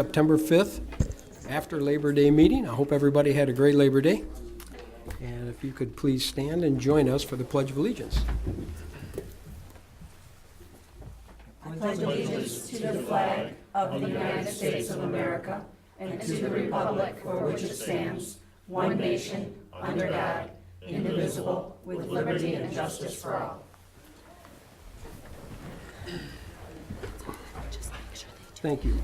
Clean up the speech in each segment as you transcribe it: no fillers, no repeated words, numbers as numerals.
September 5th, after Labor Day meeting. I hope everybody had a great Labor Day. And if you could please stand and join us for the Pledge of Allegiance. I pledge allegiance to the flag of the United States of America and to the republic for which it stands, one nation, under God, indivisible, with liberty and justice for all. Thank you.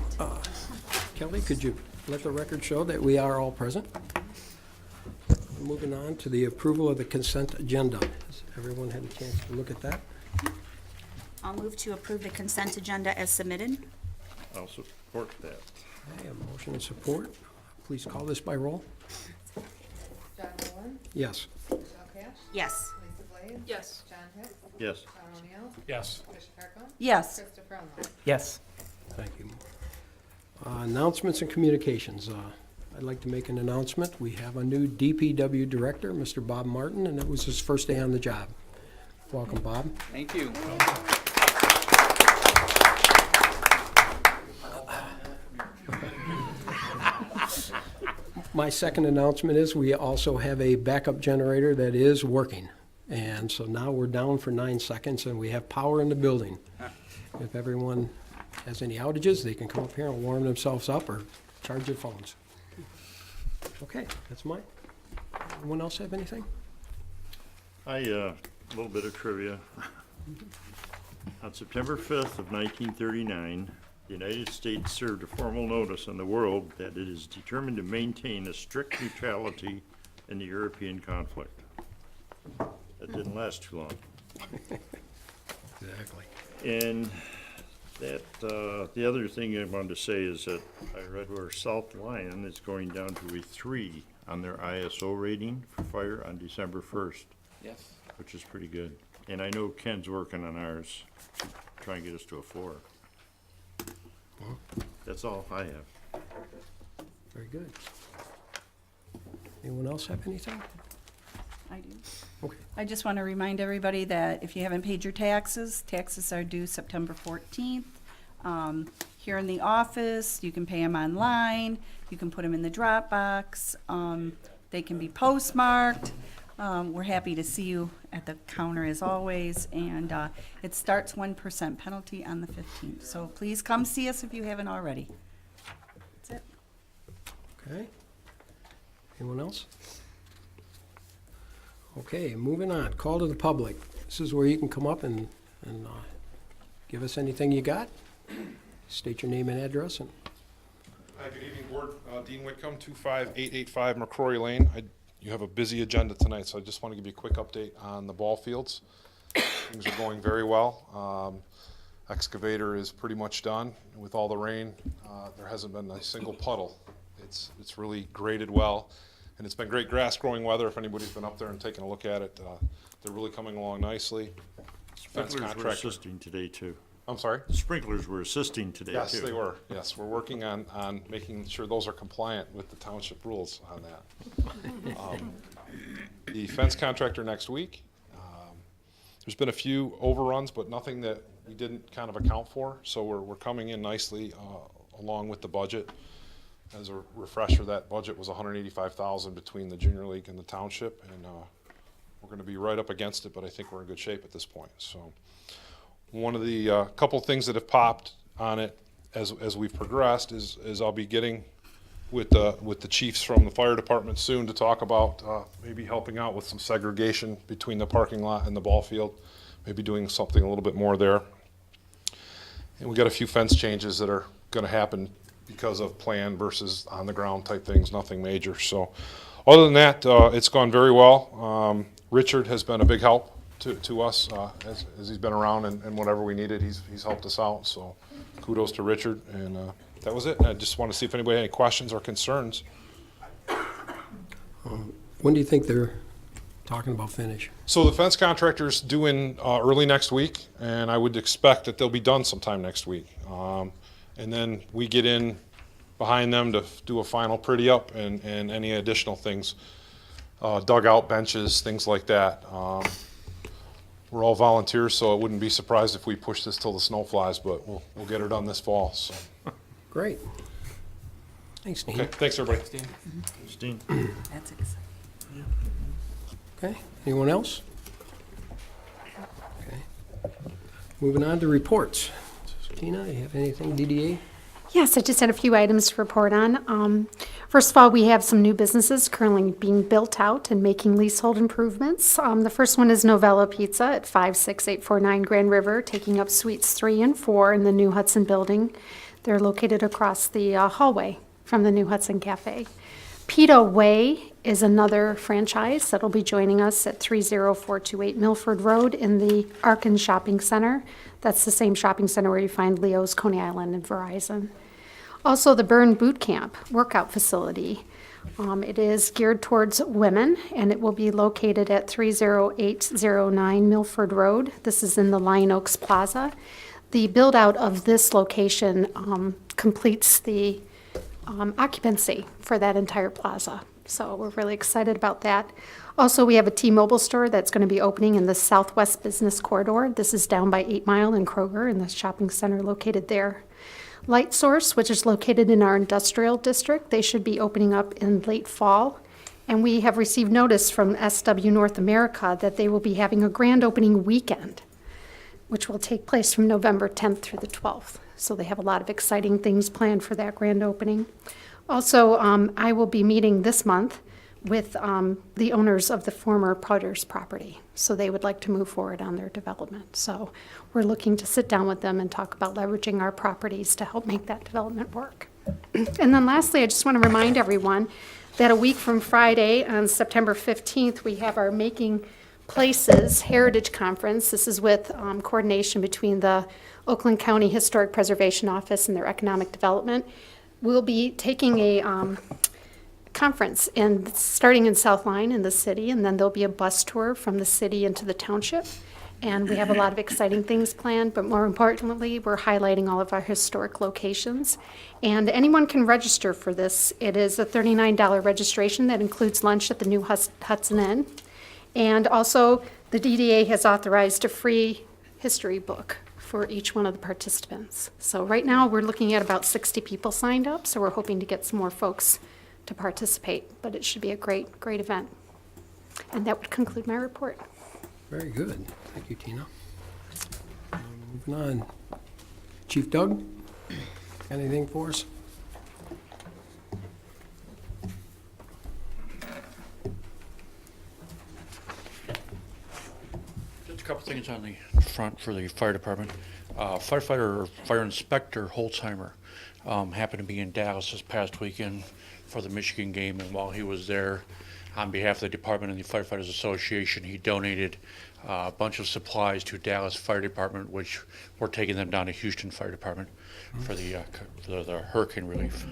Kelly, could you let the record show that we are all present? Moving on to the approval of the consent agenda. Has everyone had a chance to look at that? I'll move to approve the consent agenda as submitted. I'll support that. Okay, a motion and support. Please call this by roll. John Nolan, Yes. Michelle Cash, Yes. Lisa Blades. Yes. John Hicks, Yes. John O'Neill, Yes. Tricia Carcone, Yes. Christopher Elmore. Yes. Thank you. Announcements and communications. I'd like to make an announcement. We have a new DPW director, Mr. Bob Martin, and it was his first day on the job. Welcome, Bob. Thank you. My second announcement is we also have a backup generator that is working. And so now we're down for 9 seconds and we have power in the building. If everyone has any outages, they can come up here and warm themselves up or charge their phones. Okay, that's mine. Anyone else have anything? A little bit of trivia. On September 5th of 1939, the United States served a formal notice on the world that it is determined to maintain a strict neutrality in the European conflict. That didn't last too long. Exactly. And that, the other thing I wanted to say is that I read where South Lyon is going down to a 3 on their ISO rating for fire on December 1st, Yes. which is pretty good. And I know Ken's working on ours, to try and get us to a 4. That's all I have. Very good. Anyone else have anything? I do. Okay. I just want to remind everybody that if you haven't paid your taxes, taxes are due September 14th. Here in the office, you can pay them online, you can put them in the Dropbox, they can be postmarked. We're happy to see you at the counter as always, and it starts 1% penalty on the 15th. So please come see us if you haven't already. That's it. Okay. Anyone else? Okay, moving on. Call to the public. This is where you can come up and give us anything you got. State your name and address. And Hi, good evening, Board. Dean Whitcomb, 25885 McCrory Lane. You have a busy agenda tonight, so I just want to give you a quick update on the ball fields. Things are going very well. Excavator is pretty much done. With all the rain, there hasn't been a single puddle. It's really graded well, and it's been great grass growing weather. If anybody's been up there and taken a look at it, they're really coming along nicely. Sprinklers were assisting today, too. I'm sorry? Sprinklers were assisting today, too. Yes, they were. Yes, we're working on making sure those are compliant with the township rules on that. The fence contractor next week. There's been a few overruns, but nothing that we didn't kind of account for. So we're coming in nicely along with the budget. As a refresher, that budget was $185,000 between the junior league and the township, and we're going to be right up against it. But I think we're in good shape at this point. So. One of the couple things that have popped on it as we've progressed is I'll be getting with the chiefs from the fire department soon to talk about maybe helping out with some segregation between the parking lot and the ball field, maybe doing something a little bit more there. And we got a few fence changes that are going to happen because of plan versus on the ground type things, nothing major. So other than that, it's gone very well. Richard has been a big help to us as he's been around, and whatever we needed, he's helped us out. So kudos to Richard, and that was it. And I just want to see if anybody had any questions or concerns. when do you think they're talking about finish? So the fence contractor's due in early next week, and I would expect that they'll be done sometime next week. And then we get in behind them to do a final pretty up and any additional things, dugout benches, things like that. We're all volunteers, so I wouldn't be surprised if we push this till the snow flies, but we'll get her done this fall. So. Great. Thanks, Dean. Okay, thanks, everybody. Christine? That's exciting. Okay, anyone else? Okay. Moving on to reports. Tina, you have anything, DDA? Yes, I just had a few items to report on. First of all, we have some new businesses currently being built out and making leasehold improvements. The first one is Novella Pizza at 56849 Grand River, taking up suites 3 and 4 in the new Hudson building. They're located across the hallway from the new Hudson Cafe. Pita Way is another franchise that'll be joining us at 30428 Milford Road in the Arkin Shopping Center. That's the same shopping center where you find Leo's, Coney Island, and Verizon. Also, the Burn Boot Camp workout facility. It is geared towards women, and it will be located at 30809 Milford Road. This is in the Lion Oaks Plaza. The build-out of this location completes the occupancy for that entire plaza. So we're really excited about that. Also, we have a T-Mobile store that's going to be opening in the Southwest Business Corridor. This is down by 8 Mile and Kroger in the shopping center located there. Light Source, which is located in our industrial district, they should be opening up in late fall. And we have received notice from SW North America that they will be having a grand opening weekend, which will take place from November 10th through the 12th. So they have a lot of exciting things planned for that grand opening. Also, I will be meeting this month with the owners of the former Potter's property. So they would like to move forward on their development. So we're looking to sit down with them and talk about leveraging our properties to help make that development work. And then lastly, I just want to remind everyone that a week from Friday, on September 15th, we have our Making Places Heritage Conference. This is with coordination between the Oakland County Historic Preservation Office and their Economic Development. We'll be taking a conference starting in South Line in the city, and then there'll be a bus tour from the city into the township. And we have a lot of exciting things planned, but more importantly, we're highlighting all of our historic locations. And anyone can register for this. It is a $39 registration that includes lunch at the new Hudson Inn. And also, the DDA has authorized a free history book for each one of the participants. So right now, we're looking at about 60 people signed up, so we're hoping to get some more folks to participate, but it should be a great, great event. And that would conclude my report. Very good. Thank you, Tina. Moving on. Chief Doug, got anything for us? Just a couple things on the front for the fire department. Firefighter or fire inspector Holzheimer happened to be in Dallas this past weekend for the Michigan game, and while he was there, on behalf of the department and the Firefighters Association, he donated a bunch of supplies to Dallas Fire Department, which we're taking them down to Houston Fire Department for the hurricane relief.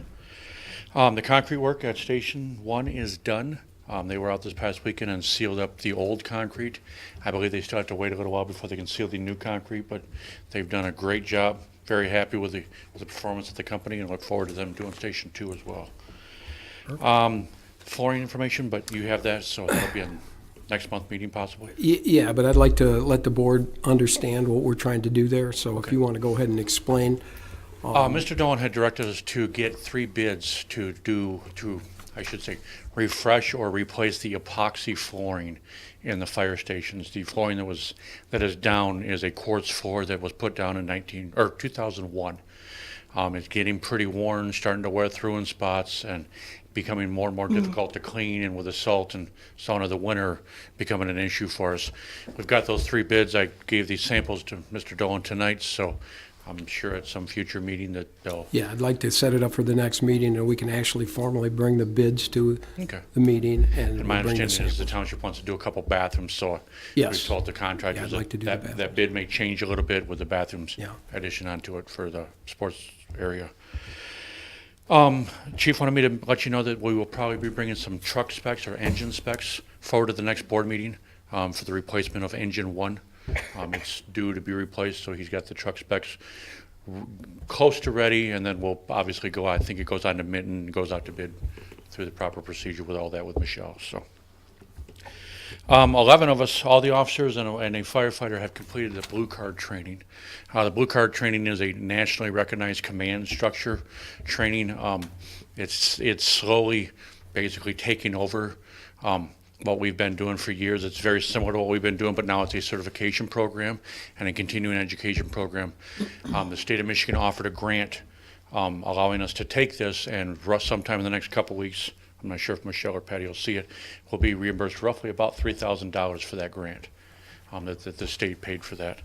The concrete work at Station 1 is done. They were out this past weekend and sealed up the old concrete. I believe they still have to wait a little while before they can seal the new concrete, but they've done a great job. Very happy with the performance of the company, and look forward to them doing Station 2 as well. Flooring information, but you have that, so that'll be a next month meeting possibly. Yeah, but I'd like to let the board understand what we're trying to do there, so if Okay. you want to go ahead and explain. Mr. Dolan had directed us to get 3 bids to refresh or replace the epoxy flooring in the fire stations. The flooring that is down is a quartz floor that was put down in 2001. It's getting pretty worn, starting to wear through in spots, and becoming more and more difficult to clean, and with the salt and sauna of the winter becoming an issue for us. We've got those 3 bids. I gave these samples to Mr. Dolan tonight, so I'm sure at some future meeting that they'll. Yeah, I'd like to set it up for the next meeting, and we can actually formally bring the bids to Okay. the meeting, and And my we'll bring the understanding is the samples. township wants to do a couple bathrooms, so Yes. we've told the contractors Yeah, I'd like to do the that bathrooms. bid may change a little bit with the bathrooms Yeah. addition onto it for the sports area. Chief wanted me to let you know that we will probably be bringing some truck specs or engine specs forward to the next board meeting for the replacement of engine 1. It's due to be replaced, so he's got the truck specs close to ready, and then we'll obviously go out. I think it goes on to Mitten, goes out to bid through the proper procedure with all that with Michelle. So 11 of us, all the officers and a firefighter, have completed the Blue Card training. The Blue Card training is a nationally recognized command structure training. It's slowly basically taking over what we've been doing for years. It's very similar to what we've been doing, but now it's a certification program and a continuing education program. The state of Michigan offered a grant allowing us to take this, and sometime in the next couple weeks, I'm not sure if Michelle or Patty will see it, we'll be reimbursed roughly about $3,000 for that grant that the state paid for that.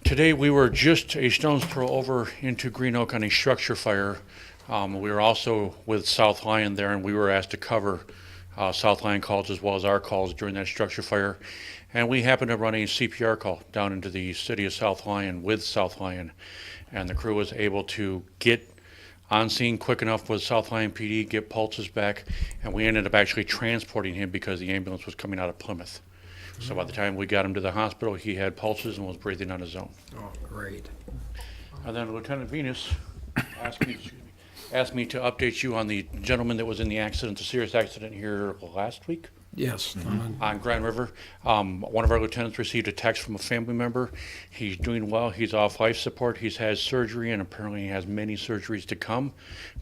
Today we were just a stone's throw over into Green Oak on a structure fire. We were also with South Lyon there, and we were asked to cover South Lyon calls as well as our calls during that structure fire. And we happened to run a CPR call down into the city of South Lyon with South Lyon. And the crew was able to get on scene quick enough with South Lyon PD, get pulses back, and we ended up actually transporting him because the ambulance was coming out of Plymouth. So by the time we got him to the hospital, he had pulses and was breathing on his own. Oh, great. And then Lieutenant Venus asked me to update you on the gentleman that was in the accident, the serious accident here last week Yes. on Grand River. One of our lieutenants received a text from a family member. He's doing well. He's off life support. He's had surgery, and apparently he has many surgeries to come,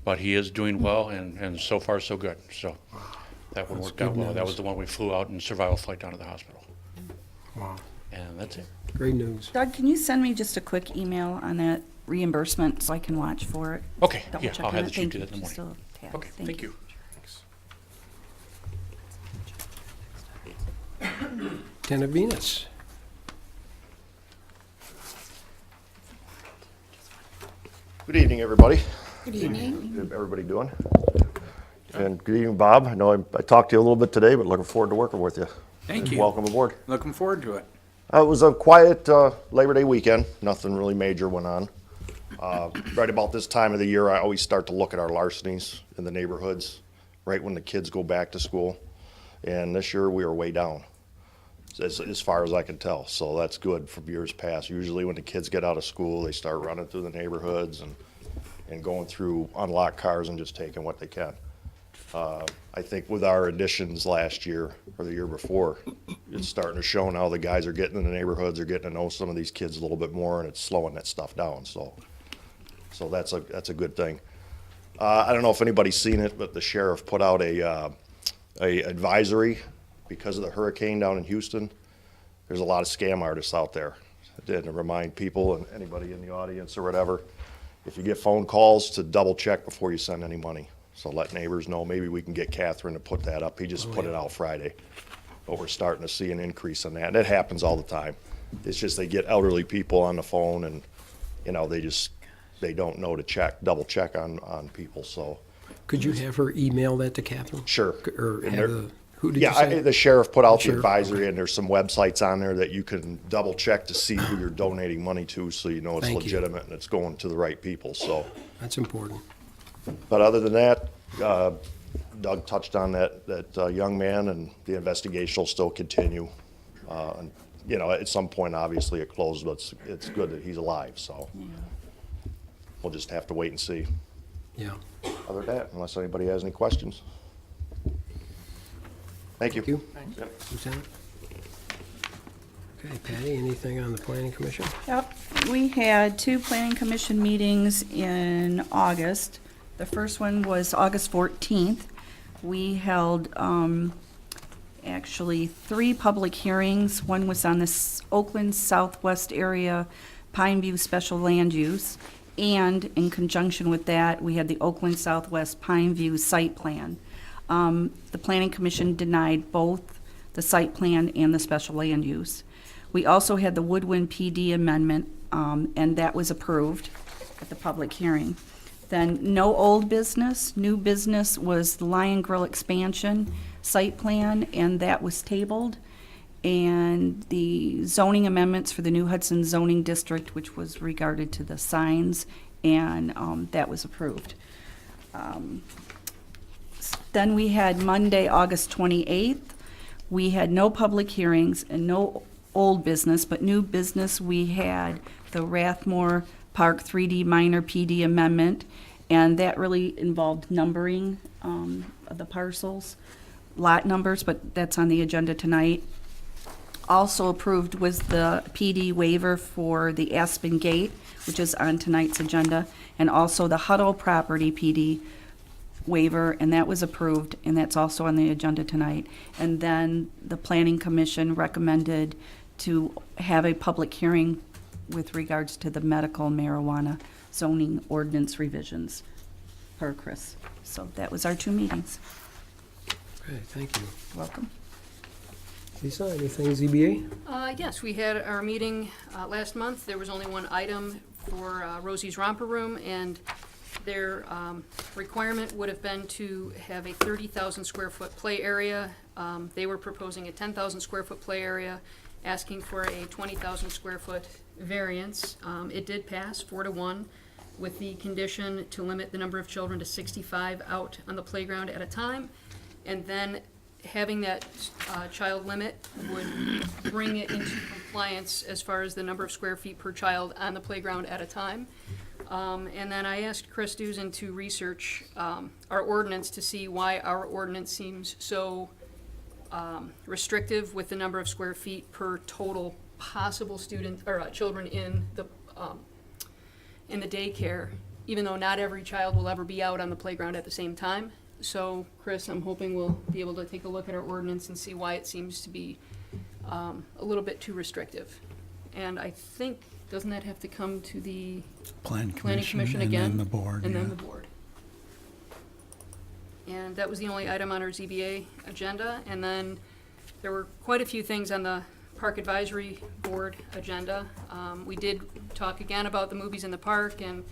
but he is doing well, and so far so good. So that one worked out well. That was the one we flew out in survival flight down to the hospital. Wow. And that's it. Great news. Doug, can you send me just a quick email on that reimbursement so I can watch for it? Okay, Double yeah, check I'll on have it. the chief Thank do you. that in the Just morning. a tab. Okay, thank you. Lieutenant Venus. Good evening, everybody. Good evening. How's everybody doing? And good evening, Bob. I know I talked to you a little bit today, but looking forward to working with you. Thank you. Welcome aboard. Looking forward to it. It was a quiet Labor Day weekend. Nothing really major went on. Right about this time of the year, I always start to look at our larcenies in the neighborhoods, right when the kids go back to school. And this year, we are way down, as far as I can tell. So that's good from years past. Usually when the kids get out of school, they start running through the neighborhoods and going through unlocked cars and just taking what they can. I think with our additions last year or the year before, it's starting to show now the guys are getting in the neighborhoods, they're getting to know some of these kids a little bit more, and it's slowing that stuff down. So that's a good thing. I don't know if anybody's seen it, but the sheriff put out a advisory because of the hurricane down in Houston. There's a lot of scam artists out there. And to remind people and anybody in the audience or whatever, if you get phone calls, to double check before you send any money. So let neighbors know. Maybe we can get Catherine to put that up. He just put it out Friday. But we're starting to see an increase in that. And it happens all the time. It's just they get elderly people on the phone and, you know, they don't know to double check on people. So Could you have her email that to Catherine? sure. Or And have there- who did you Yeah, say? the sheriff put out the Sheriff, advisory, okay. and there's some websites on there that you can double check to see who you're donating money to, so you know it's Thank you. legitimate and it's going to the right people. So, That's important. but other than that, Doug touched on that young man, and the investigation will still continue. And, you know, at some point, obviously it closed, but it's good that he's alive. So we'll just have to wait and see. Yeah. Other than that, unless anybody has any questions. Thank you. Thank you. Lieutenant? Okay, Patty, anything on the planning commission? Yep, we had 2 planning commission meetings in August. The first one was August 14th. We held, actually 3 public hearings. One was on the Oakland Southwest area Pine View Special Land Use. And in conjunction with that, we had the Oakland Southwest Pine View Site Plan. The planning commission denied both the site plan and the special land use. We also had the Woodwind PD amendment, and that was approved at the public hearing. Then no old business, new business was the Lion Grill expansion site plan, and that was tabled. And the zoning amendments for the new Hudson zoning district, which was regarded to the signs, and that was approved. Then we had Monday, August 28th. We had no public hearings and no old business, but new business, we had the Rathmore Park 3D minor PD amendment, and that really involved numbering of the parcels, lot numbers, but that's on the agenda tonight. Also approved was the PD waiver for the Aspen Gate, which is on tonight's agenda, and also the Huddle property PD waiver, and that was approved, and that's also on the agenda tonight. And then the Planning Commission recommended to have a public hearing with regards to the medical marijuana zoning ordinance revisions per Chris. So that was our 2 meetings. Okay, thank you. Welcome. Lisa, anything ZBA? Yes, we had our meeting last month. There was only one item for Rosie's Romper Room, and their requirement would have been to have a 30,000 square foot play area. They were proposing a 10,000 square foot play area, asking for a 20,000 square foot variance. It did pass 4-1 with the condition to limit the number of children to 65 out on the playground at a time. And then having that child limit would bring it into compliance as far as the number of square feet per child on the playground at a time. And then I asked Chris Dusen to research our ordinance to see why our ordinance seems so restrictive with the number of square feet per total possible student, or children in the daycare, even though not every child will ever be out on the playground at the same time. So, Chris, I'm hoping we'll be able to take a look at our ordinance and see why it seems to be a little bit too restrictive. And I think, doesn't that have to come to the Planning Planning Commission again? And then the board, And then yeah. the board. And that was the only item on our ZBA agenda. And then there were quite a few things on the Park Advisory Board agenda. We did talk again about the movies in the park and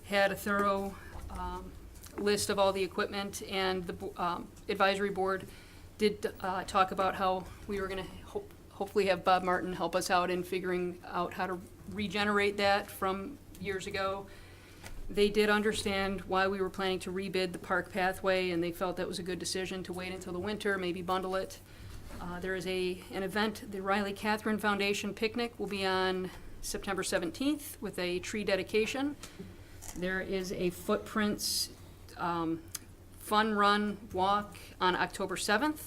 had a thorough list of all the equipment, and the advisory board did talk about how we were going to hopefully have Bob Martin help us out in figuring out how to regenerate that from years ago. They did understand why we were planning to rebid the park pathway, and they felt that was a good decision to wait until the winter, maybe bundle it. There is an event, the Riley Catherine Foundation Picnic will be on September 17th with a tree dedication. There is a Footprints fun run walk on October 7th.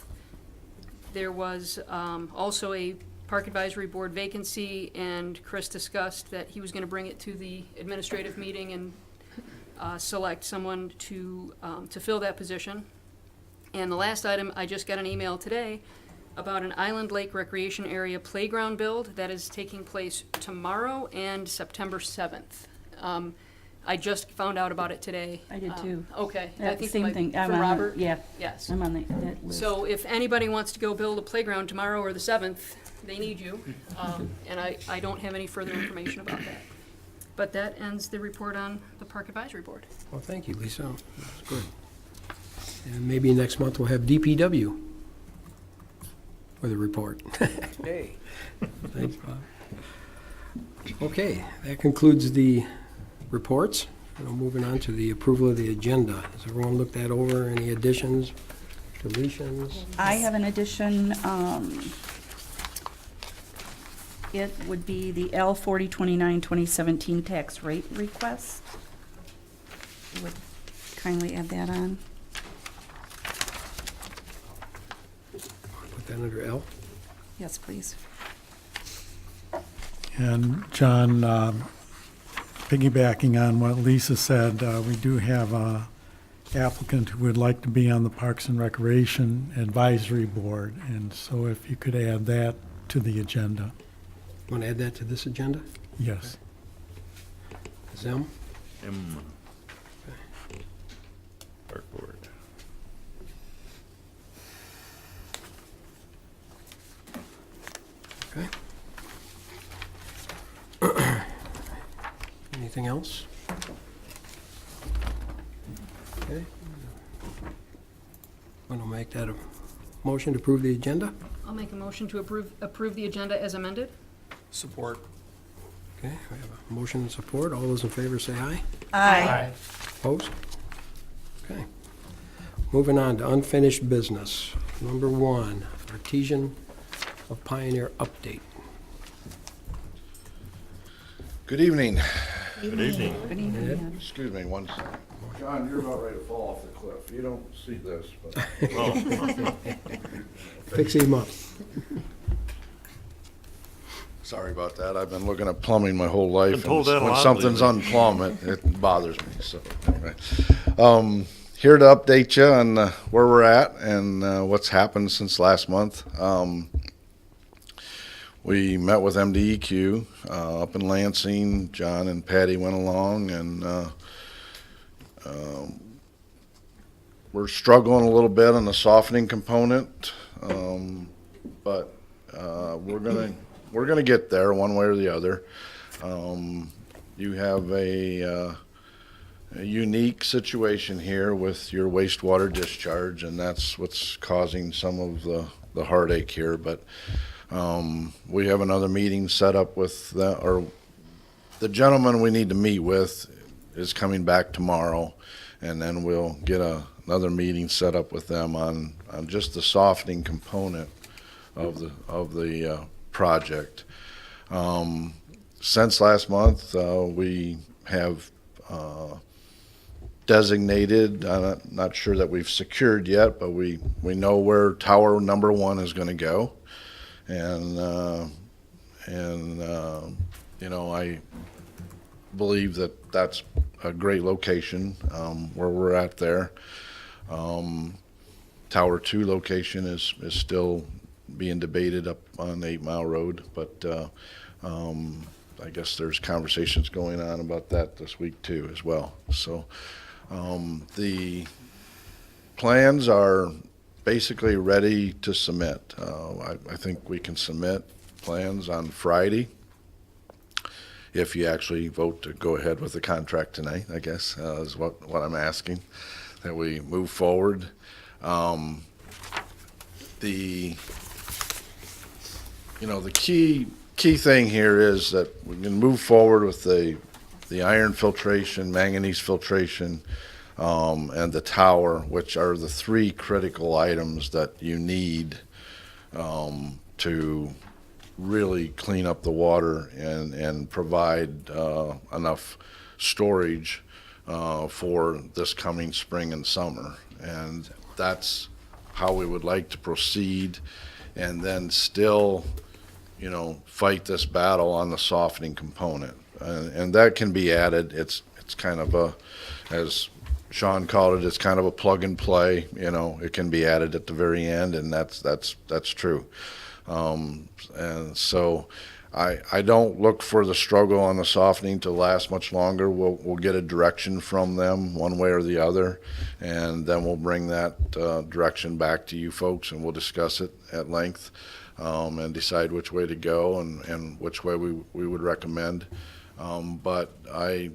There was also a Park Advisory Board vacancy, and Chris discussed that he was going to bring it to the administrative meeting and select someone to fill that position. And the last item, I just got an email today about an Island Lake Recreation Area playground build that is taking place tomorrow and September 7th. I just found out about it today. I did too. Okay. I That think same my- thing. For I'm on it. Robert? Yeah, Yes. I'm on that list. So if anybody wants to go build a playground tomorrow or the 7th, they need you. And I don't have any further information about that. But that ends the report on the Park Advisory Board. Well, thank you, Lisa. That's good. And maybe next month we'll have DPW with a report. Hey. Thanks, Bob. Okay, that concludes the reports. Now moving on to the approval of the agenda. Has everyone looked that over? Any additions, deletions? I have an addition, it would be the L 4029 2017 tax rate request. Would kindly add that on. Put that under L. Yes, please. And John, piggybacking on what Lisa said, we do have a applicant who would like to be on the Parks and Recreation Advisory Board, and so if you could add that to the agenda. Want to add that to this agenda? Yes. Zem? M. Park Board. Okay. Anything else? Okay. Want to make that a motion to approve the agenda? I'll make a motion to approve the agenda as amended. Support. Okay, we have a motion and support. All those in favor say aye. Aye. Opposed? Okay. Moving on to unfinished business. Number 1, Artesian of Pioneer update. Good evening. Good evening. Good evening, Ed? Ed. Excuse me one second. John, you're about ready to fall off the cliff. You don't see this, but Oh, Fix him up. Sorry about that. I've been looking at plumbing my whole life. Been told and that a when lot something's lately. unplumb, it bothers me, so. Anyway. Here to update you on where we're at and what's happened since last month. We met with MDEQ up in Lansing. John and Patty went along, and we're struggling a little bit on the softening component, but we're gonna get there one way or the other. You have a unique situation here with your wastewater discharge, and that's what's causing some of the heartache here. But we have another meeting set up with the gentleman we need to meet with is coming back tomorrow, and then we'll get another meeting set up with them on just the softening component of the project. Since last month, we have designated, not sure that we've secured yet, but we know where tower number 1 is going to go. And you know, I believe that that's a great location where we're at there. Tower 2 location is still being debated up on 8 Mile Road, but I guess there's conversations going on about that this week too as well. So the plans are basically ready to submit. I think we can submit plans on Friday if you actually vote to go ahead with the contract tonight, I guess, is what I'm asking, that we move forward. The key thing here is that we can move forward with the iron filtration, manganese filtration, and the tower, which are the 3 critical items that you need to really clean up the water and provide enough storage for this coming spring and summer. And that's how we would like to proceed, and then still, fight this battle on the softening component. And that can be added. It's kind of as Sean called it, it's kind of a plug and play. It can be added at the very end, and that's true. And so I don't look for the struggle on the softening to last much longer. We'll get a direction from them one way or the other, and then we'll bring that direction back to you folks, and we'll discuss it at length and decide which way to go and which way we would recommend. But I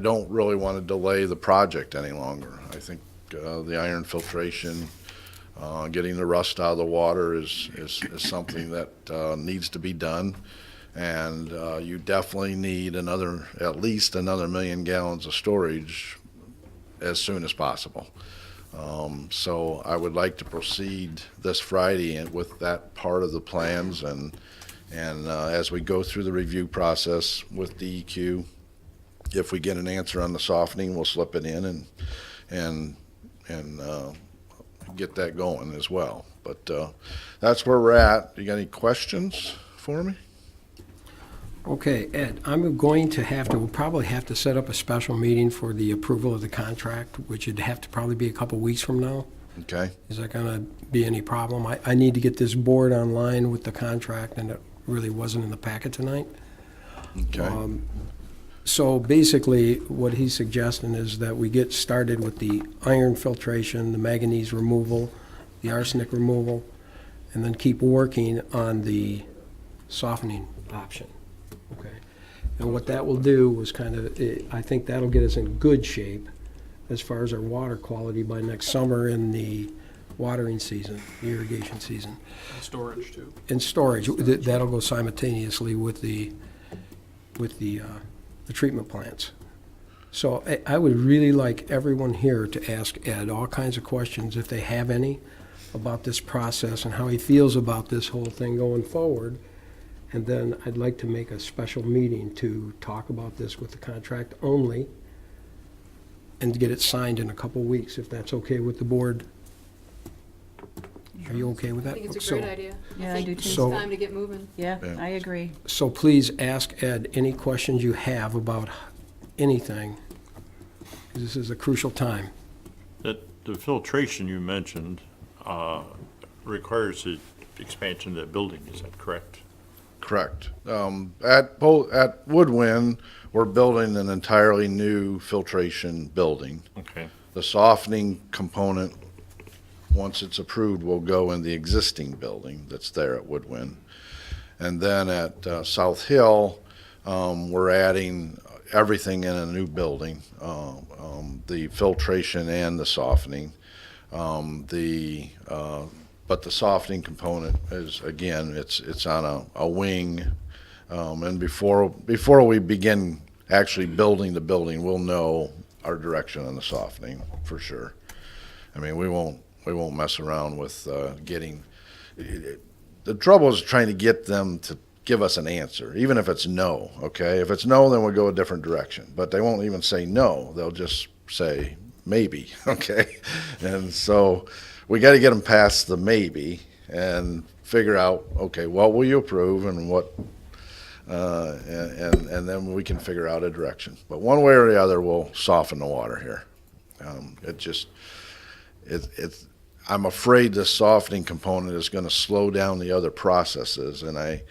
don't really want to delay the project any longer. I think the iron filtration, getting the rust out of the water is something that needs to be done. And you definitely need at least another 1 million gallons of storage as soon as possible. So I would like to proceed this Friday with that part of the plans, and as we go through the review process with DEQ, if we get an answer on the softening, we'll slip it in and get that going as well. But that's where we're at. You got any questions for me? Okay, Ed, we'll probably have to set up a special meeting for the approval of the contract, which would have to probably be a couple weeks from now. Okay. Is that gonna be any problem? I need to get this board online with the contract, and it really wasn't in the packet tonight. Okay. So basically, what he's suggesting is that we get started with the iron filtration, the manganese removal, the arsenic removal, and then keep working on the softening option. Okay. And what that will do was I think that'll get us in good shape as far as our water quality by next summer in the watering season, the irrigation season. And storage too. And storage, that'll go simultaneously with the treatment plants. So I would really like everyone here to ask Ed all kinds of questions, if they have any, about this process and how he feels about this whole thing going forward. And then I'd like to make a special meeting to talk about this with the contract only and get it signed in a couple weeks, if that's okay with the board. Are you okay with that? I think it's a So- great idea. Yeah, I think do too. It's So- time to get moving. Yeah, Yeah. I agree. So please ask Ed any questions you have about anything. This is a crucial time. That, the filtration you mentioned, requires the expansion of that building, is that correct? Correct. At Woodwind, we're building an entirely new filtration building. Okay. The softening component, once it's approved, will go in the existing building that's there at Woodwind. And then at South Hill, we're adding everything in a new building, the filtration and the softening. But the softening component is, again, it's on a wing. And before we begin actually building the building, we'll know our direction on the softening for sure. I mean, we won't mess around with getting. The trouble is trying to get them to give us an answer, even if it's no. Okay, if it's no, then we'll go a different direction. But they won't even say no; they'll just say maybe. Okay, and so we got to get them past the maybe and figure out, okay, what will you approve and what, and then we can figure out a direction. But one way or the other, we'll soften the water here. I'm afraid the softening component is going to slow down the other processes, and I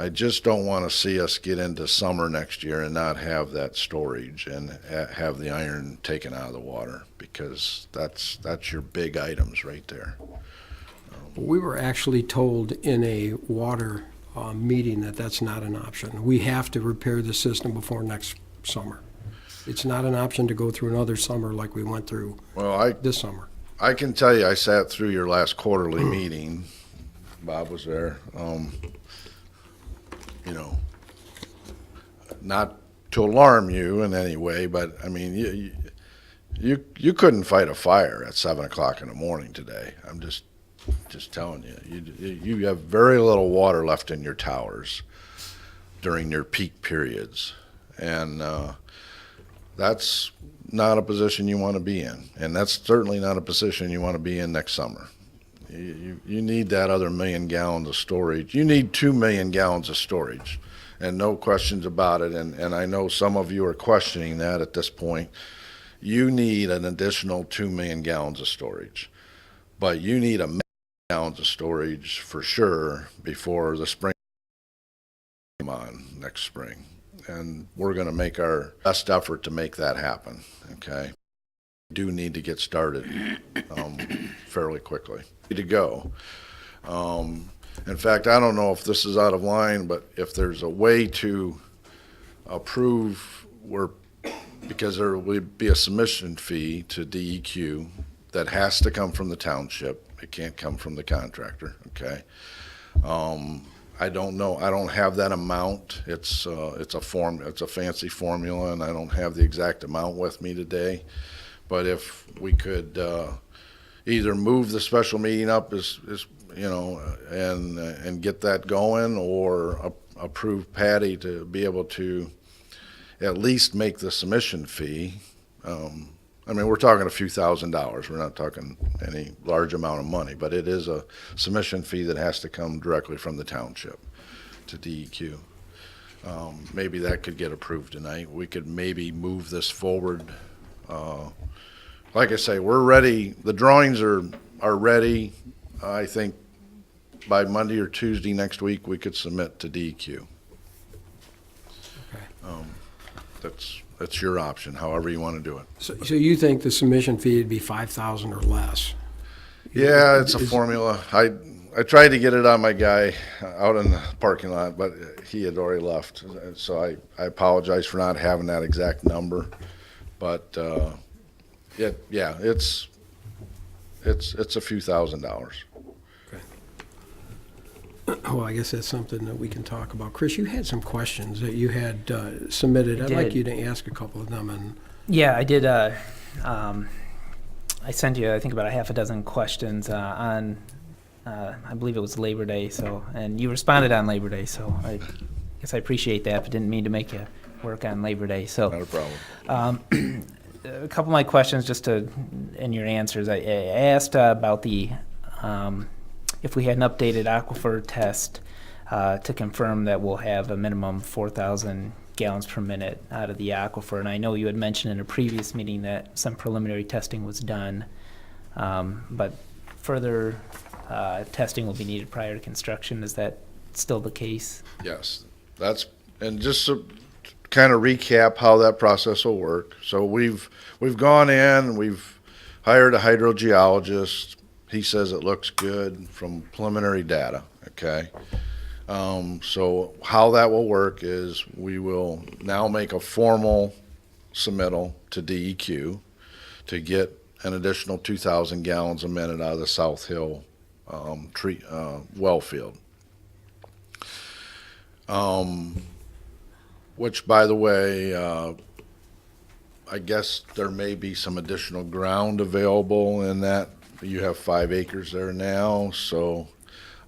just don't want to see us get into summer next year and not have that storage and have the iron taken out of the water, because that's your big items right there. We were actually told in a water meeting that that's not an option. We have to repair the system before next summer. It's not an option to go through another summer like we went through Well, this summer. I can tell you, I sat through your last quarterly meeting. Bob was there. You know, not to alarm you in any way, but I mean, you couldn't fight a fire at 7 o'clock in the morning today. I'm just telling you, you have very little water left in your towers during your peak periods, and that's not a position you want to be in, and that's certainly not a position you want to be in next summer. You need that other 1 million gallons of storage. You need 2 million gallons of storage, and no questions about it. And I know some of you are questioning that at this point. You need an additional 2 million gallons of storage, but you need 1 million gallons of storage for sure before the spring come on next spring. And we're going to make our best effort to make that happen. Okay. Do need to get started fairly quickly to go. In fact, I don't know if this is out of line, but if there's a way to approve because there will be a submission fee to DEQ that has to come from the township. It can't come from the contractor. Okay. I don't know. I don't have that amount. It's a fancy formula, and I don't have the exact amount with me today. But if we could either move the special meeting up and get that going, or approve Patty to be able to at least make the submission fee. I mean, we're talking a few $1,000s. We're not talking any large amount of money, but it is a submission fee that has to come directly from the township to DEQ. Maybe that could get approved tonight. We could maybe move this forward. Like I say, we're ready. The drawings are ready. I think by Monday or Tuesday next week, we could submit to DEQ. Okay. That's your option, however you want to do it. So you think the submission fee would be 5,000 or less? Yeah, it's a formula. I tried to get it on my guy out in the parking lot, but he had already left. So I apologize for not having that exact number. But it's a few $1,000s. Well, I guess that's something that we can talk about. Chris, you had some questions that you had submitted. I'd like you to ask a couple of them. And yeah, I did. I sent you, I think, about a half a dozen questions on, I believe it was Labor Day. So, and you responded on Labor Day. So I guess I appreciate that, but didn't mean to make you work on Labor Day. So Not a problem. A couple of my questions, just in your answers, I asked about the if we had an updated aquifer test to confirm that we'll have a minimum 4,000 gallons per minute out of the aquifer. And I know you had mentioned in a previous meeting that some preliminary testing was done, but further testing will be needed prior to construction. Is that still the case? Yes, and just to kind of recap how that process will work. So we've gone in, we've hired a hydrogeologist. He says it looks good from preliminary data, okay? So how that will work is we will now make a formal submittal to DEQ to get an additional 2,000 gallons a minute out of the South Hill well field. Which, by the way, I guess there may be some additional ground available in that. You have 5 acres there now, so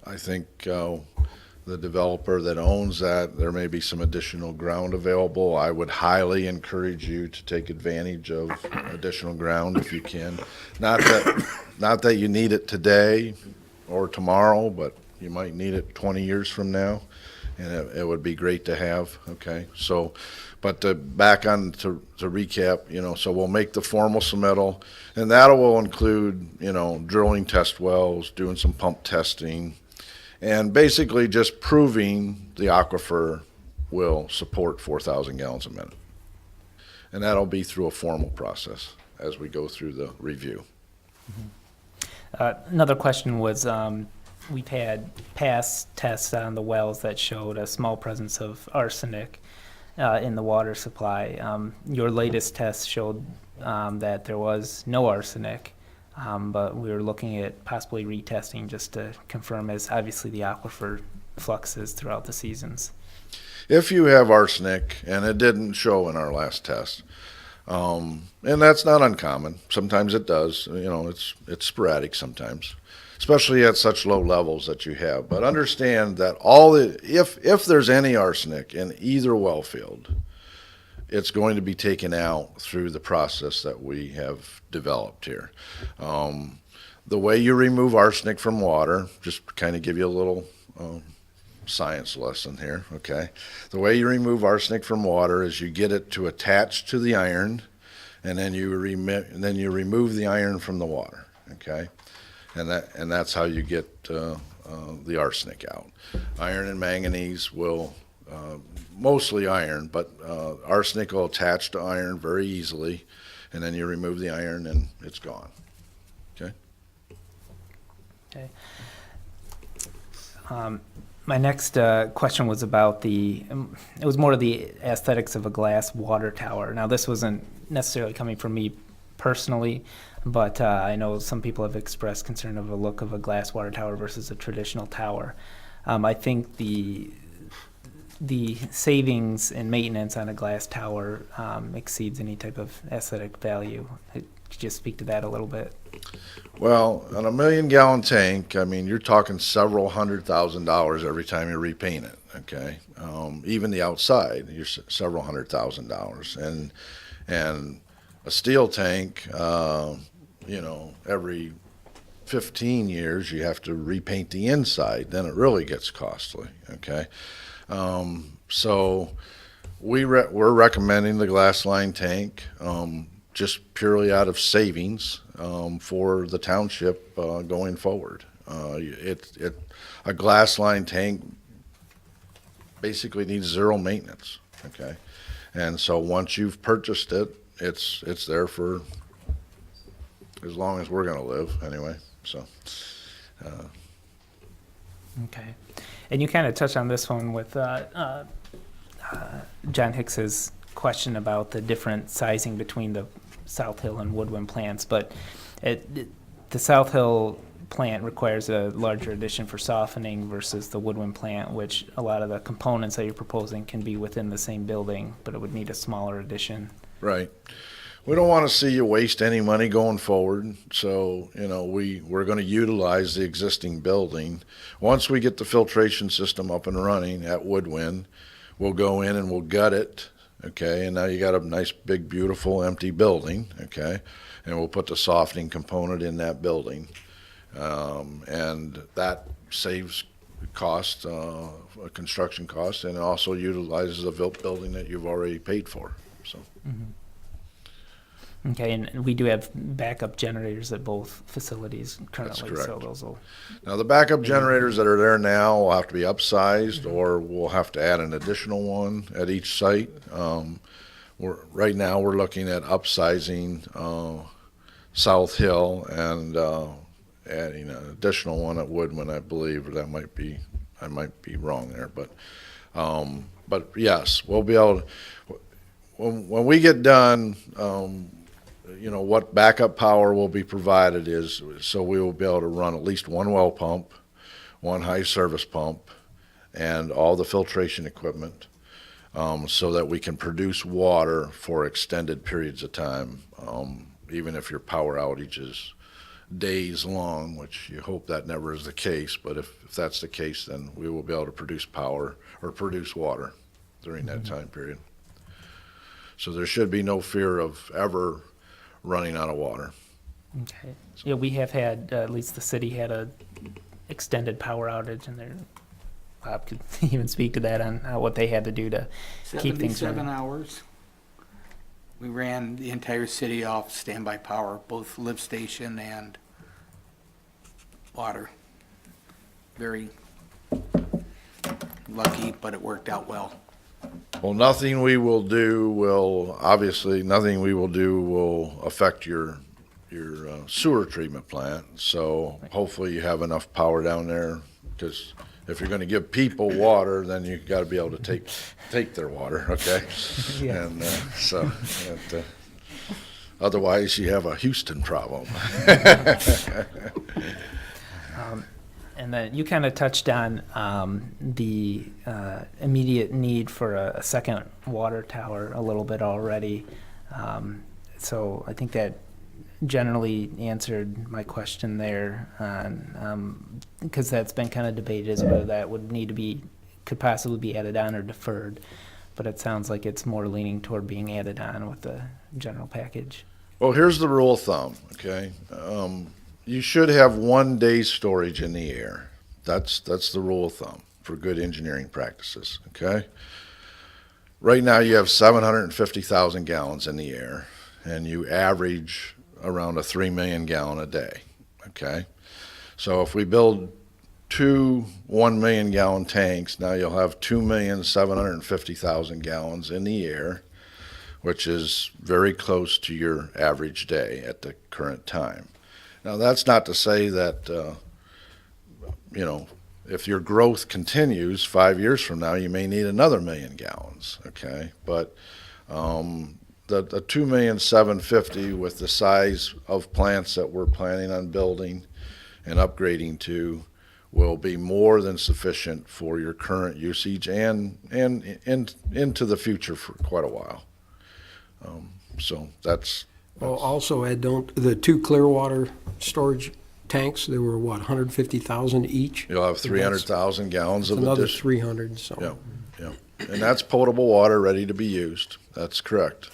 I think the developer that owns that, there may be some additional ground available. I would highly encourage you to take advantage of additional ground if you can. Not that you need it today or tomorrow, but you might need it 20 years from now, and it would be great to have, okay? So, but back on to recap, so we'll make the formal submittal, and that will include, drilling test wells, doing some pump testing, and basically just proving the aquifer will support 4,000 gallons a minute. And that'll be through a formal process as we go through the review. Another question was, we've had past tests on the wells that showed a small presence of arsenic in the water supply. Your latest test showed that there was no arsenic, but we were looking at possibly retesting just to confirm, as obviously the aquifer fluxes throughout the seasons. If you have arsenic, and it didn't show in our last test, and that's not uncommon. Sometimes it does. It's sporadic sometimes, especially at such low levels that you have. But understand that if there's any arsenic in either well field, it's going to be taken out through the process that we have developed here. The way you remove arsenic from water, just to kind of give you a little science lesson here, okay? The way you remove arsenic from water is you get it to attach to the iron, and then you remove the iron from the water, okay? And that's how you get the arsenic out. Iron and manganese will, mostly iron, but arsenic will attach to iron very easily, and then you remove the iron and it's gone, okay? Okay. My next question was about it was more of the aesthetics of a glass water tower. Now, this wasn't necessarily coming from me personally, but I know some people have expressed concern of the look of a glass water tower versus a traditional tower. I think the savings and maintenance on a glass tower exceeds any type of aesthetic value. Could you just speak to that a little bit? Well, on a 1-million-gallon tank, you're talking several $100,000 every time you repaint it, okay? Even the outside, you're several $100,000. And a steel tank, every 15 years you have to repaint the inside, then it really gets costly, okay? So we're recommending the glass line tank just purely out of savings for the township going forward. A glass line tank basically needs zero maintenance, okay? And so once you've purchased it, it's there for as long as we're going to live anyway. So. Okay. And you kind of touched on this one with John Hicks's question about the different sizing between the South Hill and Woodwind plants, but the South Hill plant requires a larger addition for softening versus the Woodwind plant, which a lot of the components that you're proposing can be within the same building, but it would need a smaller addition. Right. We don't want to see you waste any money going forward, so we're going to utilize the existing building. Once we get the filtration system up and running at Woodwind, we'll go in and we'll gut it, okay? And now you got a nice, big, beautiful, empty building, okay? And we'll put the softening component in that building. And that saves cost, construction costs, and also utilizes a building that you've already paid for, so. Okay, and we do have backup generators at both facilities currently, so correct. those will. Now, the backup generators that are there now will have to be upsized, or we'll have to add an additional one at each site. Right now, we're looking at upsizing South Hill and adding an additional one at Woodman, I believe, or I might be wrong there, but yes, we'll be able to, when we get done, what backup power will be provided is, so we will be able to run at least one well pump, one high service pump, and all the filtration equipment, so that we can produce water for extended periods of time, even if your power outage is days long, which you hope that never is the case, but if that's the case, then we will be able to produce power or produce water during that time period. So there should be no fear of ever running out of water. Okay. Yeah, we have had, at least the city had a extended power outage, and there, Bob could even speak to that on what they had to do to keep things 77 running. hours. We ran the entire city off standby power, both lift station and water. Very lucky, but it worked out well. Well, nothing we will do will affect your sewer treatment plant. So hopefully you have enough power down there, because if you're going to give people water, then you got to be able to take their water, okay? Yeah. And otherwise you have a Houston problem. And then you kind of touched on the immediate need for a second water tower a little bit already. So I think that generally answered my question there, because that's been kind of debated as whether that would need to be, could possibly be added on or deferred. But it sounds like it's more leaning toward being added on with the general package. Well, here's the rule of thumb, okay? You should have 1 day's storage in the air. That's the rule of thumb for good engineering practices, okay? Right now you have 750,000 gallons in the air, and you average around a 3 million gallon a day, okay? So if we build two 1 million gallon tanks, now you'll have 2,750,000 gallons in the air, which is very close to your average day at the current time. Now, that's not to say that, if your growth continues 5 years from now, you may need another million gallons, okay? But the 2,750,000 with the size of plants that we're planning on building and upgrading to will be more than sufficient for your current usage and into the future for quite a while. So that's. Well, also, Ed, the two Clearwater storage tanks, they were what, 150,000 each? You'll have 300,000 gallons of Another addition. 300, so. Yeah. And that's potable water ready to be used. That's correct.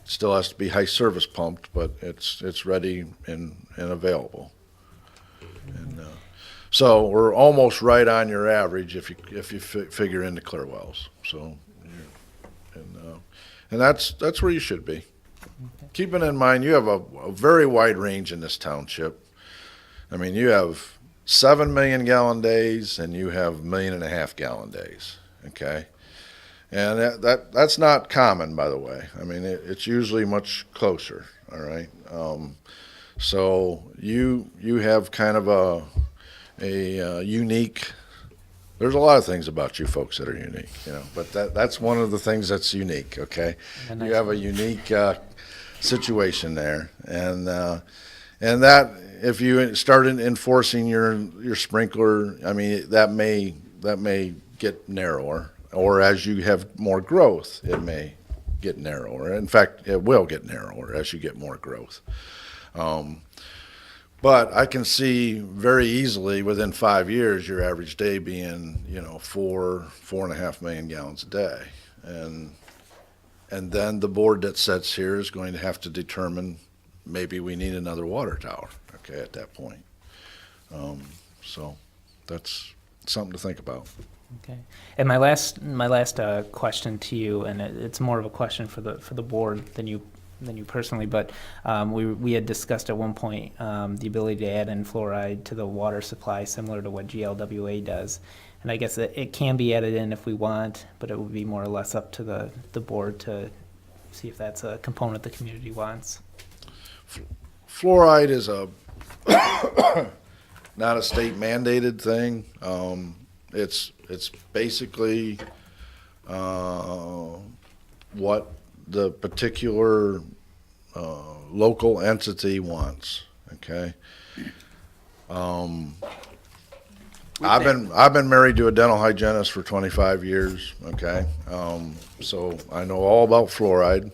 Still has to be high service pumped, but it's ready and available. And so we're almost right on your average if you figure in the clear wells. So, and that's where you should be. Keeping in mind, you have a very wide range in this township. I mean, you have 7 million gallon days and you have 1.5 million gallon days, okay? And that's not common, by the way. I mean, it's usually much closer, all right? So you have kind of a unique, there's a lot of things about you folks that are unique, but that's one of the things that's unique, okay? You have a unique situation there, and that if you start enforcing your sprinkler, I mean that may get narrower, or as you have more growth, it may get narrower. In fact, it will get narrower as you get more growth. But I can see very easily within 5 years your average day being 4.5 million gallons a day, and then the board that sits here is going to have to determine maybe we need another water tower, okay, at that point. So that's something to think about. Okay. And my last question to you, and it's more of a question for the board than you personally, but we had discussed at one point the ability to add in fluoride to the water supply, similar to what GLWA does. And I guess it can be added in if we want, but it would be more or less up to the board to see if that's a component the community wants. Fluoride is not a state mandated thing. It's basically what the particular local entity wants. Okay. I've been married to a dental hygienist for 25 years. Okay. So I know all about fluoride,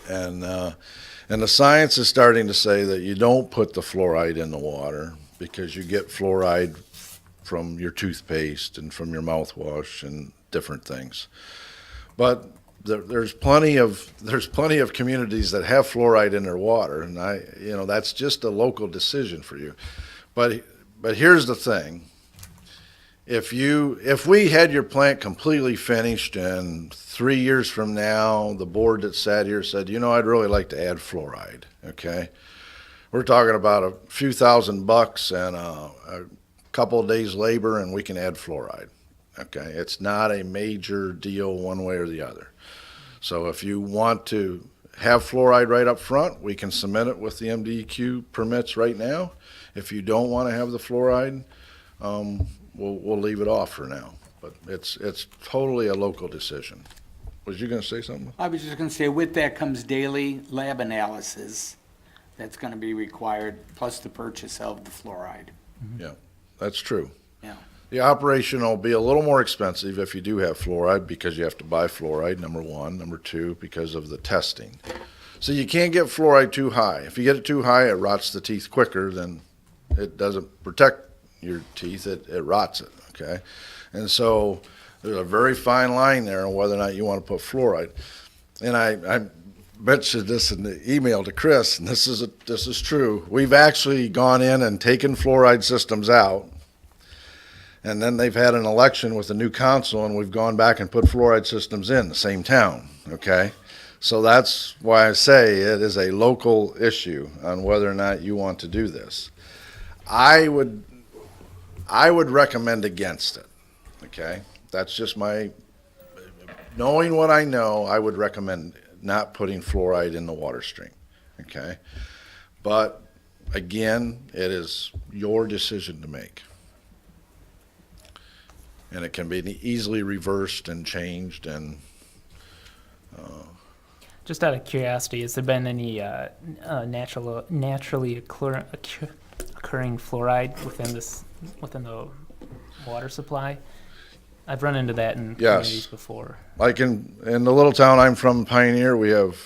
and the science is starting to say that you don't put the fluoride in the water because you get fluoride from your toothpaste and from your mouthwash and different things. But there's plenty of communities that have fluoride in their water, and that's just a local decision for you. But here's the thing. If we had your plant completely finished and 3 years from now, the board that sat here said, I'd really like to add fluoride, okay? We're talking about a few $1,000 and a couple of days labor and we can add fluoride, okay? It's not a major deal one way or the other. So if you want to have fluoride right up front, we can submit it with the MDEQ permits right now. If you don't want to have the fluoride, we'll leave it off for now. But it's totally a local decision. Was you going to say something? I was just going to say, with that comes daily lab analysis that's going to be required, plus the purchase of the fluoride. Yeah, that's true. Yeah. The operation will be a little more expensive if you do have fluoride because you have to buy fluoride, number one. Number two, because of the testing. So you can't get fluoride too high. If you get it too high, it rots the teeth quicker than it doesn't protect your teeth, it rots it, okay? And so there's a very fine line there on whether or not you want to put fluoride. And I mentioned this in the email to Chris, and this is true. We've actually gone in and taken fluoride systems out, and then they've had an election with a new council, and we've gone back and put fluoride systems in the same town, okay? So that's why I say it is a local issue on whether or not you want to do this. I would recommend against it, okay? That's just knowing what I know, I would recommend not putting fluoride in the water stream, okay? But again, it is your decision to make. And it can be easily reversed and changed and... Just out of curiosity, has there been any naturally occurring fluoride within the water supply? I've run into that in communities before. Like in the little town I'm from, Pioneer, we have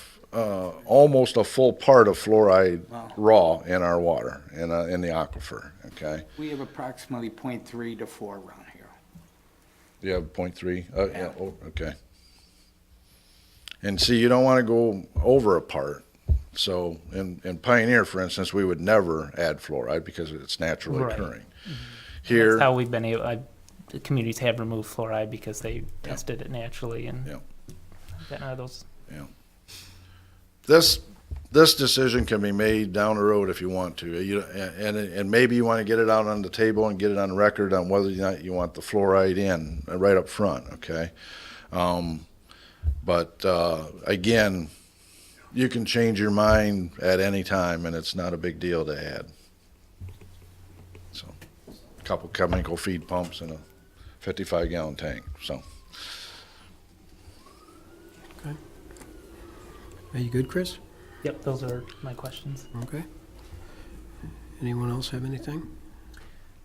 almost a full part of fluoride raw in our water, in the aquifer, okay? We have approximately 0.3 to 4 around here. You have 0.3? Yeah, okay. And see, you don't want to go over a part. So in Pioneer, for instance, we would never add fluoride because it's naturally occurring. Mm-hmm. Here, that's how we've been able. The communities have removed fluoride because they tested it naturally and gotten out of those. Yeah. This decision can be made down the road if you want to, and maybe you want to get it out on the table and get it on record on whether or not you want the fluoride in right up front. Okay. But again, you can change your mind at any time, and it's not a big deal to add. So, a couple chemical feed pumps and a 55-gallon tank. So. Okay. Are you good, Chris? Yep, those are my questions. Okay. Anyone else have anything?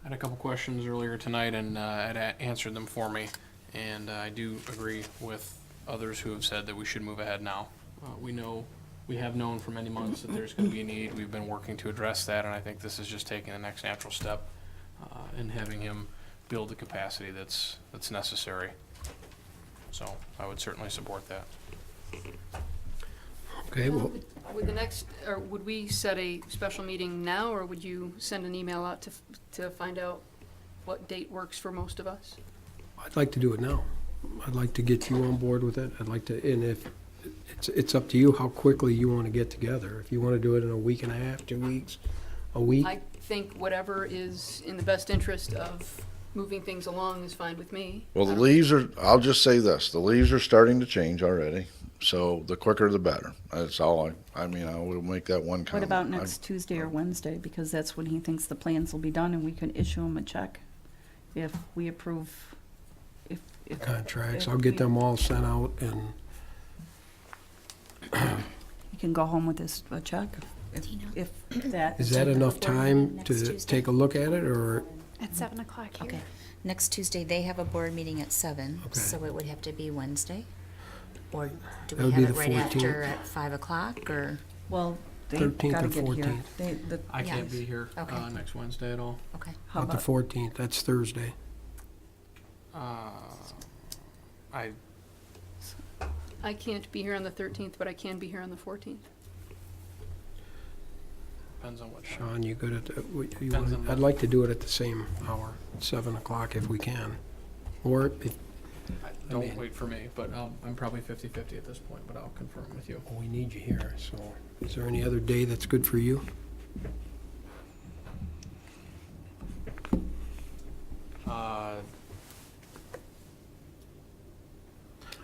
I had a couple questions earlier tonight, and Ed answered them for me. And I do agree with others who have said that we should move ahead now. We have known for many months that there's going to be a need. We've been working to address that, and I think this is just taking the next natural step in having him build the capacity that's necessary. So I would certainly support that. Okay, well, Would the next, or would we set a special meeting now, or would you send an email out to find out what date works for most of us? I'd like to do it now. I'd like to get you on board with it. I'd like to, and if, it's up to you how quickly you want to get together. If you want to do it in a week and a half, 2 weeks, a week. I think whatever is in the best interest of moving things along is fine with me. Well, the leaves are, I'll just say this, the leaves are starting to change already, so the quicker the better. That's all I mean, I will make that one comment. What about next Tuesday or Wednesday? Because that's when he thinks the plans will be done and we can issue him a check if we approve, if. Contracts, if I'll get we- them all sent out and, He can go home with this, a check if that. is that enough time to take a look at it, or? At 7 o'clock here. Okay. Next Tuesday, they have a board meeting at 7, Okay. so it would have to be Wednesday? Or do That we would have be it the right 14th. after at 5 o'clock, or? Well, they 13th gotta or get here. 14th? I can't Yeah. be here Okay. next Wednesday at all. Okay. How Not the about, 14th, that's Thursday. I can't be here on the 13th, but I can be here on the 14th. Depends on what. Sean, you good at, Depends on I'd like to do it at the same hour, 7 o'clock if we can. Or, if Don't mean- wait for me, but I'm probably 50-50 at this point, but I'll confirm with you. we need you here, so, is there any other day that's good for you? Uh,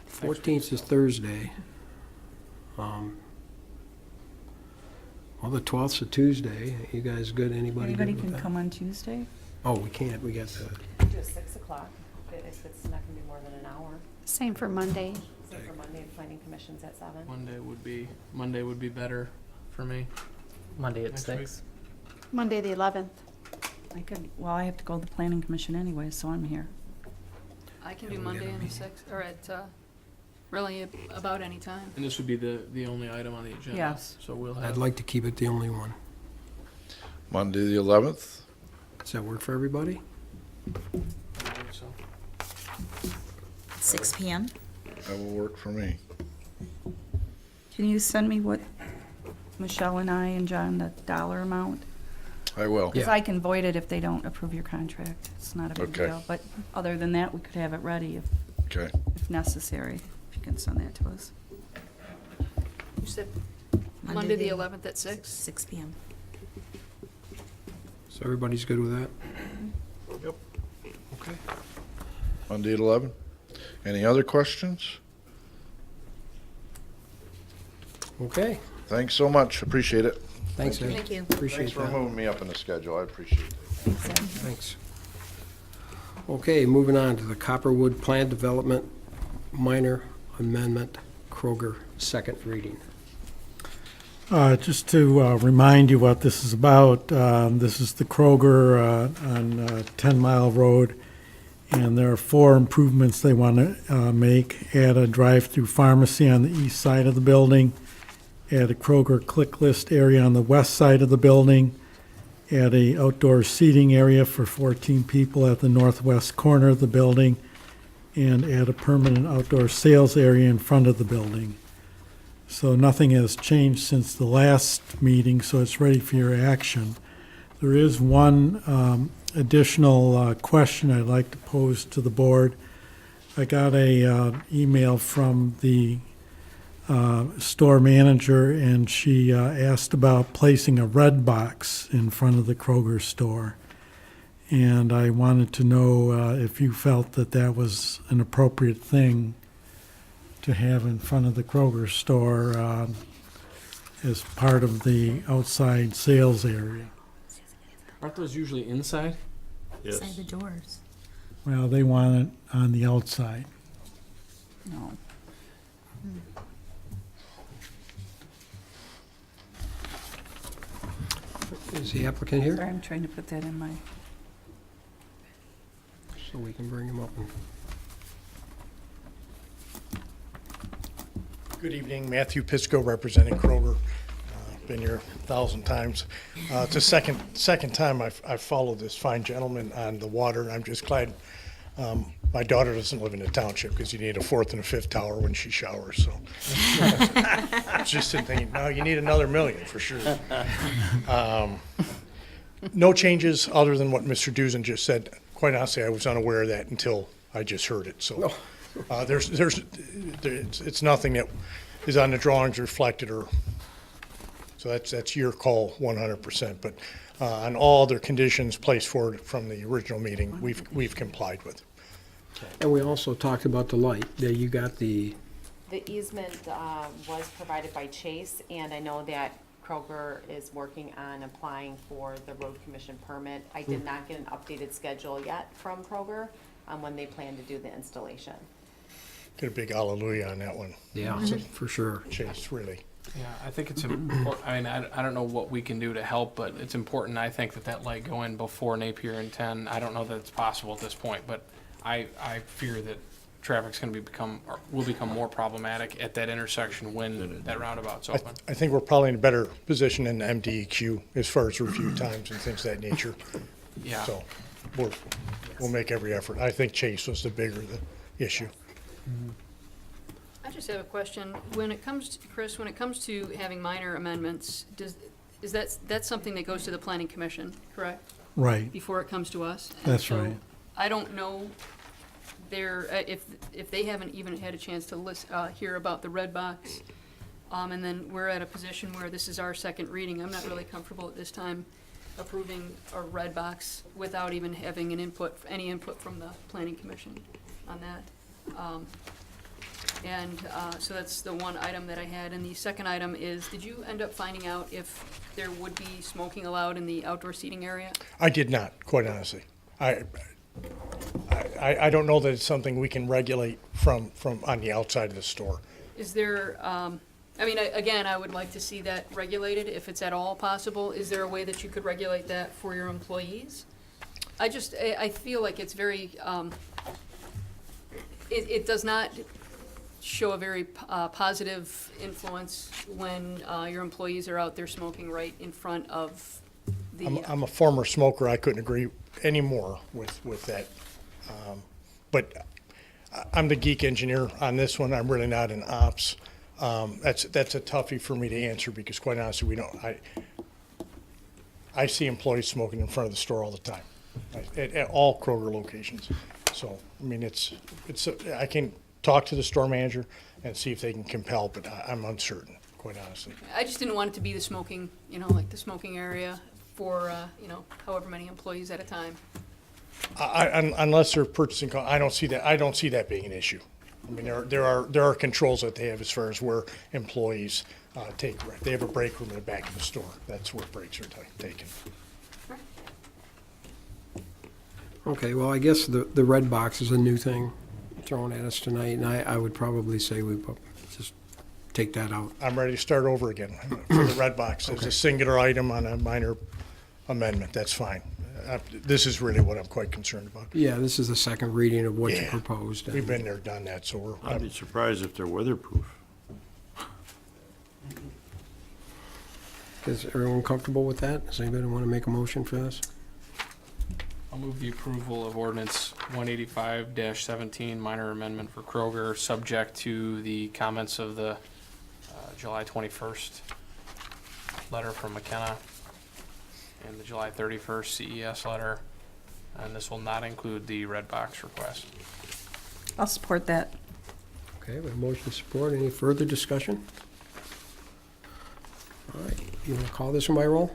14th is Thursday. Well, the 12th's a Tuesday. You guys good? Anybody good anybody with can that? come on Tuesday? Oh, we can't. We got the, Do it 6 o'clock, if it's not gonna be more than an hour. Same for Monday. Same for Monday, planning commission's at 7. Monday would be better for me. Monday at Next 6. Monday, the 11th. I could, well, I have to go to the planning commission anyway, so I'm here. I can Yeah, do we got Monday a on the meeting. 6th, or at, really about any time. And this would be the only item on the agenda. Yes. So we'll have. I'd like to keep it the only one. Monday, the 11th? Does that work for everybody? I think so. 6 PM? That will work for me. Can you send me what Michelle and I and John, the dollar amount? I will. Because I can void it if they don't approve your contract. It's not a big Okay. deal. But other than that, we could have it ready Okay. if necessary. If you can send that to us. You said Monday the 11th at 6? 6 PM. So everybody's good with that? Yep. Okay. Monday at 11? Any other questions? Okay. Thanks so much. Appreciate it. Thanks, Ed. Thank you. Appreciate Thanks for that. moving me up in the schedule. I appreciate it. Thanks. Okay, moving on to the Copperwood Plan Development Minor Amendment, Kroger, second reading. Just to remind you what this is about, this is the Kroger on 10 Mile Road, and there are 4 improvements they want to make. Add a drive-through pharmacy on the east side of the building, add a Kroger click list area on the west side of the building, add a outdoor seating area for 14 people at the northwest corner of the building, and add a permanent outdoor sales area in front of the building. So nothing has changed since the last meeting, so it's ready for your action. There is one additional question I'd like to pose to the board. I got a email from the store manager, and she asked about placing a red box in front of the Kroger store. And I wanted to know if you felt that that was an appropriate thing to have in front of the Kroger store as part of the outside sales area. Aren't those usually inside? Yes. Inside the doors. Well, they want it on the outside. No. Is the applicant here? Sorry, I'm trying to put that in my, So we can bring him up. Good evening, Matthew Pisco representing Kroger. Been here 1,000 times. It's the second time I've followed this fine gentleman on the water, and I'm just glad My daughter doesn't live in the township because you need a fourth and a fifth tower when she showers, so. I was just thinking, no, you need another million for sure. No changes other than what Mr. Dusan just said. Quite honestly, I was unaware of that until I just heard it, so. It's nothing that is on the drawings reflected or, so that's your call 100%. But on all other conditions placed forward from the original meeting, we've complied with. And we also talked about the light, that you got the, The easement was provided by Chase, and I know that Kroger is working on applying for the road commission permit. I did not get an updated schedule yet from Kroger on when they plan to do the installation. Get a big hallelujah on that one. yeah, for sure. Chase, really. Yeah, I think it's important. I mean, I don't know what we can do to help, but it's important, I think, that light go in before Napier and 10. I don't know that it's possible at this point, but I fear that traffic's going to will become more problematic at that intersection when that roundabout's open. I think we're probably in a better position than the MDEQ as far as review times and things of that nature. Yeah. So we'll make every effort. I think Chase was the bigger the issue. I just have a question. When it comes to, Chris, when it comes to having minor amendments, is that's something that goes to the planning commission, correct? Right. Before it comes to us? And That's so right. I don't know if they haven't even had a chance to hear about the red box, and then we're at a position where this is our second reading. I'm not really comfortable at this time approving a red box without even having any input from the planning commission on that. So that's the one item that I had. And the second item is, did you end up finding out if there would be smoking allowed in the outdoor seating area? I did not, quite honestly. I don't know that it's something we can regulate from on the outside of the store. Is there, I mean, again, I would like to see that regulated if it's at all possible. Is there a way that you could regulate that for your employees? I feel like it's very, it does not show a very positive influence when your employees are out there smoking right in front of the. I'm a former smoker. I couldn't agree any more with that. But I'm the geek engineer on this one. I'm really not an ops. That's a toughie for me to answer because quite honestly, we don't. I see employees smoking in front of the store all the time, at all Kroger locations. So I mean, I can talk to the store manager and see if they can compel, but I'm uncertain, quite honestly. I just didn't want it to be the smoking, like the smoking area for, however many employees at a time. Unless they're purchasing, I don't see that being an issue. I mean, there are controls that they have as far as where employees take. They have a break room in the back of the store. That's where breaks are taken. Okay, well, I guess the red box is a new thing thrown at us tonight, and I would probably say we just take that out. I'm ready to start over again for the red box. It's a singular item on a minor amendment. That's fine. This is really what I'm quite concerned about. Yeah, this is the second reading of what you proposed. We've been there, done that, so I'd be surprised if they're weatherproof. Is everyone comfortable with that? Does anybody want to make a motion for this? I'll move the approval of ordinance 185-17, minor amendment for Kroger, subject to the comments of the July 21st letter from McKenna and the July 31st CES letter, and this will not include the red box request. I'll support that. Okay, we have motion support. Any further discussion? All right, you want to call this one by roll?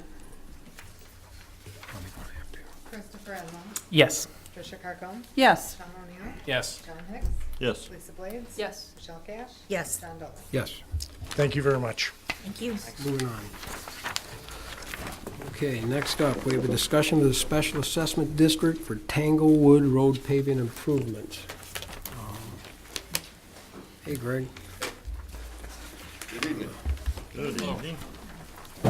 Christopher Edlund, Yes. Tricia Carcone, Yes. Tom O'Neill, Yes. John Hicks, Yes. Lisa Blades. Yes. Michelle Cash. Yes. John Dolan. Yes. thank you very much. Thank you. Moving on. Okay, next up, we have a discussion of the Special Assessment District for Tanglewood Road paving improvements. Hey, Greg. Good evening. Good evening. I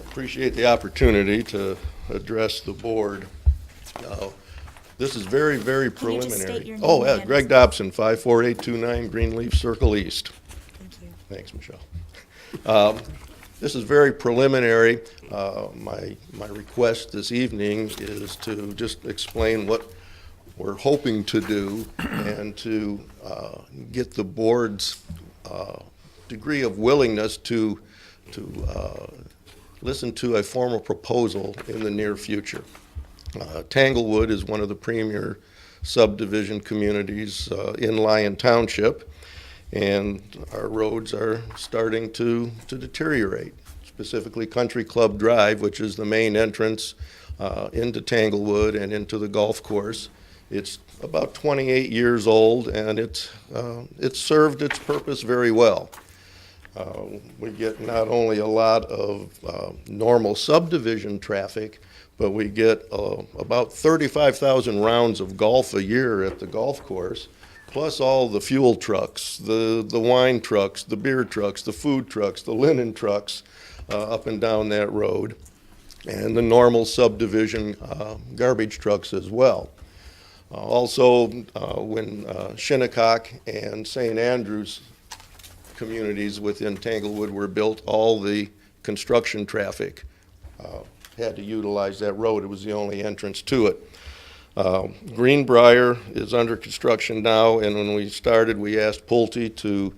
appreciate the opportunity to address the board. This is very, very Can you just preliminary. state your name Oh, yeah, and Greg Dobson, 54829 Greenleaf Circle East. Thank you. Thanks, Michelle. This is very preliminary. My request this evening is to just explain we're hoping to do, and to get the board's degree of willingness to listen to a formal proposal in the near future. Tanglewood is one of the premier subdivision communities in Lyon Township, and our roads are starting to deteriorate, specifically Country Club Drive, which is the main entrance into Tanglewood and into the golf course. It's about 28 years old, and it's served its purpose very well. We get not only a lot of normal subdivision traffic, but we get about 35,000 rounds of golf a year at the golf course, plus all the fuel trucks, the wine trucks, the beer trucks, the food trucks, the linen trucks up and down that road, and the normal subdivision garbage trucks as well. Also, when Shinnecock and St. Andrews communities within Tanglewood were built, all the construction traffic had to utilize that road. It was the only entrance to it. Greenbrier is under construction now, and when we started, we asked Pulte to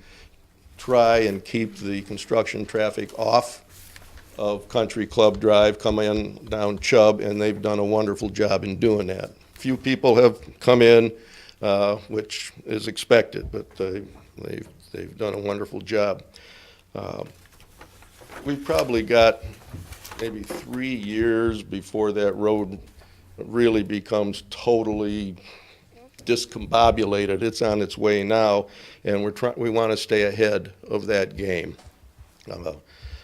try and keep the construction traffic off of Country Club Drive, come in down Chubb, and they've done a wonderful job in doing that. Few people have come in, which is expected, but they've done a wonderful job. We've probably got maybe 3 years before that road really becomes totally discombobulated. It's on its way now, and we want to stay ahead of that game.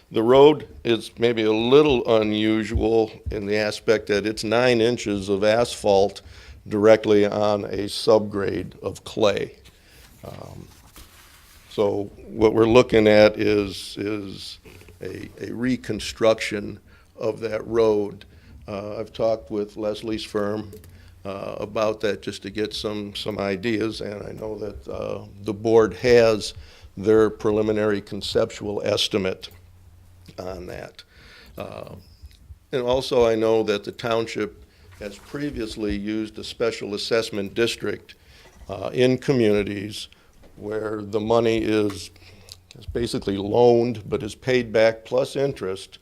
The road is maybe a little unusual in the aspect that it's 9 inches of asphalt directly on a subgrade of clay. So what we're looking at is a reconstruction of that road. I've talked with Leslie's firm about that just to get some ideas, and I know that the board has their preliminary conceptual estimate on that. And also I know that the township has previously used a special assessment district in communities where the money is basically loaned but is paid back plus interest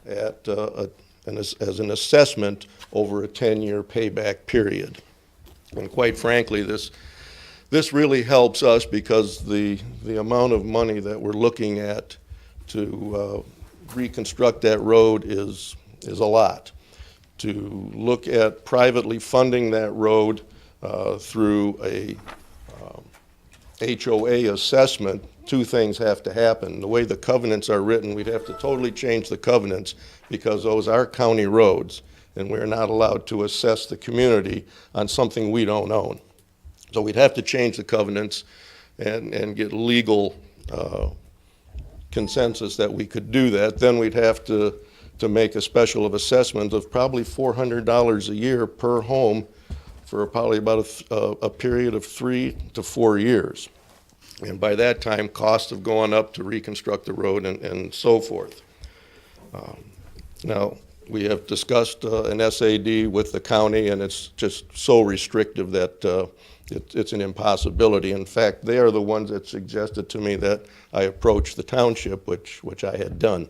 at as an assessment over a 10-year payback period. And quite frankly, this really helps us because the amount of money that we're looking at to reconstruct that road is a lot. To look at privately funding that road through a HOA assessment, 2 things have to happen. The way the covenants are written, we'd have to totally change the covenants because those are county roads, and we're not allowed to assess the community on something we don't own. So we'd have to change the covenants and get legal consensus that we could do that. Then we'd have to make a special of assessment of probably $400 a year per home for probably about a period of 3 to 4 years. And by that time, costs have gone up to reconstruct the road and so forth. Now, we have discussed an SAD with the county, and it's just so restrictive that it's an impossibility. In fact, they are the ones that suggested to me that I approach the township, which I had done.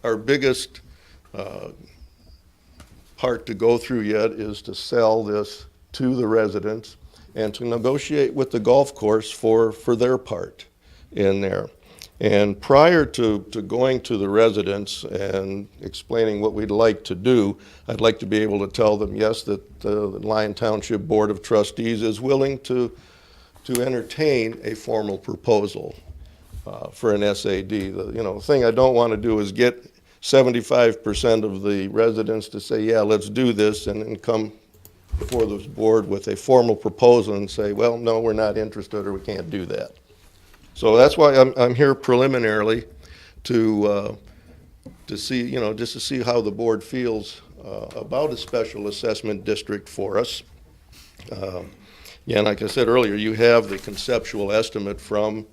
Our biggest part to go through yet is to sell this to the residents and to negotiate with the golf course for their part in there. And prior to going to the residents and explaining what we'd like to do, I'd like to be able to tell them, yes, that the Lyon Township Board of Trustees is willing to entertain a formal proposal for an SAD. The thing I don't want to do is get 75% of the residents to say, yeah, let's do this, and then come before this board with a formal proposal and say, well, no, we're not interested, or we can't do that. So that's why I'm here preliminarily to see, just to see how the board feels about a special assessment district for us. Yeah, like I said earlier, you have the conceptual estimate from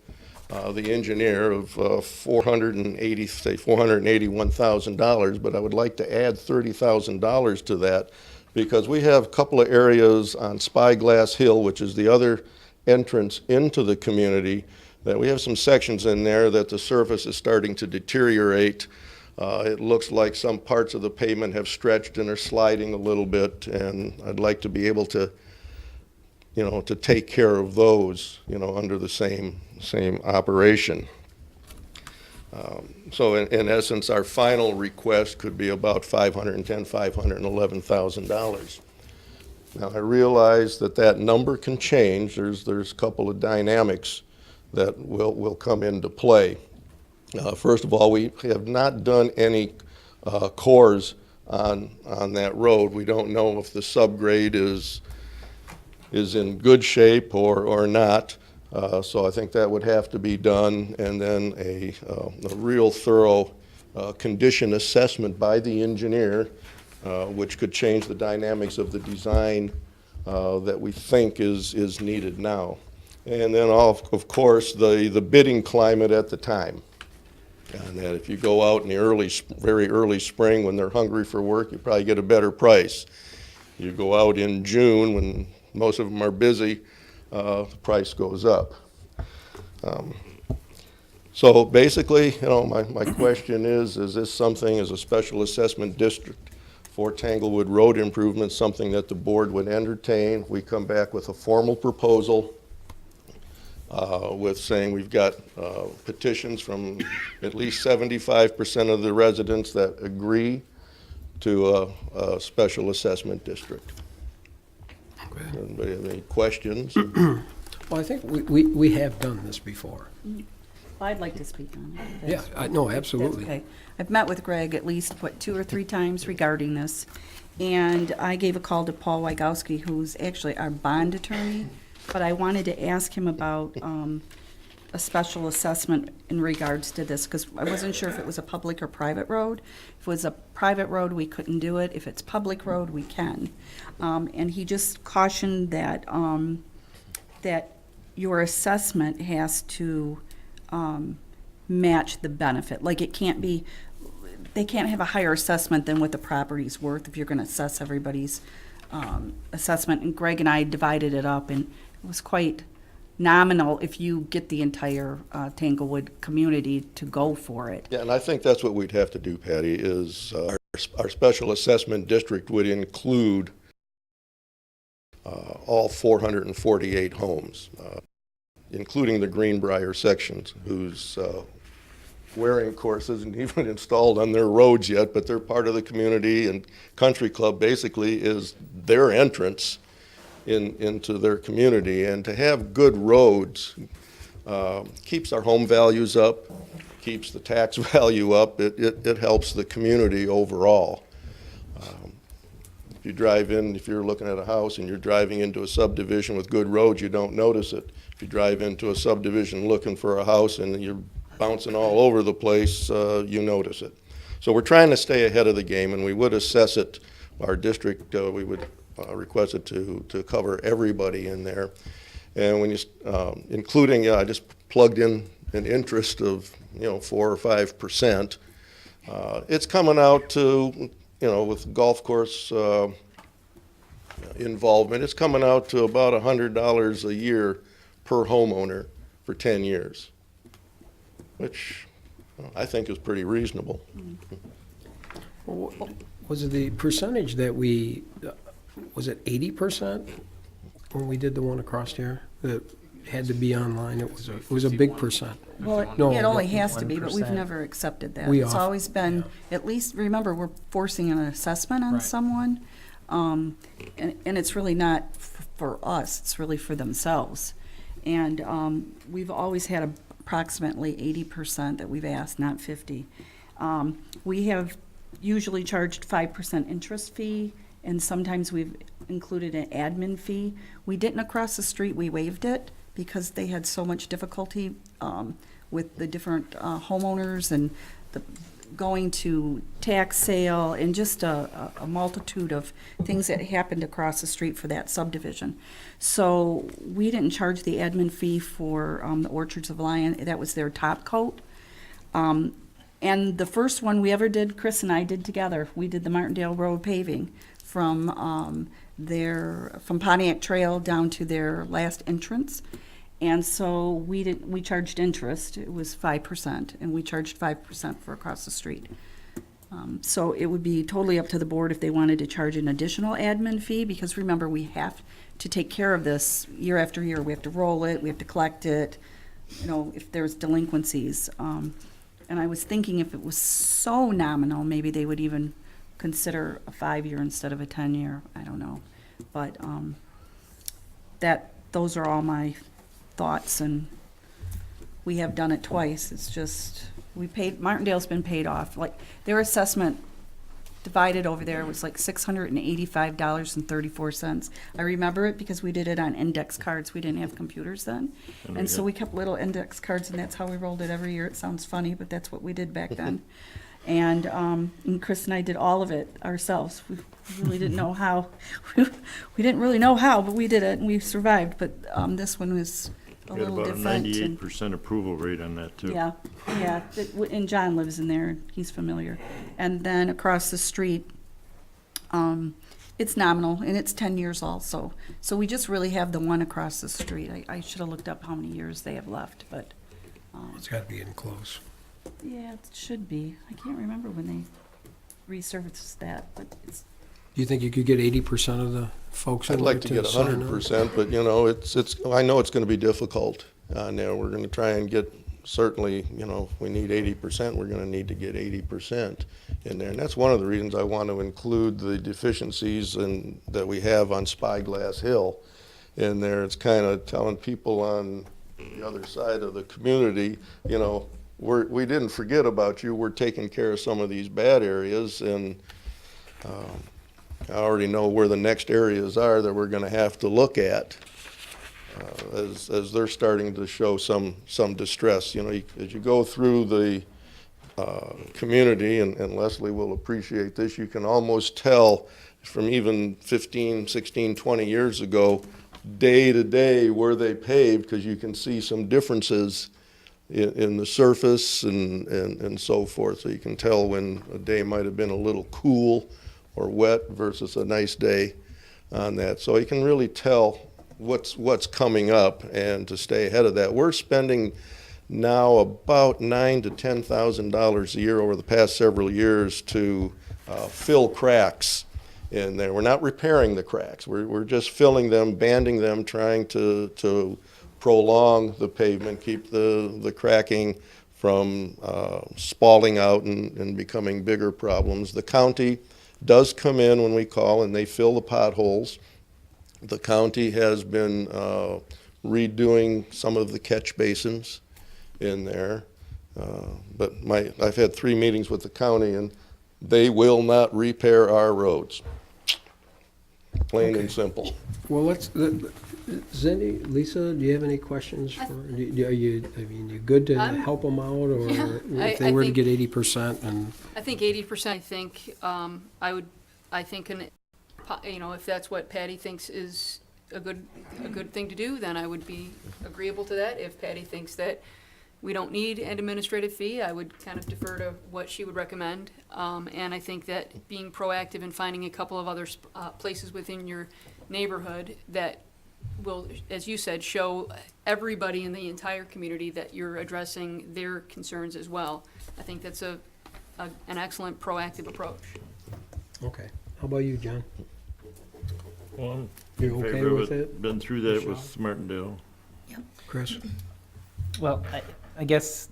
the engineer of $481,000, but I would like to add $30,000 to that because we have a couple of areas on Spyglass Hill, which is the other entrance into the community, that we have some sections in there that the surface is starting to deteriorate. It looks like some parts of the pavement have stretched and are sliding a little bit, and I'd like to be able to, to take care of those, under the same operation. So in essence, our final request could be about $511,000. Now, I realize that number can change. There's a couple of dynamics that will come into play. First of all, we have not done any cores on that road. We don't know if the subgrade is in good shape or not. So I think that would have to be done, and then a real thorough condition assessment by the engineer, which could change the dynamics of the design that we think is needed now. And then, of course, the bidding climate at the time. And that if you go out in the very early spring when they're hungry for work, you probably get a better price. You go out in June when most of them are busy, the price goes up. So basically, my question is this something as a special assessment district for Tanglewood Road improvements, something that the board would entertain? We come back with a formal proposal with saying we've got petitions from at least 75% of the residents that agree to a special assessment district. Anybody have any questions? Well, I think we have done this before. Well, I'd like to speak on it. Yeah, no, absolutely. That's okay. I've met with Greg at least, 2 or 3 times regarding this. And I gave a call to Paul Wygowski, who's actually our bond attorney, but I wanted to ask him about a special assessment in regards to this, because I wasn't sure if it was a public or private road. If it was a private road, we couldn't do it. If it's public road, we can. And he just cautioned that that your assessment has to match the benefit. Like, it can't be, they can't have a higher assessment than what the property's worth if you're gonna assess everybody's assessment. And Greg and I divided it up, and it was quite nominal if you get the entire Tanglewood community to go for it. Yeah, and I think that's what we'd have to do, Patty, is our special assessment district would include all 448 homes, including the Greenbrier sections, whose wearing course isn't even installed on their roads yet, but they're part of the community, and Country Club basically is their entrance into their community. And to have good roads keeps our home values up, keeps the tax value up. It helps the community overall. If you drive in, if you're looking at a house and you're driving into a subdivision with good roads, you don't notice it. If you drive into a subdivision looking for a house and you're bouncing all over the place, you notice it. So we're trying to stay ahead of the game, and we would assess it, our district, we would request it to cover everybody in there. And when you, including, I just plugged in an interest of, 4 or 5%. It's coming out to, with golf course involvement, it's coming out to about $100 a year per homeowner for 10 years, which I think is pretty reasonable. Was it the percentage that was it 80% when we did the one across here that had to be online? It was a big percent. Well, it only has to be, but we've never accepted that. It's always been, at least, remember, we're forcing an assessment on someone, and it's really not for us, it's really for themselves. And we've always had approximately 80% that we've asked, not 50. We have usually charged 5% interest fee, and sometimes we've included an admin fee. We didn't across the street, we waived it because they had so much difficulty with the different homeowners and going to tax sale and just a multitude of things that happened across the street for that subdivision. So we didn't charge the admin fee for the Orchards of Lion. That was their top coat. And the first one we ever did, Chris and I did together, we did the Martindale Road paving from from Pontiac Trail down to their last entrance. And so we charged interest, it was 5%, and we charged 5% for across the street. So it would be totally up to the board if they wanted to charge an additional admin fee, because remember, we have to take care of this year after year. We have to roll it, we have to collect it, you know, if there's delinquencies. And I was thinking if it was so nominal, maybe they would even consider a 5-year instead of a 10-year. I don't know. But those are all my thoughts, and we have done it twice. It's just, Martindale's been paid off. Like, their assessment divided over there was like $685.34. I remember it because we did it on index cards. We didn't have computers then. And so we kept little index cards, and that's how we rolled it every year. It sounds funny, but that's what we did back then. And Chris and I did all of it ourselves. We really didn't know how. We didn't really know how, but we did it, and we survived. But this one was a We had little about a different. 98% approval rate on that, too. Yeah, yeah, and John lives in there, he's familiar. And then across the street, it's nominal, and it's 10 years also. So we just really have the one across the street. I should have looked up how many years they have left, but, It's got to be in close. yeah, it should be. I can't remember when they resurfaced that, but it's, Do you think you could get 80% of the folks in I'd like to there get sign on? 100%, but you know, I know it's gonna be difficult on there. We're gonna try and get, certainly, you know, if we need 80%, we're gonna need to get 80% in there. And that's one of the reasons I want to include the deficiencies that we have on Spyglass Hill in there. It's kind of telling people on the other side of the community, you know, we didn't forget about you. We're taking care of some of these bad areas, and I already know where the next areas are that we're going to have to look at as they're starting to show some distress. You know, as you go through the community, and Leslie will appreciate this, you can almost tell from even 15, 16, 20 years ago, day to day, where they paved, because you can see some differences in the surface and so forth. So you can tell when a day might have been a little cool or wet versus a nice day on that. So you can really tell what's coming up, and to stay ahead of that. We're spending now about $9,000 to $10,000 a year over the past several years to fill cracks in there. We're not repairing the cracks. We're just filling them, banding them, trying to prolong the pavement, keep the cracking from spalling out and becoming bigger problems. The county does come in when we call, and they fill the potholes. The county has been redoing some of the catch basins in there. But I've had 3 meetings with the county, and they will not repair our roads. Plain and simple. Well, Cindy, Lisa, do you have any questions for, are you good to help them out, or if they were to get 80% and? I think 80%, I think, you know, if that's what Patty thinks is a good thing to do, then I would be agreeable to that. If Patty thinks that we don't need an administrative fee, I would kind of defer to what she would recommend. And I think that being proactive and finding a couple of other places within your neighborhood that will, as you said, show everybody in the entire community that you're addressing their concerns as well. I think that's an excellent proactive approach. Okay. How about you, John? Well, I'm You're in okay favor of with it? Been through that with Martindale. Chris? Well, I guess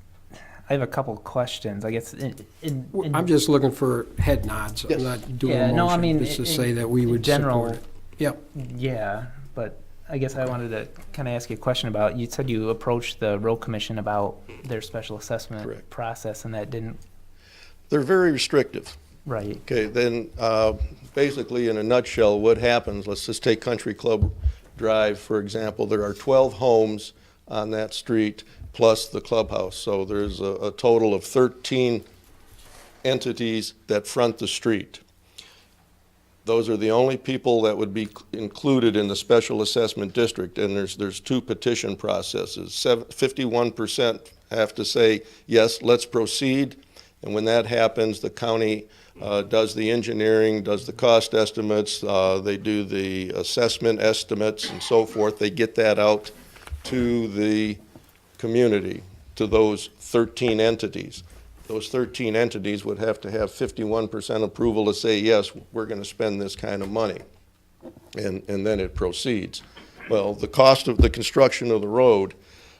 I have a couple of questions. I guess I'm just looking for head nods. I'm not doing a no, I motion, mean, just to say that we in would general, support it. Yep. Yeah, but I guess I wanted to kind of ask you a question about, you said you approached the road commission about their special assessment process, and that didn't. They're very restrictive. Right. Okay, then basically in a nutshell, what happens, let's just take Country Club Drive, for example. There are 12 homes on that street plus the clubhouse. So there's a total of 13 entities that front the street. Those are the only people that would be included in the special assessment district, and there's 2 petition processes. 51% have to say, yes, let's proceed, And when that happens, the county does the engineering, does the cost estimates, they do the assessment estimates and so forth. They get that out to the community, to those 13 entities. Those 13 entities would have to have 51% approval to say, yes, we're going to spend this kind of money. And then it proceeds. Well, the cost of the construction of the road,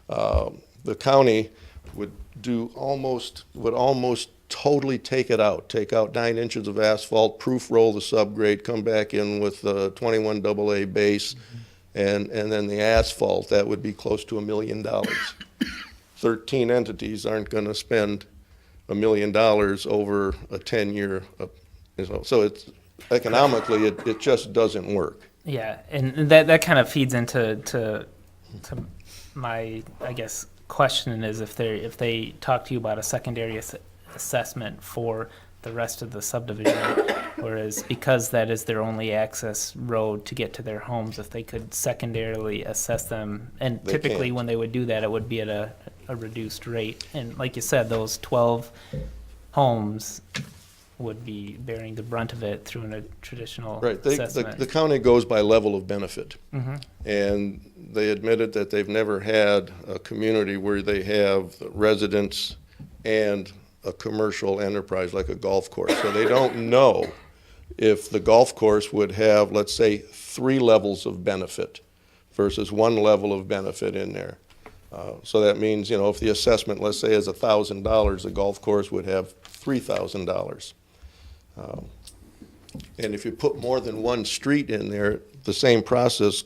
the county would almost totally take it out, take out 9 inches of asphalt, proof roll the subgrade, come back in with the 21 AA base, and then the asphalt. That would be close to $1 million. 13 entities aren't going to spend $1 million over a 10-year, so it's economically it just doesn't work. Yeah, and that kind of feeds into my, I guess, question is if they talk to you about a secondary assessment for the rest of the subdivision, whereas because that is their only access road to get to their homes, if they could secondarily assess them, and They typically can't. when they would do that, it would be at a reduced rate. And like you said, those 12 homes would be bearing the brunt of it through a traditional Right, assessment. the county goes by level of benefit. Mhm. And they admitted that they've never had a community where they have residents and a commercial enterprise like a golf course. So they don't know if the golf course would have, let's say, 3 levels of benefit versus 1 level of benefit in there. So that means, if the assessment, let's say, is $1,000, the golf course would have $3,000. And if you put more than 1 street in there, the same process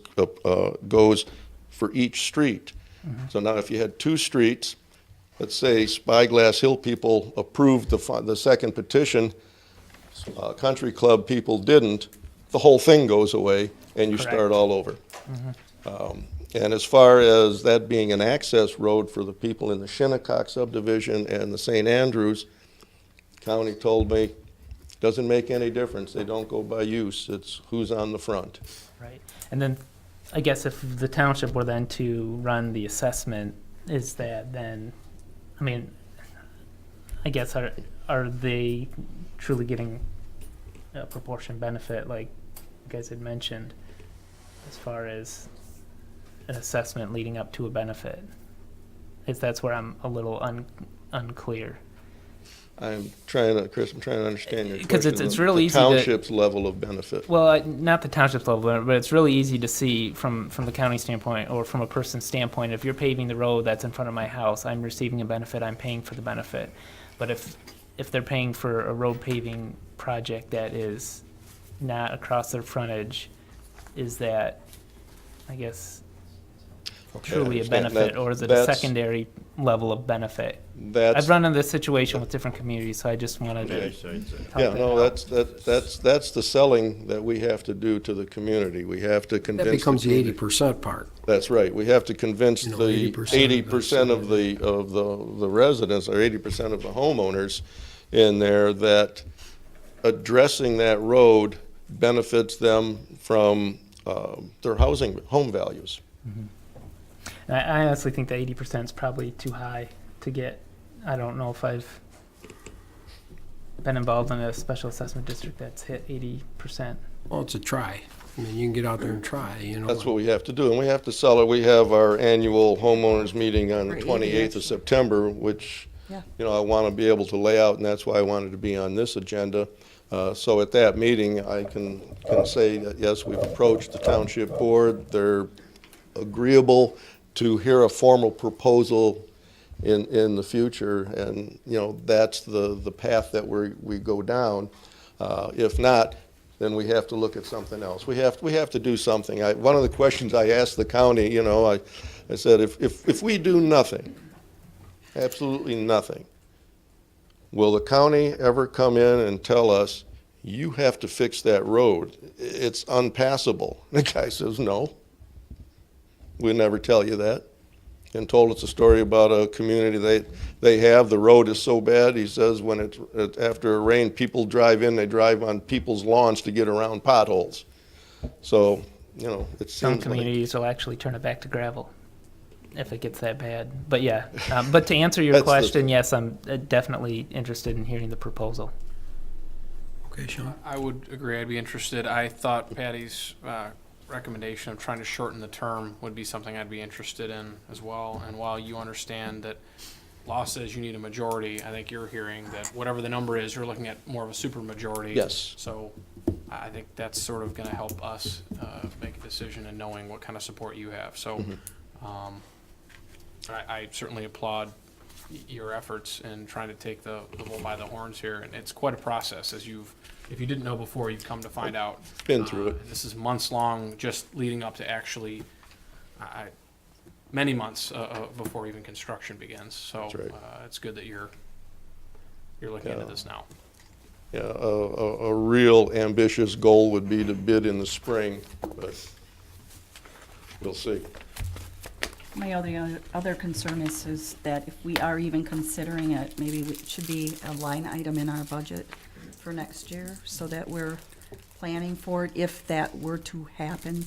goes for each street. So now if you had 2 streets, let's say Spyglass Hill people approved the second petition, Country Club people didn't, the whole thing goes away and you start all over. And as far as that being an access road for the people in the Shinnecock subdivision and the St. Andrews, county told me, doesn't make any difference. They don't go by use. It's who's on the front. Right. And then I guess if the township were then to run the assessment, is that then, I mean, I guess are they truly getting a proportion benefit like you guys had mentioned as far as an assessment leading up to a benefit? That's where I'm a little unclear. Chris, I'm trying to understand your question. Because it's really the easy township's level of benefit. Well, not the township's level, but it's really easy to see from the county standpoint or from a person's standpoint. If you're paving the road that's in front of my house, I'm receiving a benefit, I'm paying for the benefit. But if they're paying for a road paving project that is not across their frontage, is that, I guess, truly a benefit, or is it a secondary level of benefit? I've run into this situation with different communities, so I just wanted to. That's the selling that we have to do to the community. We have to convince. That becomes the 80% part. That's right. We have to convince the 80% of the residents, or 80% of the homeowners in there, that addressing that road benefits them from their home values. Mm-hmm. I honestly think that 80% is probably too high to get. I don't know if I've been involved in a special assessment district that's hit 80%. Well, it's a try. I mean, you can get out there and try, That's what we have to do, and we have to sell it. We have our annual homeowners meeting on the 28th of September, which, I want to be able to lay out, and that's why I wanted to be on this agenda. So at that meeting, I can say that, yes, we've approached the township board. They're agreeable to hear a formal proposal in the future, and that's the path that we go down. If not, then we have to look at something else. We have to do something. One of the questions I asked the county, I said, if we do nothing, absolutely nothing, will the county ever come in and tell us, you have to fix that road, it's unpassable? The guy says, no. We'll never tell you that. And told us a story about a community they have. The road is so bad, he says, when it's after a rain, people drive in, they drive on people's lawns to get around potholes. So, it seems Some communities will actually turn it back to gravel. if it gets that bad. But yeah, but to answer your That's the question, thing. yes, I'm definitely interested in hearing the proposal. Okay, Sean? I would agree. I'd be interested. I thought Patty's recommendation of trying to shorten the term would be something I'd be interested in as well. And while you understand that law says you need a majority, I think you're hearing that whatever the number is, you're looking at more of a super majority. Yes. So I think that's sort of going to help us make a decision and knowing what kind of support you have. So I certainly applaud your efforts in trying to take the bull by the horns here. And it's quite a process, as if you didn't know before, you've come to find out. Been through it. And this is months long, just leading up to actually, many months before even construction begins. So That's right. it's good that you're looking into this now. Yeah, a real ambitious goal would be to bid in the spring, but we'll see. My other concern is that if we are even considering it, maybe it should be a line item in our budget for next year, so that we're planning for it if that were to happen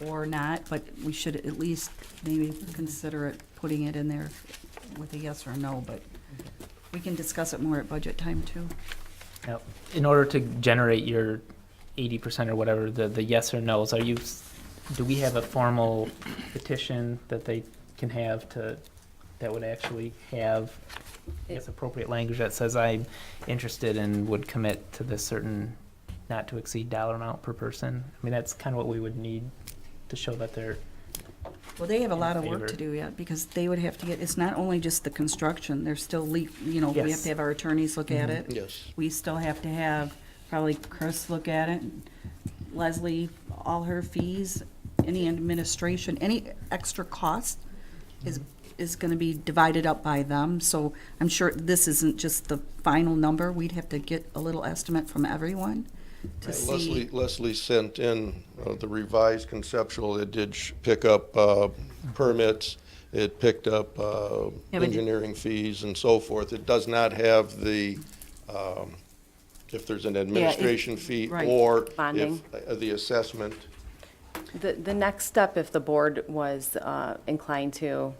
or not, but we should at least maybe consider it, putting it in there with a yes or no, but we can discuss it more at budget time too. Now, in order to generate your 80% or whatever, the yes or no's, do we have a formal petition that they can have that would actually have, I guess, appropriate language that says I'm interested and would commit to this certain not to exceed dollar amount per person? I mean, that's kind of what we would need to show that they're. Well, they have a lot of favor. work to do yet, because they would have to it's not only just the construction, there's still we have Yes. to have our attorneys look at it. Yes. We still have to have probably Chris look at it, Leslie, all her fees, any administration, any extra cost is gonna be divided up by them, so I'm sure this isn't just the final number, we'd have to get a little estimate from everyone to see. Leslie sent in the revised conceptual. It did pick up permits, it picked up but- engineering fees and so forth. It does not have the, if there's an administration fee right. or Bonding. if the assessment. The next step, if the board was inclined to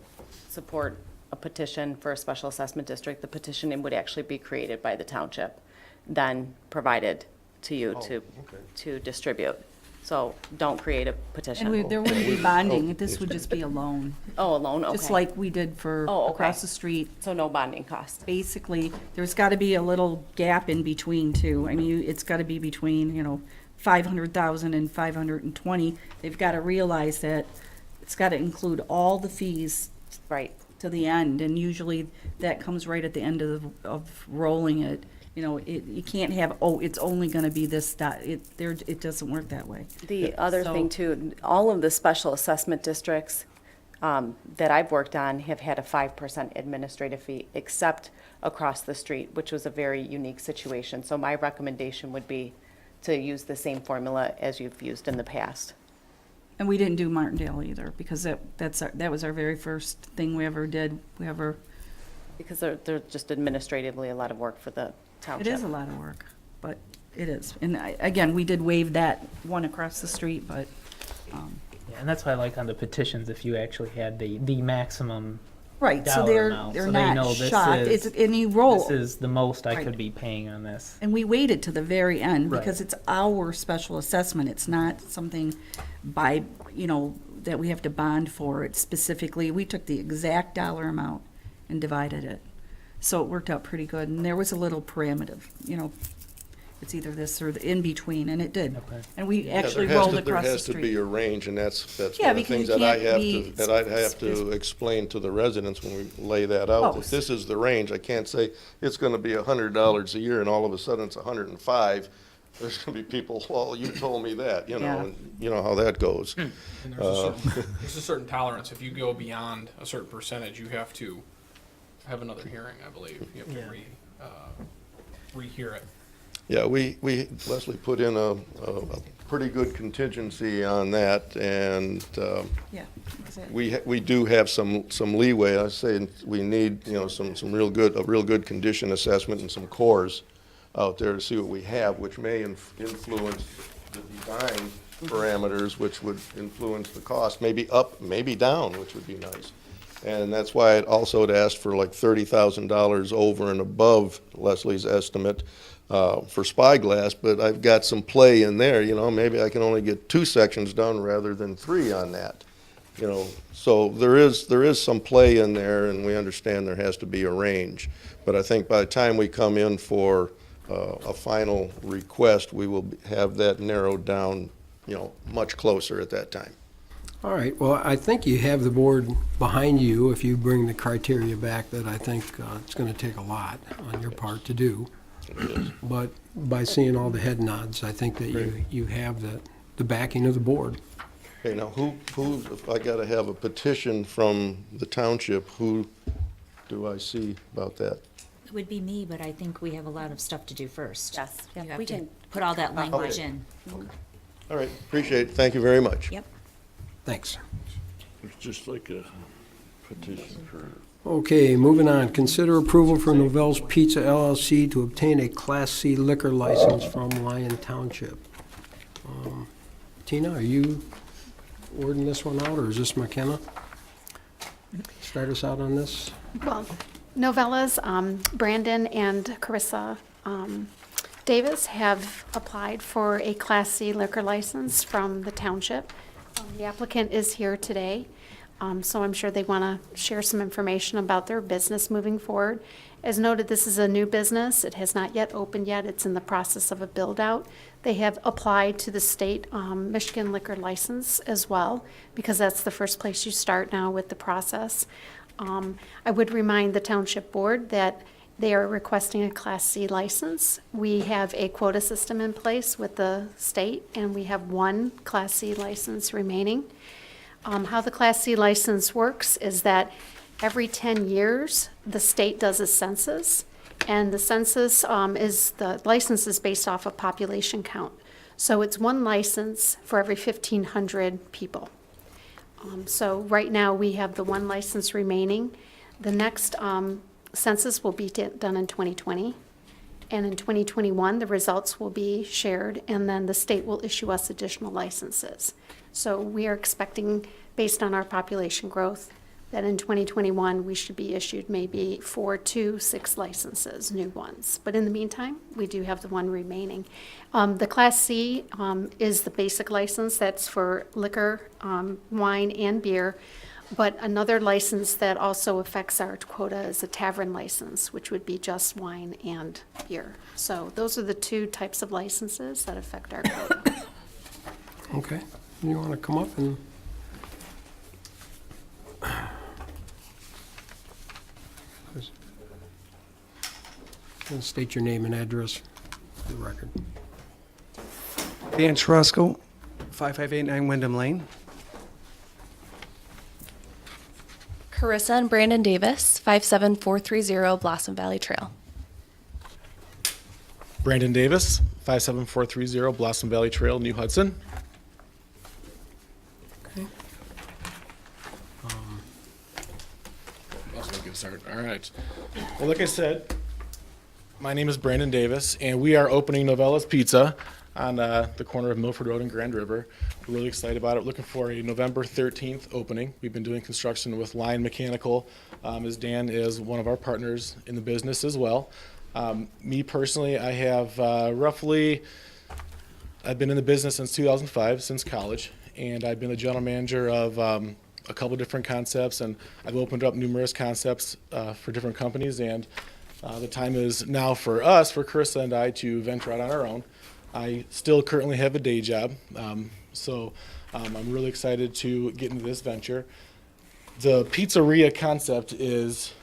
support a petition for a special assessment district, the petition would actually be created by the township, then provided to you to distribute. So don't create a petition. And there wouldn't be bonding, this would just be a loan, Oh, a loan, okay. just like we did for Oh, okay. across the street. So no bonding cost. Basically, there's gotta be a little gap in between too. I mean, it's gotta be between, 500,000 and 520. They've gotta realize that it's gotta include all the fees Right. to the end, and usually that comes right at the end of rolling it. You can't have, it's only gonna be this, that, it doesn't work that way. The other So- thing too, all of the special assessment districts that I've worked on have had a 5% administrative fee, except across the street, which was a very unique situation. So my recommendation would be to use the same formula as you've used in the past. And we didn't do Martindale either, because that was our very first thing we ever did. Because they're just administratively a lot of work for the It township. is a lot of work, but it is. And again, we did waive that one across the street, but, Yeah, and that's why I like on the petitions, if you actually had the maximum right, so dollar they're amount, they're so they not know this shocked. is- It's any roll. This is the most I Right. could be paying on this. And we waited to the very end Right. because it's our special assessment. It's not something that we have to bond for. It's specifically, we took the exact dollar amount and divided it. So it worked out pretty good. And there was a little parameter, it's either this or the in between, and it did. Okay. And we actually There has rolled to- across the There has to be street. a range, and that's Yeah, one of the because things you that I can't have be to, that I'd have to explain to the residents when we lay that out. Oh, That this is the range. I can't say it's gonna be $100 a year, and all of a sudden it's 105. There's gonna be people, well, you told me that, Yeah. and you know how that goes. And there's a certain tolerance. If you go beyond a certain percentage, you have to have another hearing, I believe. You have to rehear it. Yeah, Leslie put in a pretty good contingency on that, and, Yeah, exactly. we do have some leeway. I say we need, some a real good condition assessment and some cores out there to see what we have, which may influence the design parameters, which would influence the cost, maybe up, maybe down, which would be nice. And that's why I'd also had asked for like $30,000 over and above Leslie's estimate for spyglass, but I've got some play in there, you know, maybe I can only get 2 sections done rather than 3 on that. You know, so there is some play in there, and we understand there has to be a range. But I think by the time we come in for a final request, we will have that narrowed down, you know, much closer at that time. All right, well, I think you have the board behind you if you bring the criteria back that I think it's going to take a lot on your part to do. But by seeing all the head nods, I think that you have the backing of the board. Okay, now who, if I gotta have a petition from the township, who do I see about that? It would be me, but I think we have a lot of stuff to do first. Yes, You have we to can. put all that language Okay. in. All right, appreciate it, thank you very much. Yep. Thanks. It's just like a petition for. Okay, moving on. Consider approval for Novelle's Pizza LLC to obtain a Class C liquor license from Lyon Township. Tina, are you wording this one out, or is this McKenna? Start us out on this. Well, Novella's, Brandon and Carissa Davis have applied for a Class C liquor license from the township. The applicant is here today, so I'm sure they want to share some information about their business moving forward. As noted, this is a new business. It has not yet opened yet. It's in the process of a build-out. They have applied to the state Michigan liquor license as well, because that's the first place you start now with the process. I would remind the township board that they are requesting a Class C license. We have a quota system in place with the state, and we have 1 Class C license remaining. How the Class C license works is that every 10 years, the state does a census, and the census the license is based off of population count. So it's 1 license for every 1,500 people. So right now, we have the 1 license remaining. The next census will be done in 2020, and in 2021, the results will be shared, and then the state will issue us additional licenses. So we are expecting, based on our population growth, that in 2021, we should be issued maybe 4 to 6 licenses, new ones. But in the meantime, we do have the 1 remaining. The Class C is the basic license. That's for liquor, wine, and beer. But another license that also affects our quota is a tavern license, which would be just wine and beer. So those are the 2 types of licenses that affect our quota. Okay, you want to come up and? And state your name and address for the record. Dan Trusco, 5589 Wyndham Lane. Carissa and Brandon Davis, 57430 Blossom Valley Trail. Brandon Davis, 57430 Blossom Valley Trail, New Hudson. Okay. Also get started. All right. Well, like I said, my name is Brandon Davis, and we are opening Novella's Pizza on the corner of Milford Road and Grand River. We're really excited about it. We're looking for a November 13th opening. We've been doing construction with Lion Mechanical, as Dan is one of our partners in the business as well. Me personally, I have I've been in the business since 2005, since college, and I've been the general manager of a couple different concepts, and I've opened up numerous concepts for different companies, and the time is now for us, for Carissa and I, to venture out on our own. I still currently have a day job, so I'm really excited to get into this venture. The pizzeria concept is,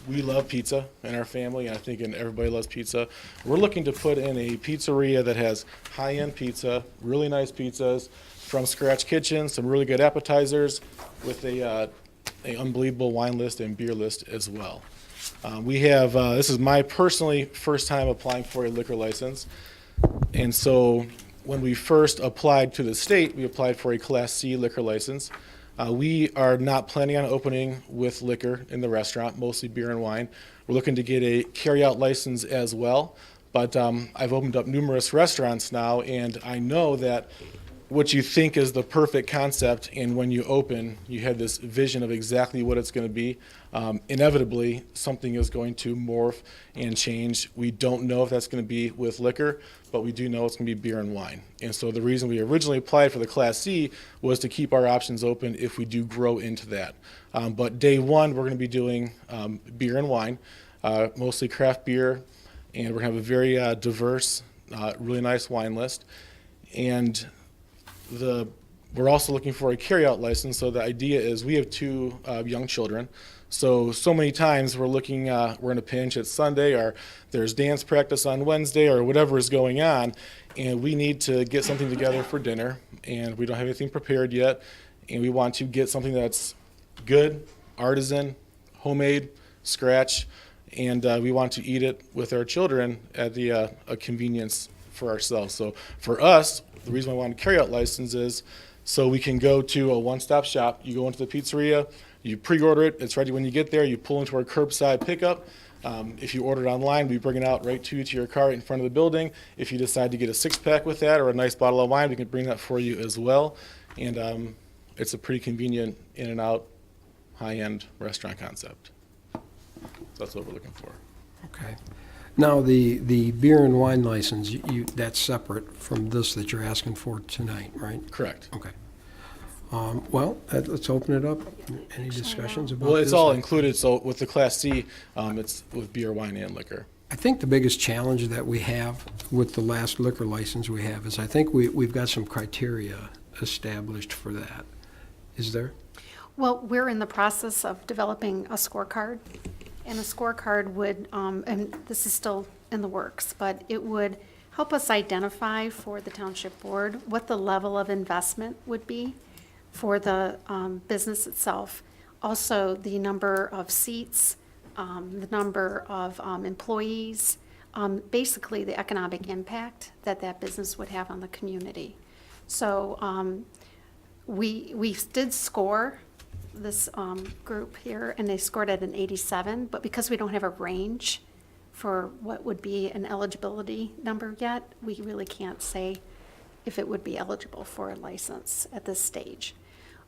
we love pizza in our family, and I think everybody loves pizza. We're looking to put in a pizzeria that has high-end pizza, really nice pizzas, from scratch kitchen, some really good appetizers, with a unbelievable wine list and beer list as well. We have, this is my personally first time applying for a liquor license. And so when we first applied to the state, we applied for a Class C liquor license. We are not planning on opening with liquor in the restaurant, mostly beer and wine. We're looking to get a carry-out license as well. But I've opened up numerous restaurants now, and I know that what you think is the perfect concept, and when you open, you have this vision of exactly what it's going to be. Inevitably, something is going to morph and change. We don't know if that's going to be with liquor, but we do know it's going to be beer and wine. And so the reason we originally applied for the Class C was to keep our options open if we do grow into that. But day one, we're going to be doing beer and wine, mostly craft beer, and we're going to have a very diverse, really nice wine list. And we're also looking for a carryout license. So the idea is we have two young children. So many times we're looking, we're in a pinch. It's Sunday, or there's dance practice on Wednesday, or whatever is going on, and we need to get something together for dinner, and we don't have anything prepared yet, and we want to get something that's good, artisan, homemade, scratch, and we want to eat it with our children at a convenience for ourselves. So for us, the reason I want a carryout license is so we can go to a one-stop shop. You go into the pizzeria, you pre-order it, it's ready when you get there, you pull into our curbside pickup. If you order it online, we bring it out right to your car in front of the building. If you decide to get a six-pack with that or a nice bottle of wine, we can bring that for you as well. And it's a pretty convenient in-and-out, high-end restaurant concept. So that's what we're looking for. Okay. Now, the beer and wine license, that's separate from this that you're asking for tonight, right? Correct. Okay. Well, let's open it up. Any discussions about this? Well, it's all included, so with the Class C, it's with beer, wine, and liquor. I think the biggest challenge that we have with the last liquor license we have is I think we've got some criteria established for that. Is there? Well, we're in the process of developing a scorecard, and a scorecard would, and this is still in the works, but it would help us identify for the township board what the level of investment would be for the business itself. Also, the number of seats, the number of employees, basically the economic impact that business would have on the community. So we did score this group here, and they scored at an 87, but because we don't have a range for what would be an eligibility number yet, we really can't say if it would be eligible for a license at this stage.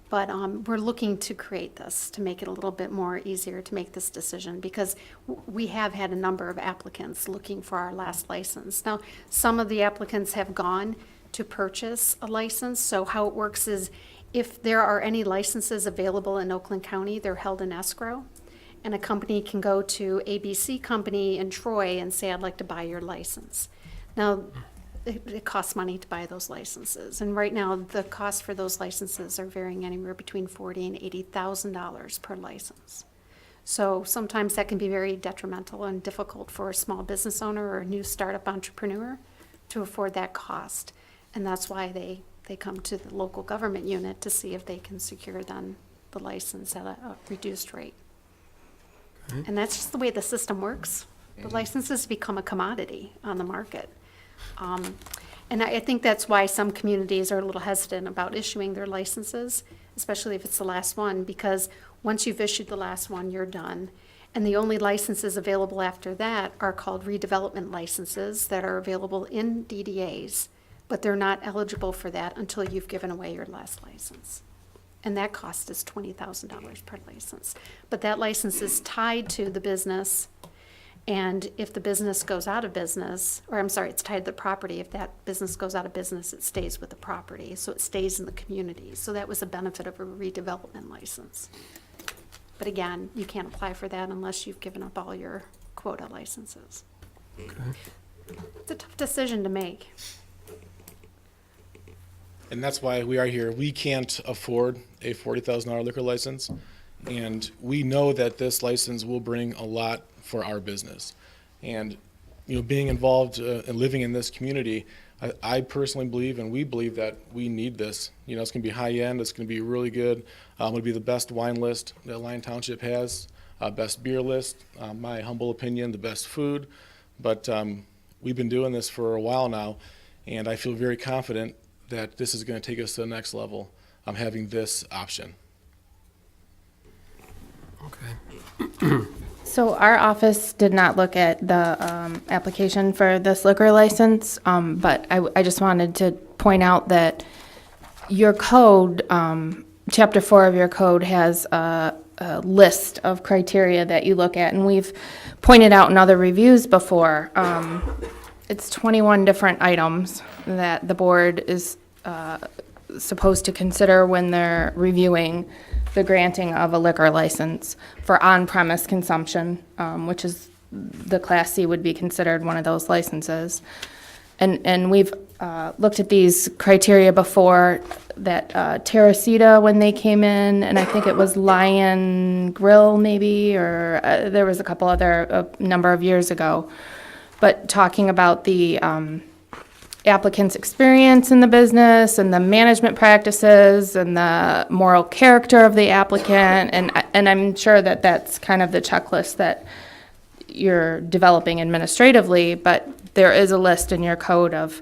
But we're looking to create this to make it a little bit more easier to make this decision, because we have had a number of applicants looking for our last license. Now, some of the applicants have gone to purchase a license, so how it works is if there are any licenses available in Oakland County, they're held in escrow, and a company can go to ABC Company in Troy and say, I'd like to buy your license. Now, it costs money to buy those licenses, and right now the cost for those licenses are varying anywhere between $40,000 and $80,000 per license. So sometimes that can be very detrimental and difficult for a small business owner or a new startup entrepreneur to afford that cost, and that's why they come to the local government unit to see if they can secure then the license at a reduced rate. Okay. And that's just the way the system works. The licenses become a commodity on the market. And I think that's why some communities are a little hesitant about issuing their licenses, especially if it's the last one, because once you've issued the last one, you're done. And the only licenses available after that are called redevelopment licenses that are available in DDAs, but they're not eligible for that until you've given away your last license. And that cost is $20,000 per license. But that license is tied to the business, and if the business goes out of business, or I'm sorry, it's tied to the property. If that business goes out of business, it stays with the property, so it stays in the community. So that was a benefit of a redevelopment license. But again, you can't apply for that unless you've given up all your quota licenses. Okay. It's a tough decision to make. And that's why we are here. We can't afford a $40,000 liquor license, and we know that this license will bring a lot for our business. And being involved and living in this community, I personally believe, and we believe, that we need this. It's going to be high end. It's going to be really good. It'll be the best wine list that Lyon Township has, best beer list. My humble opinion, the best food. But we've been doing this for a while now, and I feel very confident that this is going to take us to the next level. Having this option. Okay. So our office did not look at the application for this liquor license, but I just wanted to point out that your code, chapter 4 of your code has a list of criteria that you look at, and we've pointed out in other reviews before. It's 21 different items that the board is supposed to consider when they're reviewing the granting of a liquor license for on-premise consumption, which is the Class C would be considered one of those licenses. And we've looked at these criteria before, that Teresita when they came in, and I think it was Lion Grill maybe, or there was a couple other, a number of years ago. But talking about the applicant's experience in the business and the management practices and the moral character of the applicant, and I'm sure that that's kind of the checklist that you're developing administratively, but there is a list in your code of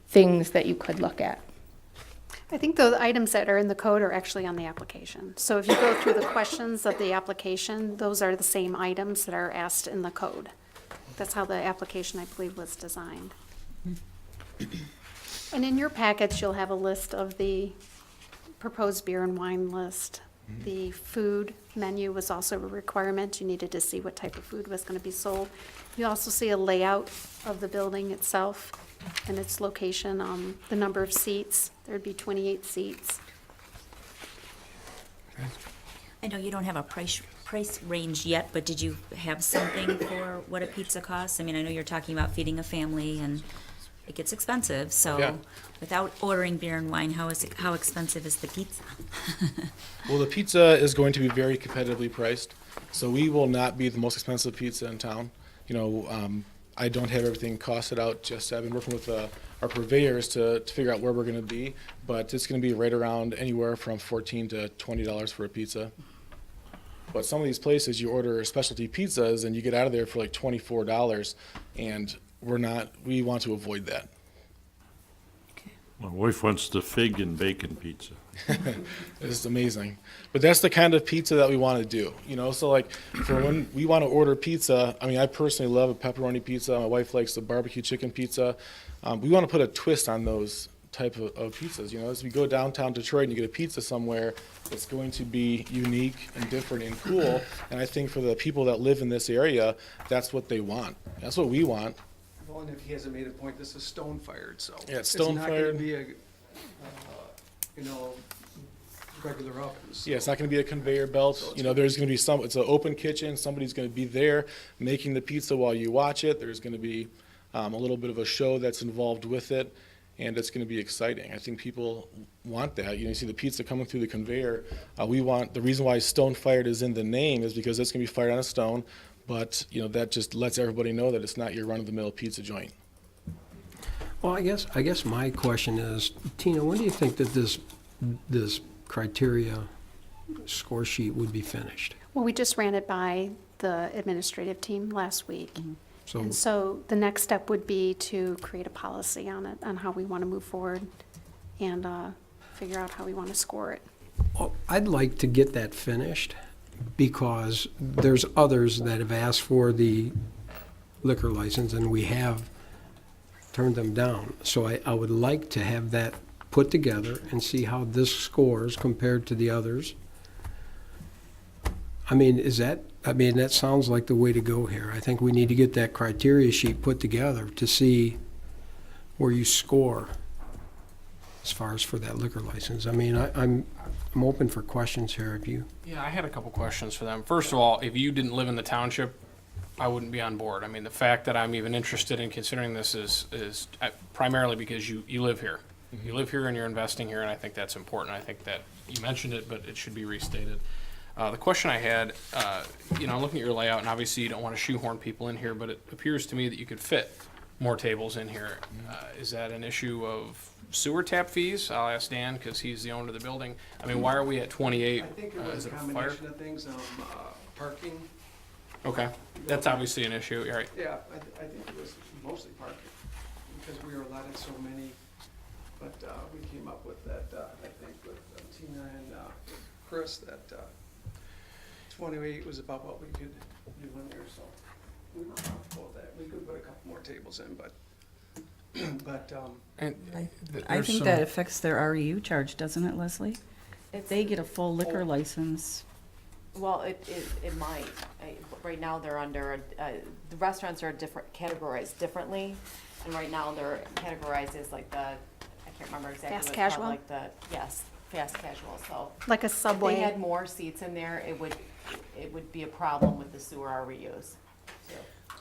things that you could look at. I think the items that are in the code are actually on the application. So if you go through the questions of the application, those are the same items that are asked in the code. That's how the application, I believe, was designed. And in your package, you'll have a list of the proposed beer and wine list. The food menu was also a requirement. You needed to see what type of food was going to be sold. You also see a layout of the building itself and its location, the number of seats. There'd be 28 seats. I know you don't have a price range yet, but did you have something for what a pizza costs? I mean, I know you're talking about feeding a family and it gets expensive, so Yeah. without ordering beer and wine, how expensive is the pizza? Well, the pizza is going to be very competitively priced, so we will not be the most expensive pizza in town. I don't have everything costed out just. I've been working with our purveyors to figure out where we're going to be, but it's going to be right around anywhere from $14 to $20 for a pizza. But some of these places, you order specialty pizzas and you get out of there for like $24, and we want to avoid that. My wife wants the fig and bacon pizza. It's amazing. But that's the kind of pizza that we want to do, So like for when we want to order pizza, I mean, I personally love a pepperoni pizza. My wife likes the barbecue chicken pizza. We want to put a twist on those type of pizzas, As we go downtown Detroit and you get a pizza somewhere, it's going to be unique and different and cool. And I think for the people that live in this area, that's what they want. That's what we want. Well, and if he hasn't made a point, this is stone-fired, so. Yeah, it's stone-fired. It's not going to be regular ovens. Yeah, it's not going to be a conveyor belt. There's going to be it's an open kitchen. Somebody's going to be there making the pizza while you watch it. There's going to be a little bit of a show that's involved with it, and it's going to be exciting. I think people want that. You see the pizza coming through the conveyor. The reason why stone-fired is in the name is because it's going to be fired on a stone, but, that just lets everybody know that it's not your run-of-the-mill pizza joint. Well, I guess my question is, Tina, when do you think that this criteria score sheet would be finished? Well, we just ran it by the administrative team last week. And so the next step would be to create a policy on it, on how we want to move forward and figure out how we want to score it. Well, I'd like to get that finished because there's others that have asked for the liquor license and we have turned them down. So I would like to have that put together and see how this scores compared to the others. That sounds like the way to go here. I think we need to get that criteria sheet put together to see where you score as far as for that liquor license. I'm open for questions here if you. Yeah, I had a couple questions for them. First of all, if you didn't live in the township, I wouldn't be on board. I mean, the fact that I'm even interested in considering this is primarily because you live here. You live here and you're investing here, and I think that's important. I think that you mentioned it, but it should be restated. The question I had, I'm looking at your layout, and obviously you don't want to shoehorn people in here, but it appears to me that you could fit more tables in here. Is that an issue of sewer tap fees? I'll ask Dan, because he's the owner of the building. I mean, why are we at 28? I think it was Is a it fire? combination of things, parking. Okay, that's obviously an issue, right? Yeah, I think it was mostly parking, because we were allotted so many, but we came up with that, I think with Tina and Chris, that 28 was about what we could do in there, so we were comfortable with that. We could put a couple more tables in, but But, And I there's think some- that affects their REU charge, doesn't it, Leslie? It's- They get a full liquor license. Well, it might. Right now, they're under, the restaurants are categorized differently. And right now, they're categorized as like I can't remember exactly what Fast it's called, casual? like yes, fast casual, so. Like a If Subway. they had more seats in there, it would be a problem with the sewer REUs.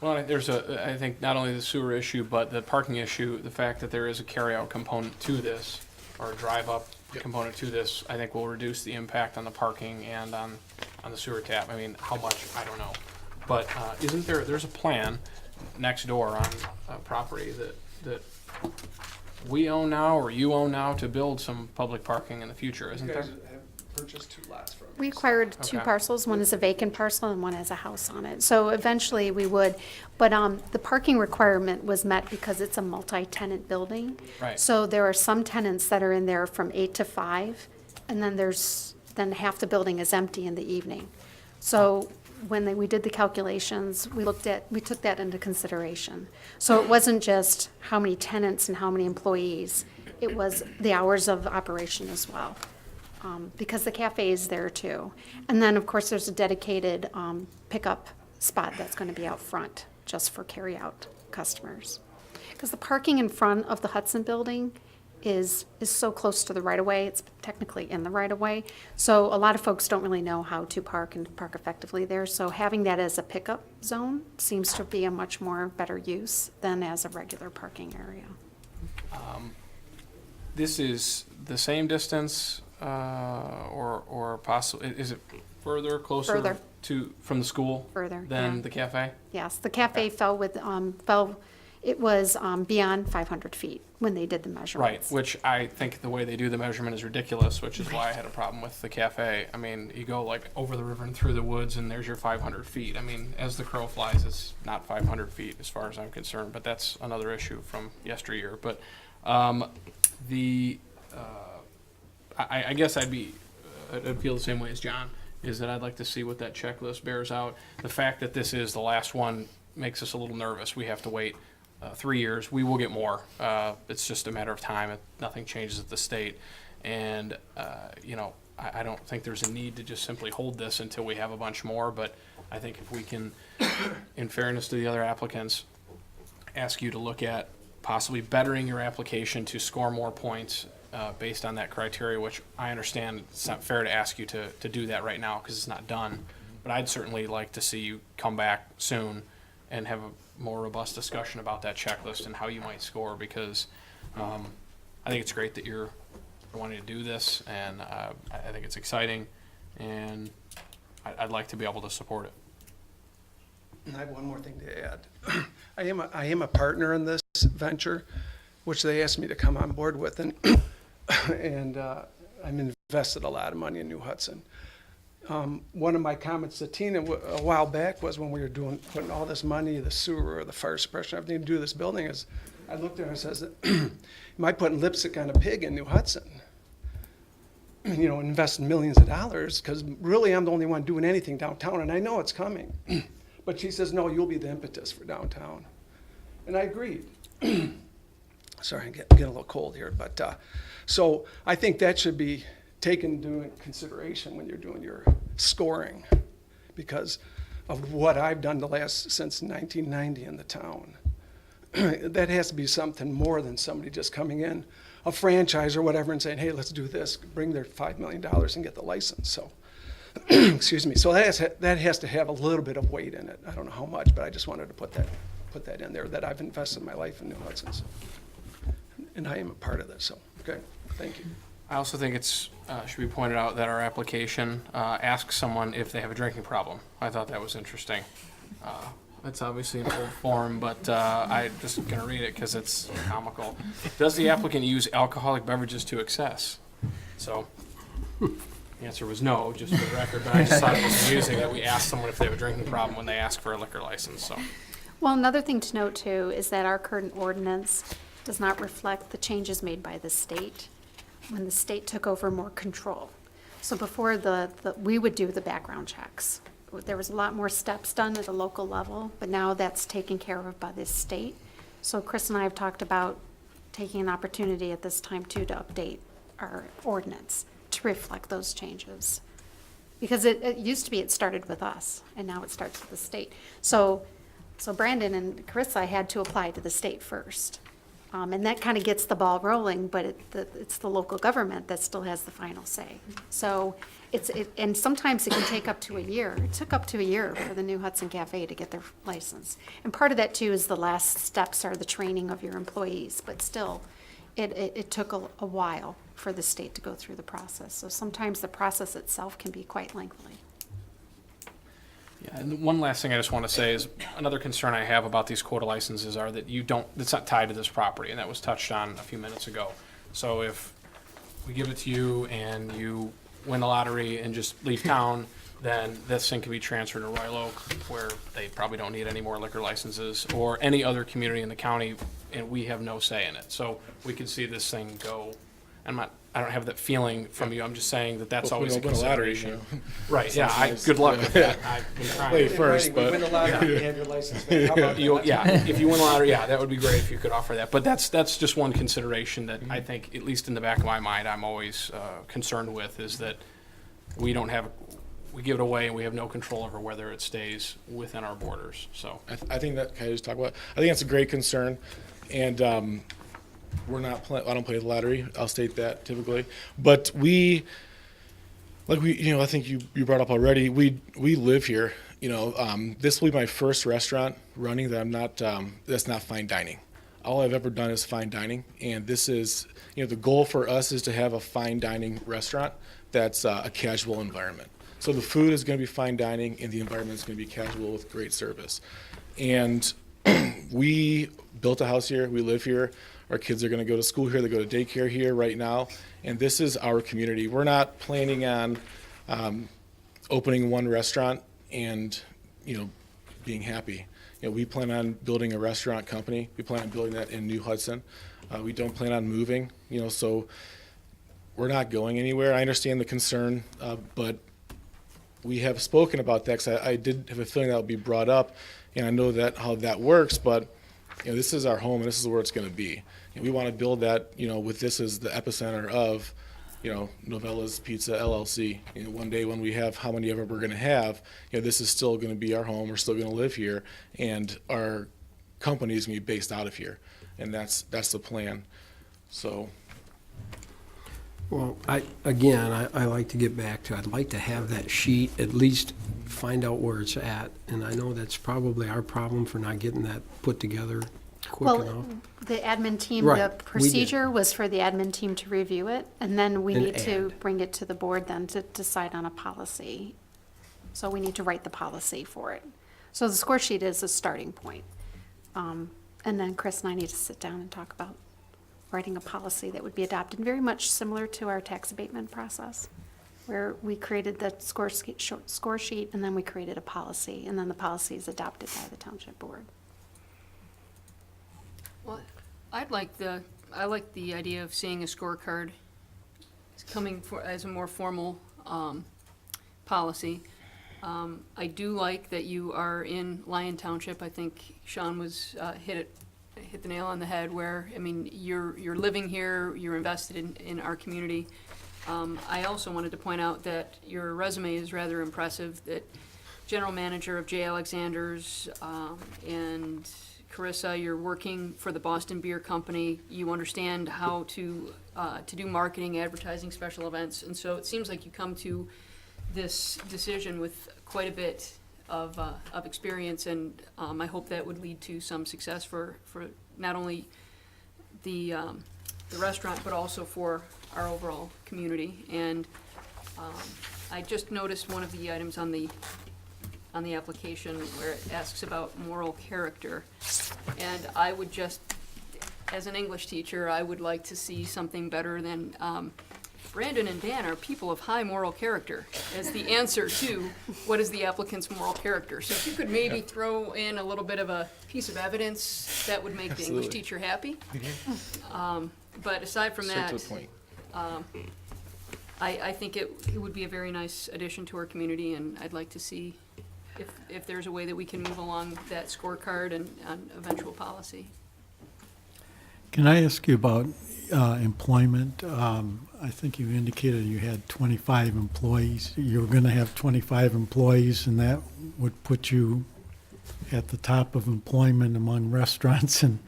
Well, there's I think not only the sewer issue, but the parking issue, the fact that there is a carryout component to this, or a drive-up component to this, I think will reduce the impact on the parking and on the sewer tap. I mean, how much, I don't know. But isn't there's a plan next door on a property that we own now, or you own now, to build some public parking in the future, isn't you there? guys have purchased 2 lots from me. We acquired two Okay. parcels. One is a vacant parcel and one has a house on it. So eventually we would, but the parking requirement was met because it's a multi-tenant building. Right. So there are some tenants that are in there from 8 to 5, and then half the building is empty in the evening. So when we did the calculations, we took that into consideration. So it wasn't just how many tenants and how many employees, it was the hours of operation as well. Because the cafe is there too. And then, of course, there's a dedicated pickup spot that's going to be out front, just for carry-out customers. Because the parking in front of the Hudson building is so close to the right-of-way, it's technically in the right-of-way. So a lot of folks don't really know how to park and park effectively there. So having that as a pickup zone seems to be a much more better use than as a regular parking area. This is the same distance, or possibly, is it further, closer? Further. From the school? Further, Than yeah. the cafe? Yes, the cafe it was beyond 500 feet when they did the Right, measurements. which I think the way they do the measurement is ridiculous, which is why I had a problem with the cafe. I mean, you go like over the river and through the woods and there's your 500 feet. I mean, as the crow flies, it's not 500 feet as far as I'm concerned, but that's another issue from yesteryear. But I guess I'd feel the same way as John, is that I'd like to see what that checklist bears out. The fact that this is the last one makes us a little nervous. We have to wait 3 years. We will get more. It's just a matter of time. Nothing changes at the state. And, I don't think there's a need to just simply hold this until we have a bunch more. But I think if we can, in fairness to the other applicants, ask you to look at possibly bettering your application to score more points based on that criteria, which I understand it's not fair to ask you to do that right now because it's not done. But I'd certainly like to see you come back soon and have a more robust discussion about that checklist and how you might score, because I think it's great that you're wanting to do this, and I think it's exciting, and I'd like to be able to support it. And I have one more thing to add. I am a partner in this venture, which they asked me to come on board with, and I'm invested a lot of money in New Hudson. One of my comments to Tina a while back was, when we were putting all this money, the sewer, the fire suppression, everything to do this building, is I looked at her and says, am I putting lipstick on a pig in New Hudson? Investing millions of dollars, because really I'm the only one doing anything downtown, and I know it's coming. But she says, no, you'll be the impetus for downtown. And I agreed. Sorry, I'm getting a little cold here, but so I think that should be taken into consideration when you're doing your scoring, because of what I've done since 1990 in the town. That has to be something more than somebody just coming in, a franchise or whatever, and saying, hey, let's do this, bring their $5 million and get the license. So, excuse me. So that has to have a little bit of weight in it. I don't know how much, but I just wanted to put that in there, that I've invested my life in New Hudson. So, and I am a part of this. So, okay, thank you. I also think it's should be pointed out that our application asks someone if they have a drinking problem. I thought that was interesting. It's obviously an old form, but I'm just going to read it because it's comical. Does the applicant use alcoholic beverages to excess? So the answer was no, just for the record, but I just thought it was amusing that we asked someone if they have a drinking problem when they ask for a liquor license. So. Well, another thing to note too is that our current ordinance does not reflect the changes made by the state when the state took over more control. So before we would do the background checks. There was a lot more steps done at a local level, but now that's taken care of by the state. So Chris and I have talked about taking an opportunity at this time too to update our ordinance to reflect those changes. Because it used to be it started with us, and now it starts with the state. So Brandon and Carissa had to apply to the state first. And that kind of gets the ball rolling, but it's the local government that still has the final say. So and sometimes it can take up to a year. It took up to a year for the New Hudson Cafe to get their license. And part of that too is the last steps are the training of your employees, but still, it took a while for the state to go through the process. So sometimes the process itself can be quite lengthy. Yeah, and one last thing I just want to say is another concern I have about these quota licenses are that it's not tied to this property, and that was touched on a few minutes ago. So if we give it to you and you win the lottery and just leave town, then this thing can be transferred to Royal Oak, where they probably don't need any more liquor licenses, or any other community in the county, and we have no say in it. So we could see this thing go. I don't have that feeling from you. I'm just saying that's Well, if we always a don't win a lottery, consideration. Right, Sounds yeah, nice. good luck with Yeah. that. I've been trying. Play first, but. Win the lottery, you have your license back. How about that? Yeah, if you win the lottery, yeah, that would be great if you could offer that. But that's just one consideration that I think, at least in the back of my mind, I'm always concerned with, is that we give it away and we have no control over whether it stays within our borders, so. I think that, can I just talk about, I think that's a great concern, and I don't play the lottery, I'll state that typically, but I think you brought up already, we live here, this will be my first restaurant running that that's not fine dining. All I've ever done is fine dining, and this is, the goal for us is to have a fine dining restaurant that's a casual environment. So the food is going to be fine dining, and the environment is going to be casual with great service. And we built a house here, we live here, our kids are going to go to school here, they go to daycare here right now, and this is our community. We're not planning on opening one restaurant and, being happy. We plan on building a restaurant company. We plan on building that in New Hudson. We don't plan on moving, so we're not going anywhere. I understand the concern, but we have spoken about that, because I did have a feeling that would be brought up, and I know how that works, but this is our home, and this is where it's going to be. And we want to build that, with this as the epicenter of, Novella's Pizza LLC. One day when we have how many ever we're going to have, this is still going to be our home. We're still going to live here, and our company is going to be based out of here, and that's the plan. So. Well, I like to get back to, I'd like to have that sheet, at least find out where it's at. And I know that's probably our problem for not getting that put together quick enough. Well, the admin team, Right, the we did. procedure was for the admin team to review it, and then we And need to add. bring it to the board then to decide on a policy. So we need to write the policy for it. So the score sheet is a starting point. And then Chris and I need to sit down and talk about writing a policy that would be adopted, very much similar to our tax abatement process, where we created the score sheet, and then we created a policy, and then the policy is adopted by the township board. Well, I like the idea of seeing a scorecard coming as a more formal policy. I do like that you are in Lyon Township. I think Sean was hit the nail on the head, where, you're living here, you're invested in our community. I also wanted to point out that your resume is rather impressive, that general manager of J. Alexander's, and Carissa, you're working for the Boston Beer Company. You understand how to do marketing, advertising, special events, and so it seems like you come to this decision with quite a bit of experience, and I hope that would lead to some success for not only the restaurant, but also for our overall community. And I just noticed one of the items on the application where it asks about moral character, and I would just, as an English teacher, I would like to see something better than Brandon and Dan are people of high moral character as the answer to what is the applicant's moral character. So if you could maybe throw in a little bit of a piece of evidence, that would make the English teacher happy. But aside from that, Straight to the point. I think it would be a very nice addition to our community, and I'd like to see if there's a way that we can move along that scorecard and eventual policy. Can I ask you about employment? I think you indicated you had 25 employees. You were going to have 25 employees, and that would put you at the top of employment among restaurants in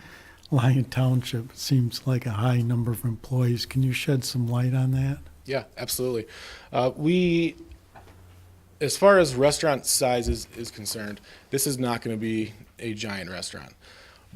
Lyon Township. It seems like a high number of employees. Can you shed some light on that? Yeah, absolutely. As far as restaurant size is concerned, this is not going to be a giant restaurant.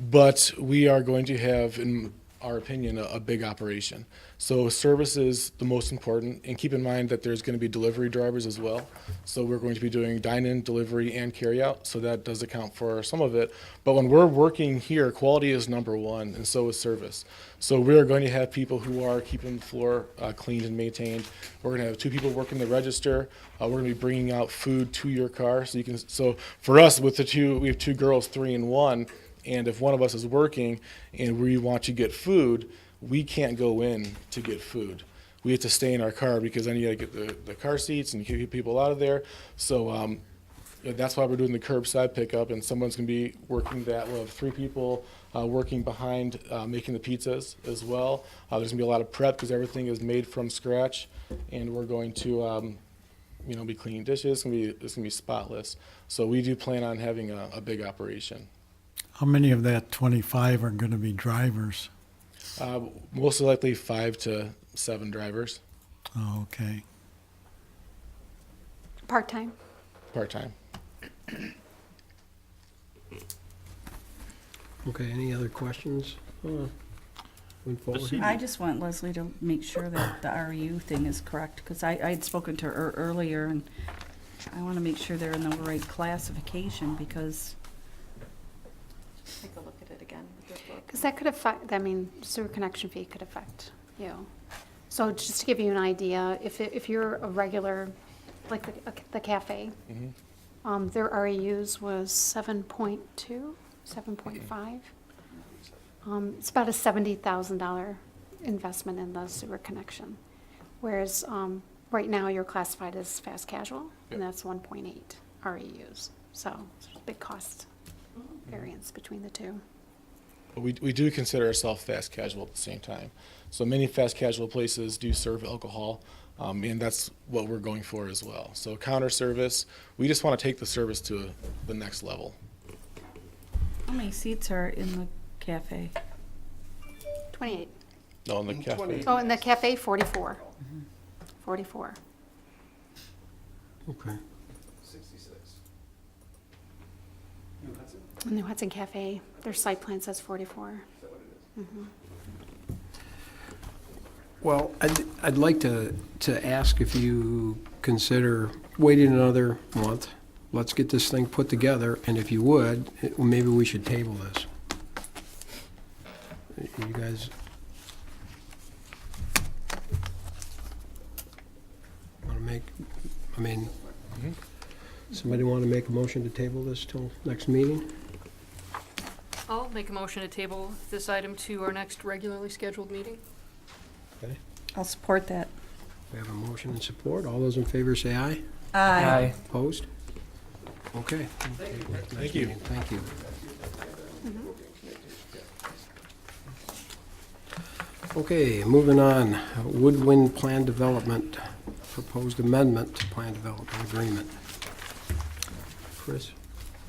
But we are going to have, in our opinion, a big operation. So service is the most important, and keep in mind that there's going to be delivery drivers as well. So we're going to be doing dine-in, delivery, and carry-out, so that does account for some of it. But when we're working here, quality is number one, and so is service. So we're going to have people who are keeping the floor cleaned and maintained. We're going to have 2 people working the register. We're going to be bringing out food to your car, so you can. So for us, with we have 2 girls, 3 and 1. And if one of us is working and we want to get food, we can't go in to get food. We have to stay in our car because then you got to get the car seats and keep people out of there. So that's why we're doing the curbside pickup, and someone's going to be working that. We'll have 3 people working behind making the pizzas as well. There's going to be a lot of prep because everything is made from scratch, and we're going to be cleaning dishes. It's going to be spotless. So we do plan on having a big operation. How many of that 25 are going to be drivers? Most likely 5 to 7 drivers. Oh, okay. Part-time? Part-time. Okay, any other questions? Going forward? I just want Leslie to make sure that the REU thing is correct, because I had spoken to her earlier, and I want to make sure they're in the right classification, because Take a look at it again. Because that could affect, I mean, sewer connection fee could affect you. So just to give you an idea, if you're a regular, like the cafe, their REUs was 7.2, 7.5. It's about a $70,000 investment in the sewer connection. Whereas right now you're classified as fast casual, and that's 1.8 REUs. So it's a big cost variance between the two. But we do consider ourselves fast casual at the same time. So many fast casual places do serve alcohol, and that's what we're going for as well. So counter service, we just want to take the service to the next level. how many seats are in the cafe? 28. No, in the cafe. Oh, in the cafe, 44. 44. Okay. 66. In the Hudson Cafe, their site plan says 44. Is that what it is? Well, I'd like to ask if you consider waiting another month. Let's get this thing put together, and if you would, maybe we should table this. You guys want to make, somebody want to make a motion to table this till next meeting? I'll make a motion to table this item to our next regularly scheduled meeting. Okay. I'll support that. We have a motion and support. All those in favor say aye. Aye. Opposed? Okay. Thank you. Thank you. Okay, moving on. Woodwind Plan Development, proposed amendment to Plan Development Agreement. Chris?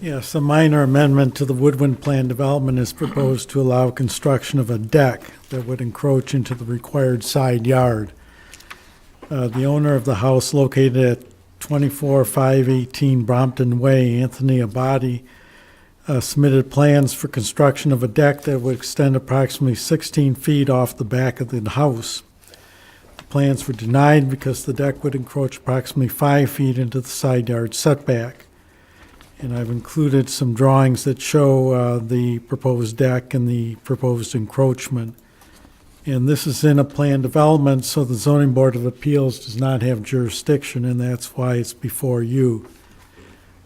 Yes, a minor amendment to the Woodwind Plan Development is proposed to allow construction of a deck that would encroach into the required side yard. The owner of the house located at 24518 Brompton Way, Anthony Abadi, submitted plans for construction of a deck that would extend approximately 16 feet off the back of the house. The plans were denied because the deck would encroach approximately 5 feet into the side yard setback. And I've included some drawings that show the proposed deck and the proposed encroachment. And this is in a plan development, so the Zoning Board of Appeals does not have jurisdiction, and that's why it's before you.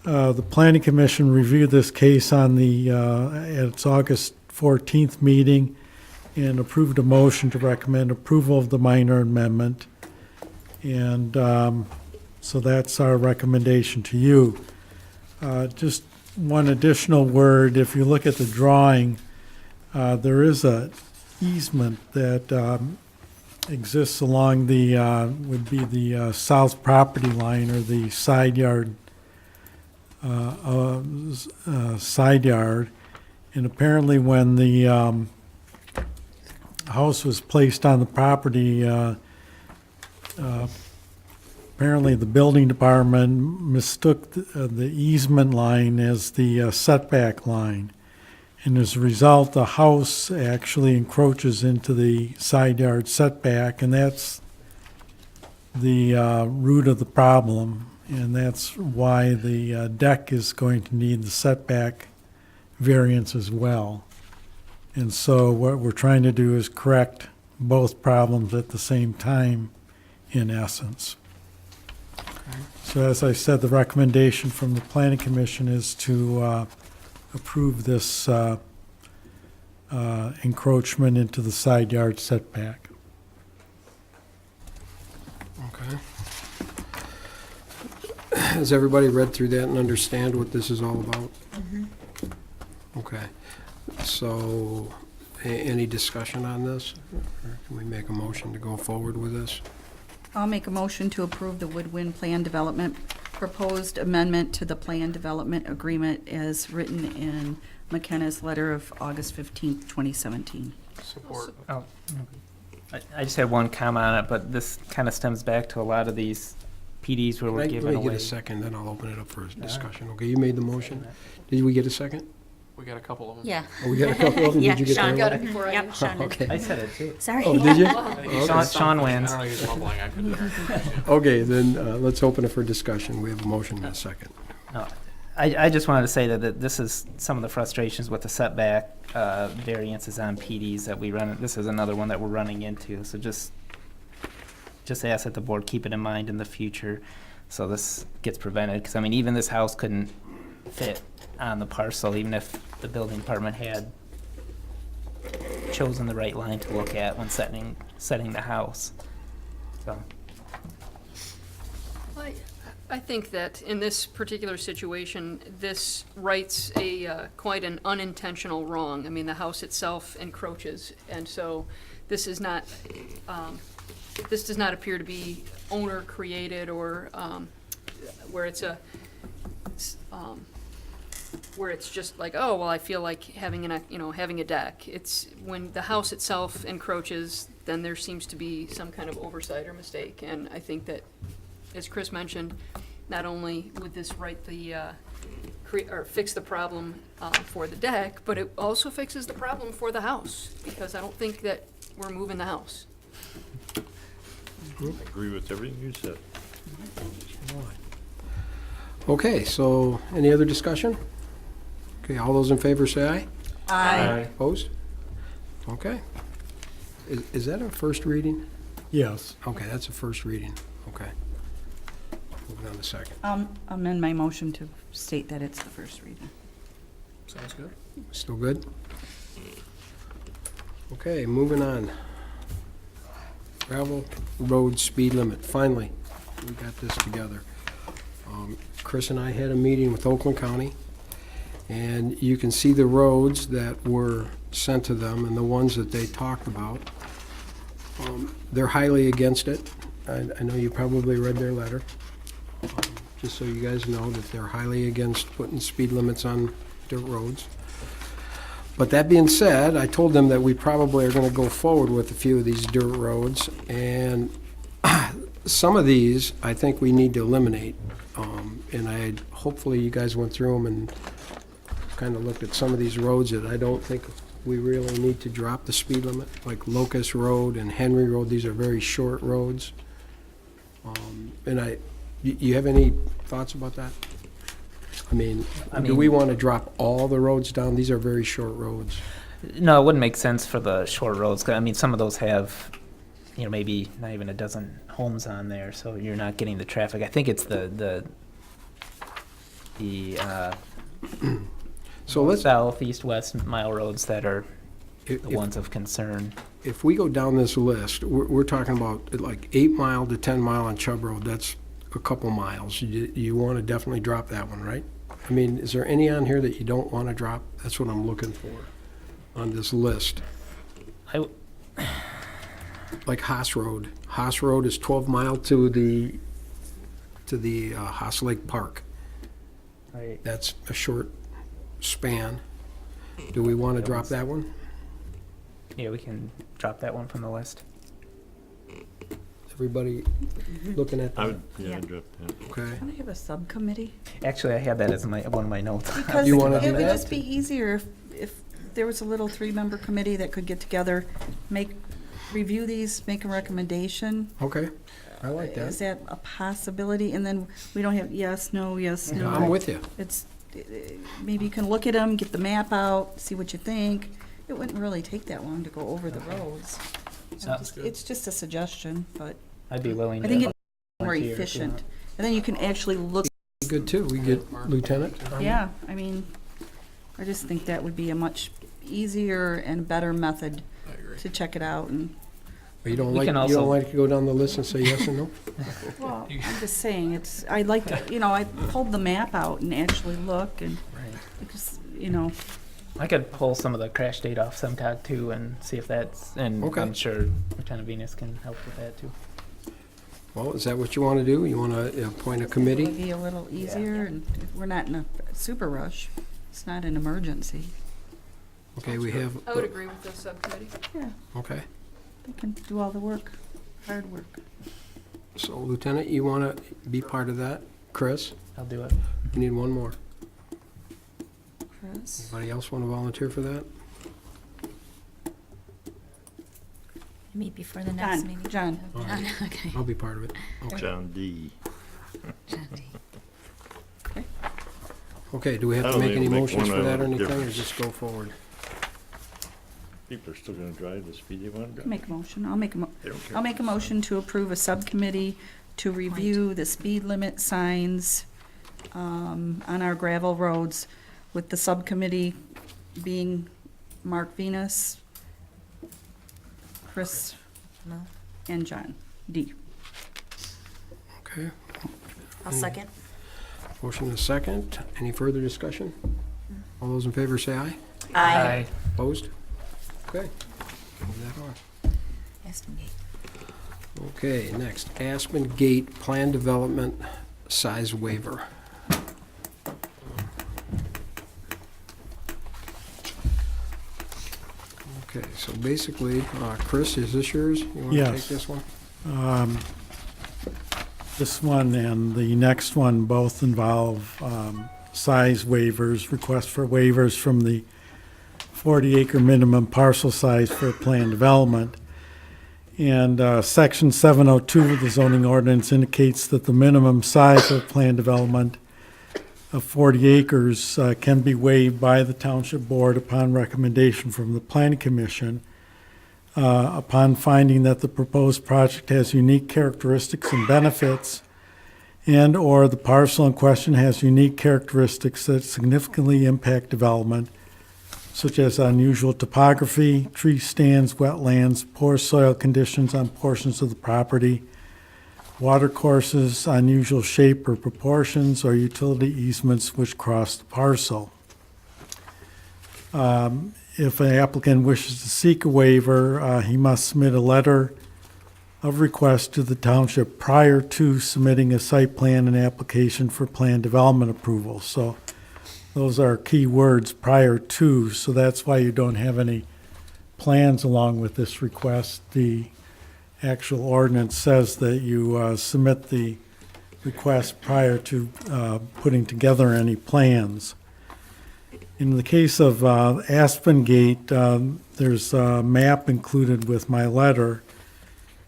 The Planning Commission reviewed this case on at its August 14th meeting and approved a motion to recommend approval of the minor amendment. And so that's our recommendation to you. Just one additional word, if you look at the drawing, there is a easement that exists along the, would be the south property line or the side yard, side yard. And apparently when the house was placed on the property, apparently the building department mistook the easement line as the setback line. And as a result, the house actually encroaches into the side yard setback, and that's the root of the problem. And that's why the deck is going to need the setback variance as well. And so what we're trying to do is correct both problems at the same time, in essence. So as I said, the recommendation from the Planning Commission is to approve this encroachment into the side yard setback. Okay. Has everybody read through that and understand what this is all about? Okay. So, any discussion on this? Or can we make a motion to go forward with this? I'll make a motion to approve the Woodwind Plan Development proposed amendment to the Plan Development Agreement as written in McKenna's letter of August 15th, 2017. Support. Oh, I just had one comment on it, but this kind of stems back to a lot of these PDs where we're Let giving me away. get a second, then I'll open it up for discussion. Okay, you made the motion. Did we get a second? We got a couple of them. Yeah. Oh, we got a couple of them? Yeah, Did you get Sean that got one? it before I did. Sean did. Okay. I said it too. Sorry. Oh, did you? Sean wins. I don't know, he's mumbling, I couldn't hear. Okay, then let's open it for discussion. We have a motion and a second. No, I just wanted to say that this is some of the frustrations with the setback variances on PDs that we run. This is another one that we're running into. So just ask that the board keep it in mind in the future, so this gets prevented. Because I mean, even this house couldn't fit on the parcel, even if the building department had chosen the right line to look at when setting the house. So. I think that in this particular situation, this rights a quite an unintentional wrong. I mean, the house itself encroaches, and so this is not. This does not appear to be owner created or where it's a. Where it's just like, oh well, I feel like having having a deck. It's when the house itself encroaches, then there seems to be some kind of oversight or mistake, and I think that, as Chris mentioned, not only would this right the fix the problem for the deck, but it also fixes the problem for the house, because I don't think that we're moving the house. I agree with everything you said. Okay, so any other discussion? Okay, all those in favor say aye. Aye. Opposed? Okay. Is that a first reading? Yes. Okay, that's a first reading. Okay. Moving on to second. I'll amend my motion to state that it's the first reading. Sounds good. Still good? Okay, moving on. Gravel road speed limit. Finally, we got this together. Chris and I had a meeting with Oakland County, and you can see the roads that were sent to them and the ones that they talked about. They're highly against it. I know you probably read their letter. Just so you guys know that they're highly against putting speed limits on dirt roads. But that being said, I told them that we probably are going to go forward with a few of these dirt roads, and some of these I think we need to eliminate. And hopefully you guys went through them and kind of looked at some of these roads that I don't think we really need to drop the speed limit, like Locust Road and Henry Road. These are very short roads. And you have any thoughts about that? I mean, do we want to drop all the roads down? These are very short roads. No, it wouldn't make sense for the short roads. 'Cause, I mean, some of those have, maybe not even a dozen homes on there, so you're not getting the traffic. I think it's the So let's south, east, west mile roads that are the ones of concern. If we go down this list, we're talking about like 8 mile to 10 mile on Chubb Road. That's a couple miles. You want to definitely drop that one, right? I mean, is there any on here that you don't want to drop? That's what I'm looking for on this list. I, Like Haas Road. Haas Road is 12 mile to the Haas Lake Park. I, That's a short span. Do we want to drop that one? yeah, we can drop that one from the list. Everybody looking at I that? would, yeah, I'd drop that. Okay. Can I have a subcommittee? Actually, I had that as one of my notes. Because You wanna do it would that? just be easier if there was a little 3-member committee that could get together, review these, make a recommendation. Okay, I like Is that. that a possibility? And then we don't have yes, no, yes, no. I'm with you. It's, maybe you can look at them, get the map out, see what you think. It wouldn't really take that long to go over the roads. Sounds good. It's just a suggestion, but I'd be willing I to. think it's more volunteer if you efficient. want. And then you can actually look, Good too. We get Lieutenant. yeah, I mean, I just think that would be a much easier and better method to check it out and, You don't We like, can you also- don't like to go down the list and say yes and no? well, I'm just saying, I'd like to, I pulled the map out and actually look and, because, I could pull some of the crash data off SEMCOG too and see if that's, and Okay. I'm sure Lieutenant Venus can help with that too. Well, is that what you want to do? You want to appoint a it would committee? be a little easier and we're not in a super rush. It's not an emergency. Okay, we have, I would agree with the subcommittee. Yeah, okay. they can do all the work, hard work. So Lieutenant, you want to be part of that? Chris? I'll do it. We need one more. Chris? Anybody else want to volunteer for that? Meet before the next John, meeting. John. All right. Okay. I'll be part of it. Okay. John D. Okay, do we have I to don't make think any it'll make motions one for that or hour anything, or difference. just go forward? People are still gonna drive the speed they want to drive. Make a motion. I'll make a They don't care. I'll make a motion to approve a subcommittee to review the speed limit signs on our gravel roads, with the subcommittee being Mark Venus, Chris, No. and John D. Okay, I'll second. motion and a second. Any further discussion? All those in favor say aye. Aye. Opposed? Okay. Move that on. Aspen Gate. Okay, next, Aspen Gate Plan Development Size Waiver. Okay, so basically, Chris, is this yours? You want to take Yes. this one? This one and the next one both involve size waivers, requests for waivers from the 40-acre minimum parcel size for planned development. And Section 702 of the zoning ordinance indicates that the minimum size of planned development of 40 acres can be waived by the Township Board upon recommendation from the Planning Commission, upon finding that the proposed project has unique characteristics and benefits, and/or the parcel in question has unique characteristics that significantly impact development, such as unusual topography, tree stands, wetlands, poor soil conditions on portions of the property, water courses, unusual shape or proportions, or utility easements which cross the parcel. If an applicant wishes to seek a waiver, he must submit a letter of request to the township prior to submitting a site plan and application for plan development approval. So those are key words, prior to, so that's why you don't have any plans along with this request. The actual ordinance says that you submit the request prior to putting together any plans. In the case of Aspen Gate, there's a map included with my letter,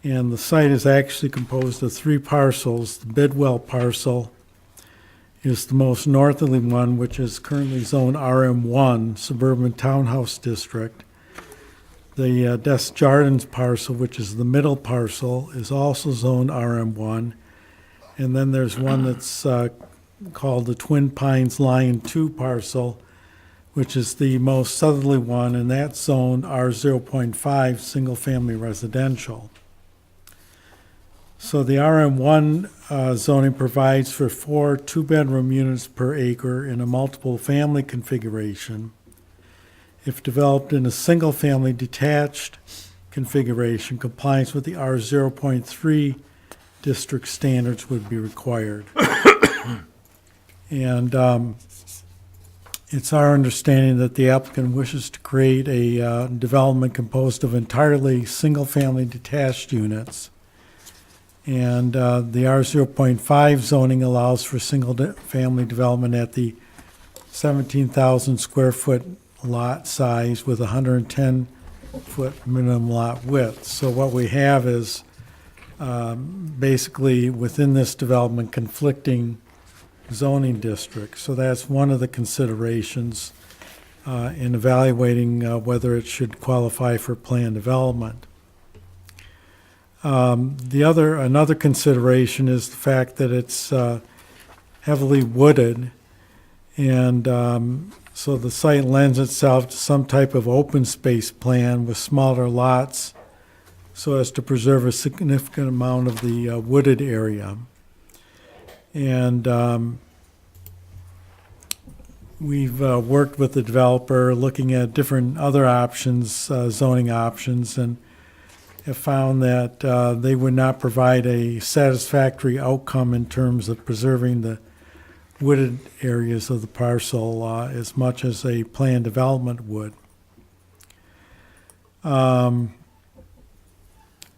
and the site is actually composed of 3 parcels. The Bidwell parcel is the most northerly one, which is currently zoned RM1, Suburban Townhouse District. The Desjardins parcel, which is the middle parcel, is also zoned RM1. And then there's one that's called the Twin Pines Line 2 parcel, which is the most southerly one, and that's zoned R0.5, single-family residential. So the RM1 zoning provides for 4 two-bedroom units per acre in a multiple family configuration. if developed in a single-family detached configuration, compliance with the R0.3 district standards would be required. And it's our understanding that the applicant wishes to create a development composed of entirely single-family detached units. And the R0.5 zoning allows for single-family development at the 17,000 square foot lot size with 110-foot minimum lot width. So what we have is basically within this development conflicting zoning districts. So that's one of the considerations in evaluating whether it should qualify for planned development. Another consideration is the fact that it's heavily wooded, and so the site lends itself to some type of open space plan with smaller lots so as to preserve a significant amount of the wooded area. And we've worked with the developer looking at different other options, zoning options, and have found that they would not provide a satisfactory outcome in terms of preserving the wooded areas of the parcel as much as a planned development would.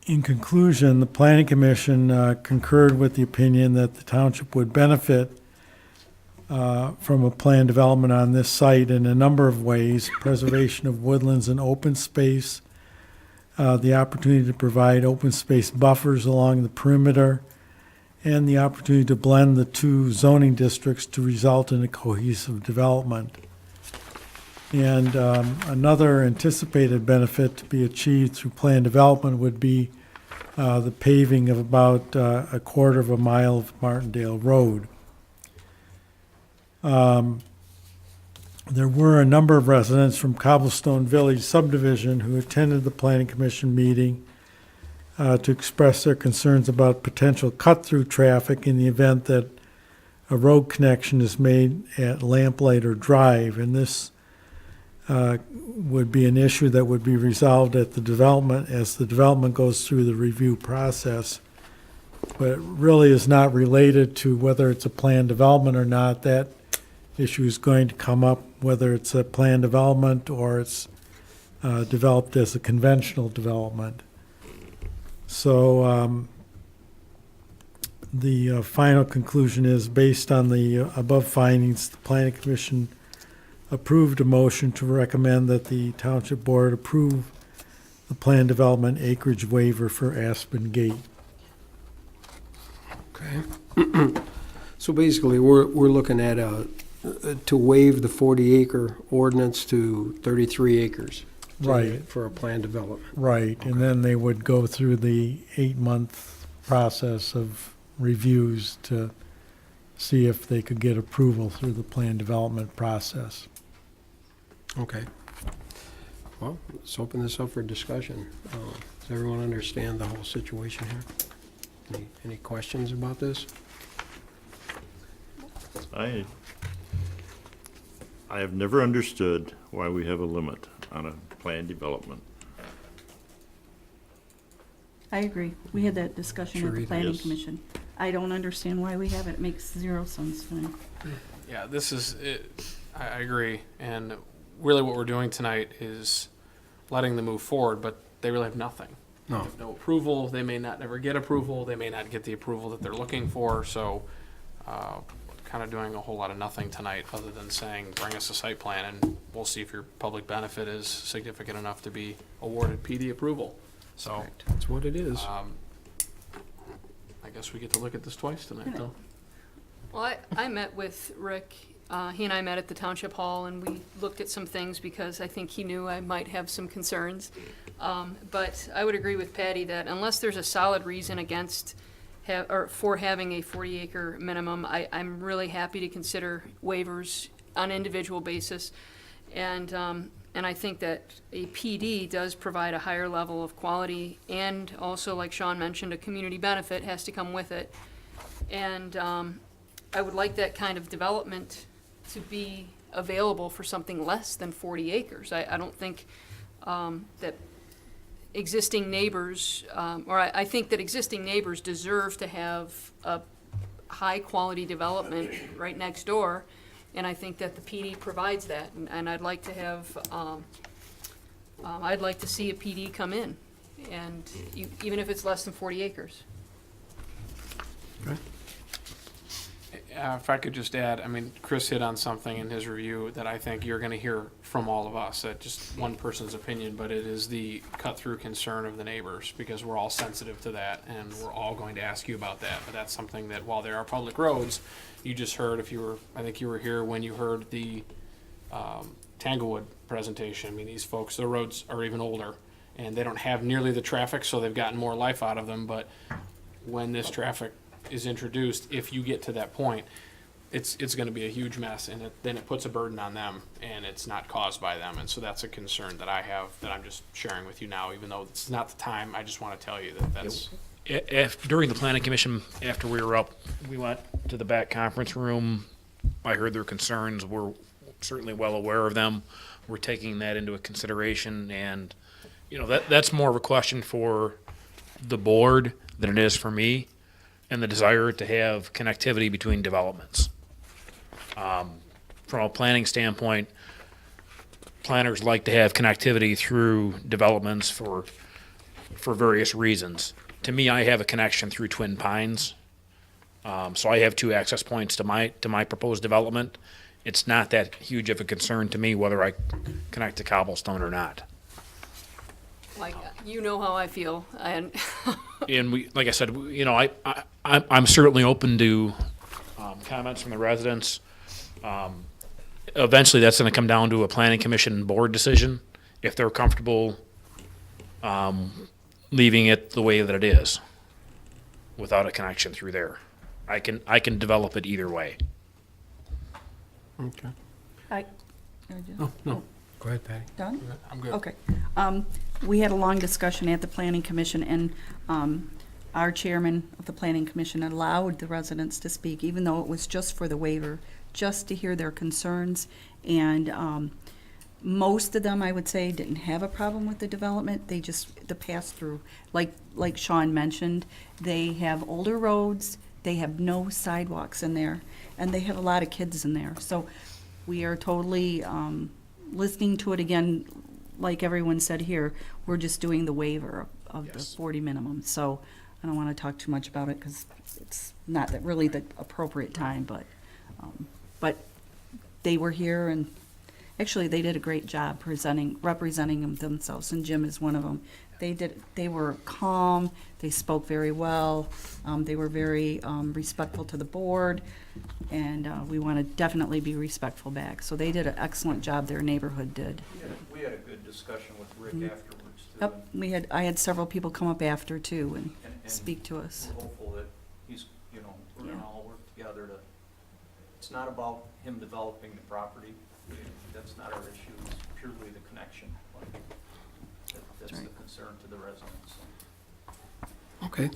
In conclusion, the Planning Commission concurred with the opinion that the township would benefit from a planned development on this site in a number of ways: preservation of woodlands and open space, the opportunity to provide open space buffers along the perimeter, and the opportunity to blend the two zoning districts to result in a cohesive development. And another anticipated benefit to be achieved through planned development would be the paving of about a quarter of a mile of Martindale Road. There were a number of residents from Cobblestone Village subdivision who attended the Planning Commission meeting to express their concerns about potential cut-through traffic in the event that a road connection is made at Lamplighter Drive. And this would be an issue that would be resolved at the development as the development goes through the review process. But it really is not related to whether it's a planned development or not. That issue is going to come up whether it's a planned development or it's developed as a conventional development. So the final conclusion is, based on the above findings, the Planning Commission approved a motion to recommend that the Township Board approve the planned development acreage waiver for Aspen Gate. Okay. So basically, we're looking at to waive the 40-acre ordinance to 33 acres. Right. For a planned development. Right, okay. And then they would go through the 8-month process of reviews to see if they could get approval through the planned development process. Okay. Well, let's open this up for discussion. Does everyone understand the whole situation here? Any questions about this? I have never understood why we have a limit on a planned development. I agree. We had that discussion at the Sure, Planning yes. Commission. I don't understand why we have it. It makes zero sense to me. Yeah, this is it. I agree. And really what we're doing tonight is letting them move forward, but they really have nothing. No. They have no approval. They may not never get approval. They may not get the approval that they're looking for. So kind of doing a whole lot of nothing tonight other than saying, bring us a site plan and we'll see if your public benefit is significant enough to be awarded PD approval. So That's what it is. I guess we get to look at this twice tonight, though. Well, I met with Rick. He and I met at the Township Hall, and we looked at some things because I think he knew I might have some concerns. But I would agree with Patty that unless there's a solid reason against or for having a 40-acre minimum, I'm really happy to consider waivers on an individual basis. And I think that a PD does provide a higher level of quality, and also, like Sean mentioned, a community benefit has to come with it. And I would like that kind of development to be available for something less than 40 acres. I don't think that existing neighbors, I think that existing neighbors deserve to have a high-quality development right next door, and I think that the PD provides that, and I'd like to have, I'd like to see a PD come in, and even if it's less than 40 acres. If I could just add, I mean, Chris hit on something in his review that I think you're gonna hear from all of us, that just one person's opinion, but it is the cut-through concern of the neighbors, because we're all sensitive to that, and we're all going to ask you about that, but that's something that, while there are public roads, you just heard, I think you were here when you heard the, Tanglewood presentation. I mean, these folks, the roads are even older, and they don't have nearly the traffic, so they've gotten more life out of them, but when this traffic is introduced, if you get to that point, it's going to be a huge mess, and then it puts a burden on them, and it's not caused by them, and so that's a concern that I have, that I'm just sharing with you now, even though it's not the time. I just want to tell you that that's. If, during the planning commission, after we were up, we went to the back conference room. I heard their concerns. We're certainly well aware of them. We're taking that into a consideration, and that's more of a question for the board than it is for me, and the desire to have connectivity between developments. From a planning standpoint, planners like to have connectivity through developments for various reasons. To me, I have a connection through Twin Pines, so I have 2 access points to my proposed development. It's not that huge of a concern to me whether I connect to Cobblestone or not. Like, you know how I feel, and And we, like I said, I'm certainly open to comments from the residents. Eventually, that's going to come down to a planning commission board decision if they're comfortable leaving it the way that it is without a connection through there. I can develop it either way. Okay. Oh, no. Go ahead, Patty. Done? I'm good. Okay. We had a long discussion at the planning commission, and our chairman of the planning commission allowed the residents to speak, even though it was just for the waiver, just to hear their concerns. And most of them, I would say, didn't have a problem with the development. They just, the pass-through, like Sean mentioned, they have older roads, they have no sidewalks in there, and they have a lot of kids in there. So we are totally listening to it again, like everyone said here. We're just doing the waiver of the 40 minimum. So I don't want to talk too much about it because it's not really the appropriate time, but they were here, and actually they did a great job representing themselves, and Jim is one of them. They were calm, they spoke very well, they were very respectful to the board, and we want to definitely be respectful back. So they did an excellent job, their neighborhood did. We had a good discussion with Rick afterwards, too. Yep, I had several people come up after too and speak to us. We're hopeful that he's, we're gonna all work together to, it's not about him developing the property. That's not our issue, it's purely the connection. That's the concern to the residents. Okay.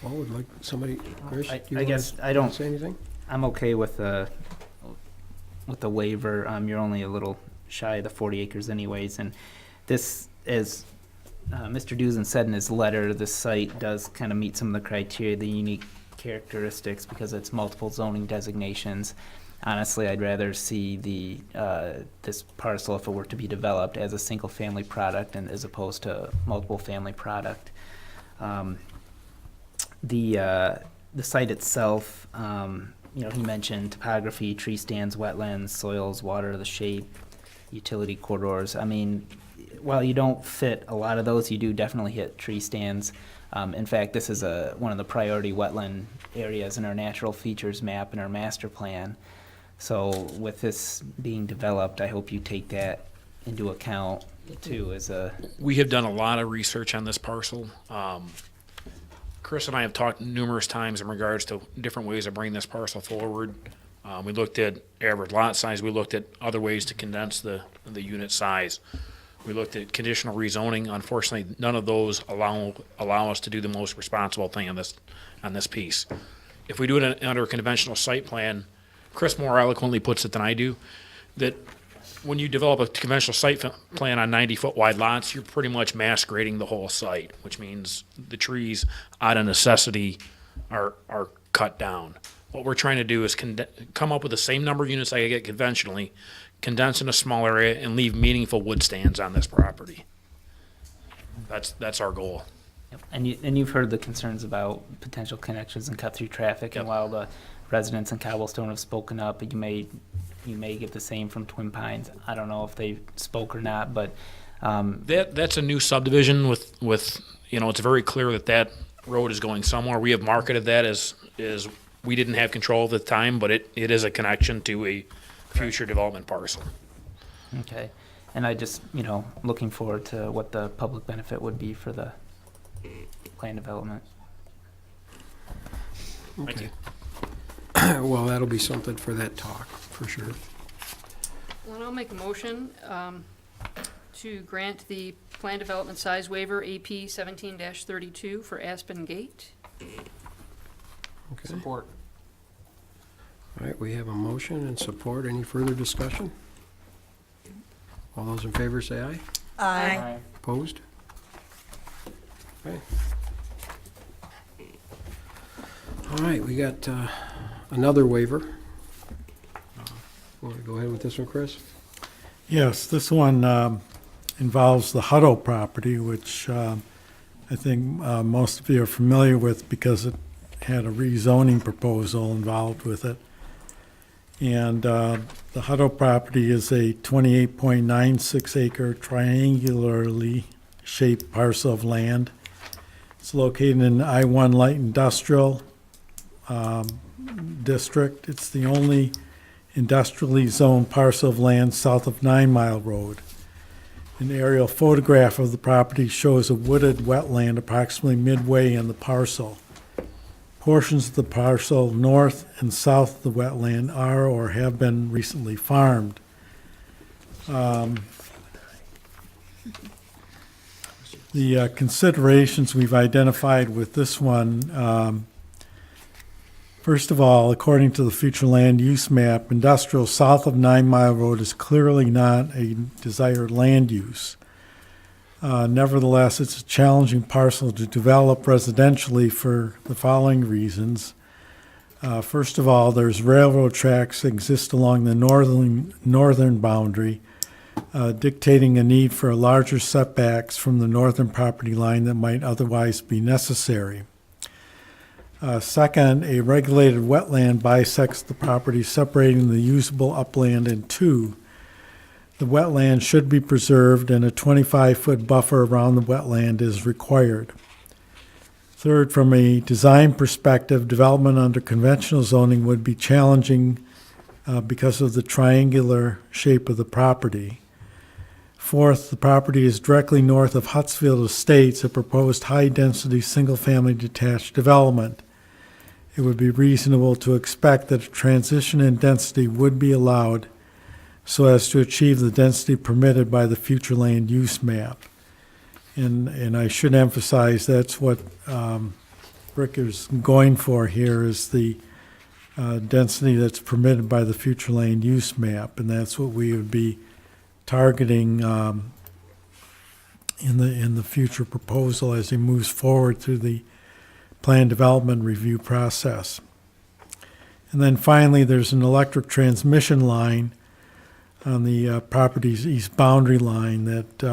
Well, would like somebody, Chris, do you I guess wanna I don't say anything? I'm okay with the waiver. You're only a little shy of the 40 acres anyways, and this, as Mr. Dusan said in his letter, the site does kind of meet some of the criteria, the unique characteristics, because it's multiple zoning designations. Honestly, I'd rather see this parcel, if it were to be developed, as a single-family product and as opposed to multiple-family product. The site itself, he mentioned topography, tree stands, wetlands, soils, water, the shape, utility corridors. I mean, while you don't fit a lot of those, you do definitely hit tree stands. In fact, this is one of the priority wetland areas in our natural features map and our master plan. So with this being developed, I hope you take that into account too as a... We have done a lot of research on this parcel. Chris and I have talked numerous times in regards to different ways of bringing this parcel forward. We looked at average lot size. We looked at other ways to condense the unit size. We looked at conditional rezoning. Unfortunately, none of those allow us to do the most responsible thing on this piece. If we do it under a conventional site plan, Chris more eloquently puts it than I do, that when you develop a conventional site plan on 90-foot wide lots, you're pretty much mass grading the whole site, which means the trees out of necessity are cut down. What we're trying to do is come up with the same number of units I get conventionally, condense in a small area, and leave meaningful wood stands on this property. That's our goal. Yep. And you've heard the concerns about potential connections and cut-through traffic, and while the residents in Cobblestone have spoken up, you may get the same from Twin Pines. I don't know if they spoke or not, but that's a new subdivision with it's very clear that road is going somewhere. We have marketed that as we didn't have control at the time, but it is a connection to a future development parcel. okay. And I just, looking forward to what the public benefit would be for the plan development. Thank you. Well, that'll be something for that talk, for sure. Well, I'll make a motion to grant the plan development size waiver AP 17-32 for Aspen Gate. Okay. Support. All right, we have a motion and support. Any further discussion? All those in favor say aye. Aye. Opposed? Okay. All right, we got another waiver. Want to go ahead with this one, Chris? Yes, this one involves the Hutto property, which I think most of you are familiar with because it had a rezoning proposal involved with it. And the Hutto property is a 28.96 acre triangularly shaped parcel of land. It's located in I-1 Light Industrial District. It's the only industrially zoned parcel of land south of 9 Mile Road. An aerial photograph of the property shows a wooded wetland approximately midway in the parcel. Portions of the parcel north and south of the wetland are or have been recently farmed. The considerations we've identified with this one, first of all, according to the future land use map, industrial south of 9 Mile Road is clearly not a desired land use. Nevertheless, it's a challenging parcel to develop residentially for the following reasons. First of all, there's railroad tracks that exist along the northern boundary, dictating a need for larger setbacks from the northern property line that might otherwise be necessary. Second, a regulated wetland bisects the property, separating the usable upland in two. The wetland should be preserved, and a 25-foot buffer around the wetland is required. Third, from a design perspective, development under conventional zoning would be challenging because of the triangular shape of the property. Fourth, the property is directly north of Hutsfield Estates, a proposed high-density, single-family detached development. It would be reasonable to expect that a transition in density would be allowed so as to achieve the density permitted by the future land use map. And I should emphasize that's what Rick is going for here is the density that's permitted by the future land use map, and that's what we would be targeting in the future proposal as he moves forward through the plan development review process. And then finally, there's an electric transmission line on the property's east boundary line that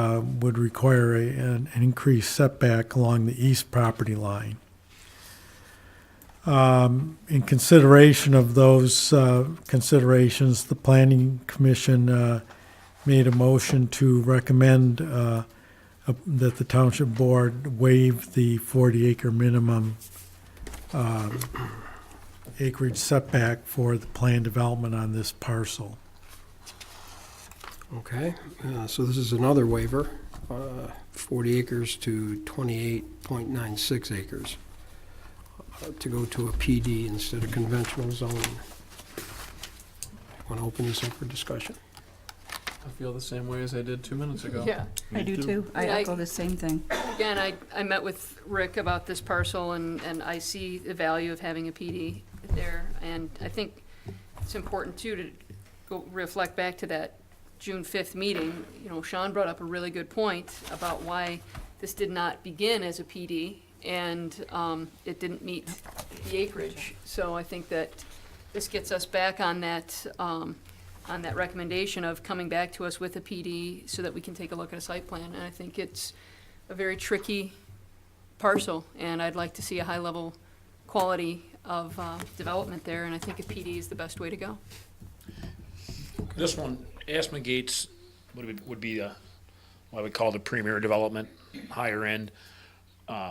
would require an increased setback along the east property line. In consideration of those considerations, the Planning Commission made a motion to recommend that the Township Board waive the 40-acre minimum acreage setback for the planned development on this parcel. Okay, so this is another waiver, 40 acres to 28.96 acres to go to a PD instead of conventional zoning. Want to open this up for discussion? I feel the same way as I did 2 minutes ago. Yeah. I do too. I echo the same thing. Again, I met with Rick about this parcel, and I see the value of having a PD there, and I think it's important too to go reflect back to that June 5th meeting. You know, Sean brought up a really good point about why this did not begin as a PD, and it didn't meet the acreage. So I think that this gets us back on that recommendation of coming back to us with a PD so that we can take a look at a site plan. And I think it's a very tricky parcel, and I'd like to see a high-level quality of development there, and I think a PD is the best way to go. This one, Aspen Gates would be what we call the premier development, higher end.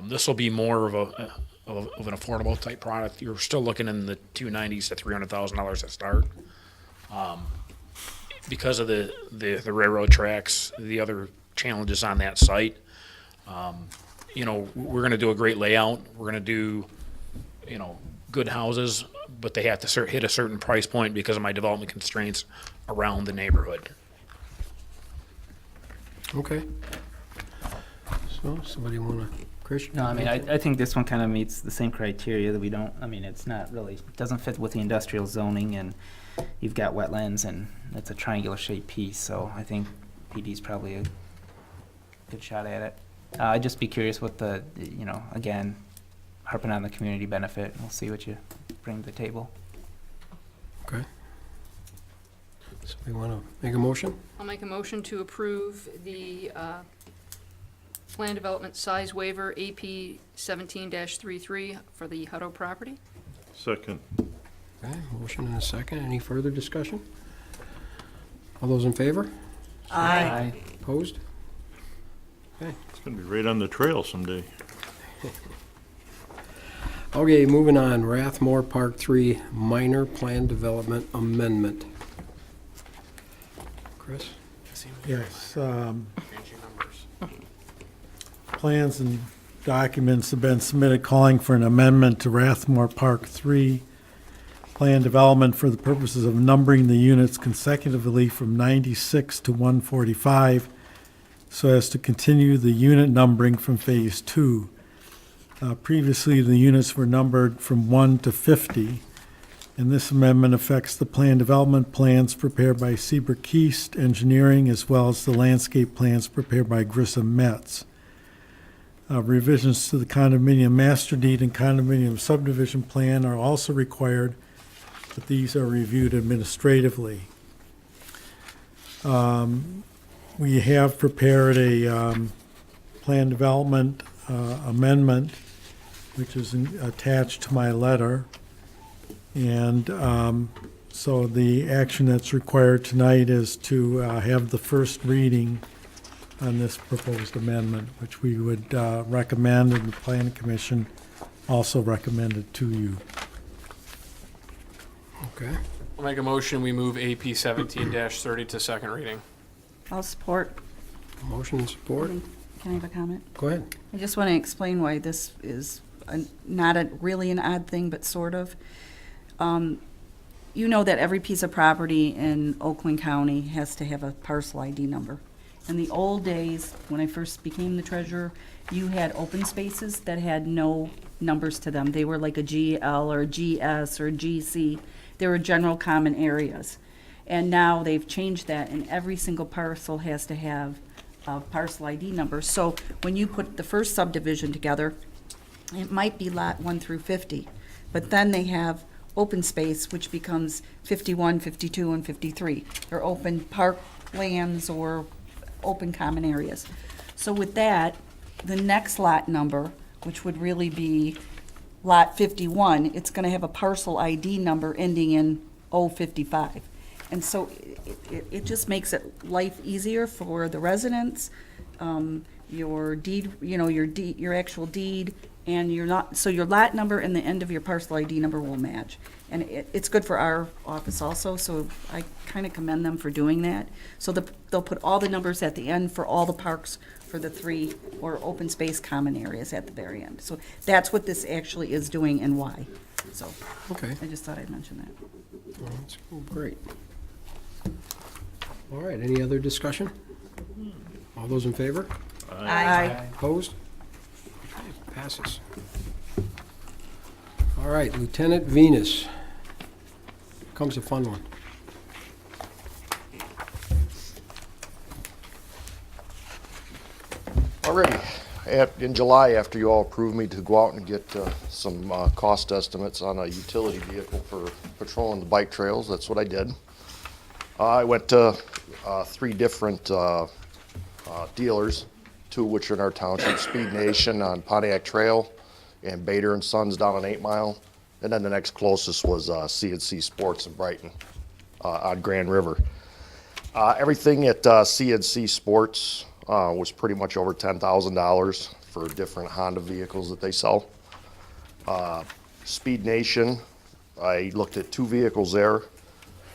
This will be more of an affordable type product. You're still looking in the $290,000 to $300,000 to start. Because of the railroad tracks, the other challenges on that site. You know, we're going to do a great layout. We're going to do, you know, good houses, but they have to hit a certain price point because of my development constraints around the neighborhood. Okay. So, somebody wanna, Chris? No, I mean, I think this one kind of meets the same criteria that we don't, I mean, it's not really, it doesn't fit with the industrial zoning, and you've got wetlands, and it's a triangular shaped piece, so I think PD's probably a good shot at it. I'd just be curious what the, you know, again, harping on the community benefit, we'll see what you bring to the table. Okay. So we wanna make a motion? I'll make a motion to approve the plan development size waiver AP 17-33 for the Hutto property. Second. Okay, motion and a second. Any further discussion? All those in favor? Aye. Opposed? Okay. It's gonna be right on the trail someday. Okay, moving on. Rathmore Park 3 minor plan development amendment. Chris? Yes, plans and documents have been submitted calling for an amendment to Rathmore Park 3 plan development for the purposes of numbering the units consecutively from 96 to 145 so as to continue the unit numbering from Phase 2. Previously, the units were numbered from 1 to 50, and this amendment affects the plan development plans prepared by Seabrook East Engineering as well as the landscape plans prepared by Grissom Metz. Revisions to the condominium master deed and condominium subdivision plan are also required, but these are reviewed administratively. We have prepared a plan development amendment, which is attached to my letter. And so the action that's required tonight is to have the first reading on this proposed amendment, which we would recommend, and the Planning Commission also recommended to you. Okay. I'll make a motion, we move AP 17-30 to second reading. I'll support. Motion and support. Can I have a comment? Go ahead. I just want to explain why this is not really an odd thing, but sort of. You know that every piece of property in Oakland County has to have a parcel ID number. In the old days, when I first became the treasurer, you had open spaces that had no numbers to them. They were like a GL or GS or GC. They were general common areas. And now they've changed that, and every single parcel has to have a parcel ID number. So when you put the first subdivision together, it might be lot 1 through 50, but then they have open space, which becomes 51, 52, and 53. They're open park lands or open common areas. So with that, the next lot number, which would really be lot 51, it's going to have a parcel ID number ending in 055. And so it just makes it life easier for the residents, your deed, you know, your actual deed, and so your lot number and the end of your parcel ID number will match. And it's good for our office also, so I kind of commend them for doing that. So they'll put all the numbers at the end for all the parks for the 3 or open space common areas at the very end. So that's what this actually is doing and why. So Okay. I just thought I'd mention that. Well, that's great. All right, any other discussion? All those in favor? Aye. Opposed? Okay, passes. All right, Lieutenant Venus. comes a fun one. Alrighty, in July, after you all approved me to go out and get some cost estimates on a utility vehicle for patrolling the bike trails, that's what I did. I went to 3 different dealers, 2 of which are in our township, Speed Nation on Pontiac Trail and Bader and Sons down on 8 Mile. And then the next closest was C&C Sports in Brighton on Grand River. Everything at C&C Sports was pretty much over $10,000 for different Honda vehicles that they sell. Speed Nation, I looked at 2 vehicles there.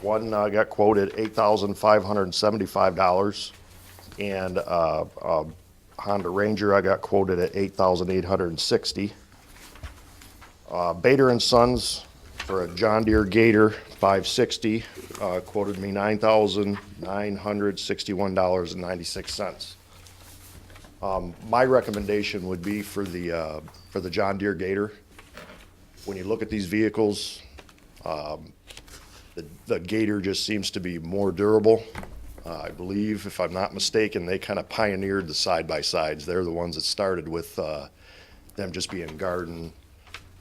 One got quoted $8,575, and Honda Ranger I got quoted at $8,860. Bader and Sons for a John Deere Gator 560 quoted me $9,061.96. My recommendation would be for the John Deere Gator. When you look at these vehicles, the Gator just seems to be more durable. I believe, if I'm not mistaken, they kind of pioneered the side-by-sides. They're the ones that started with them just being garden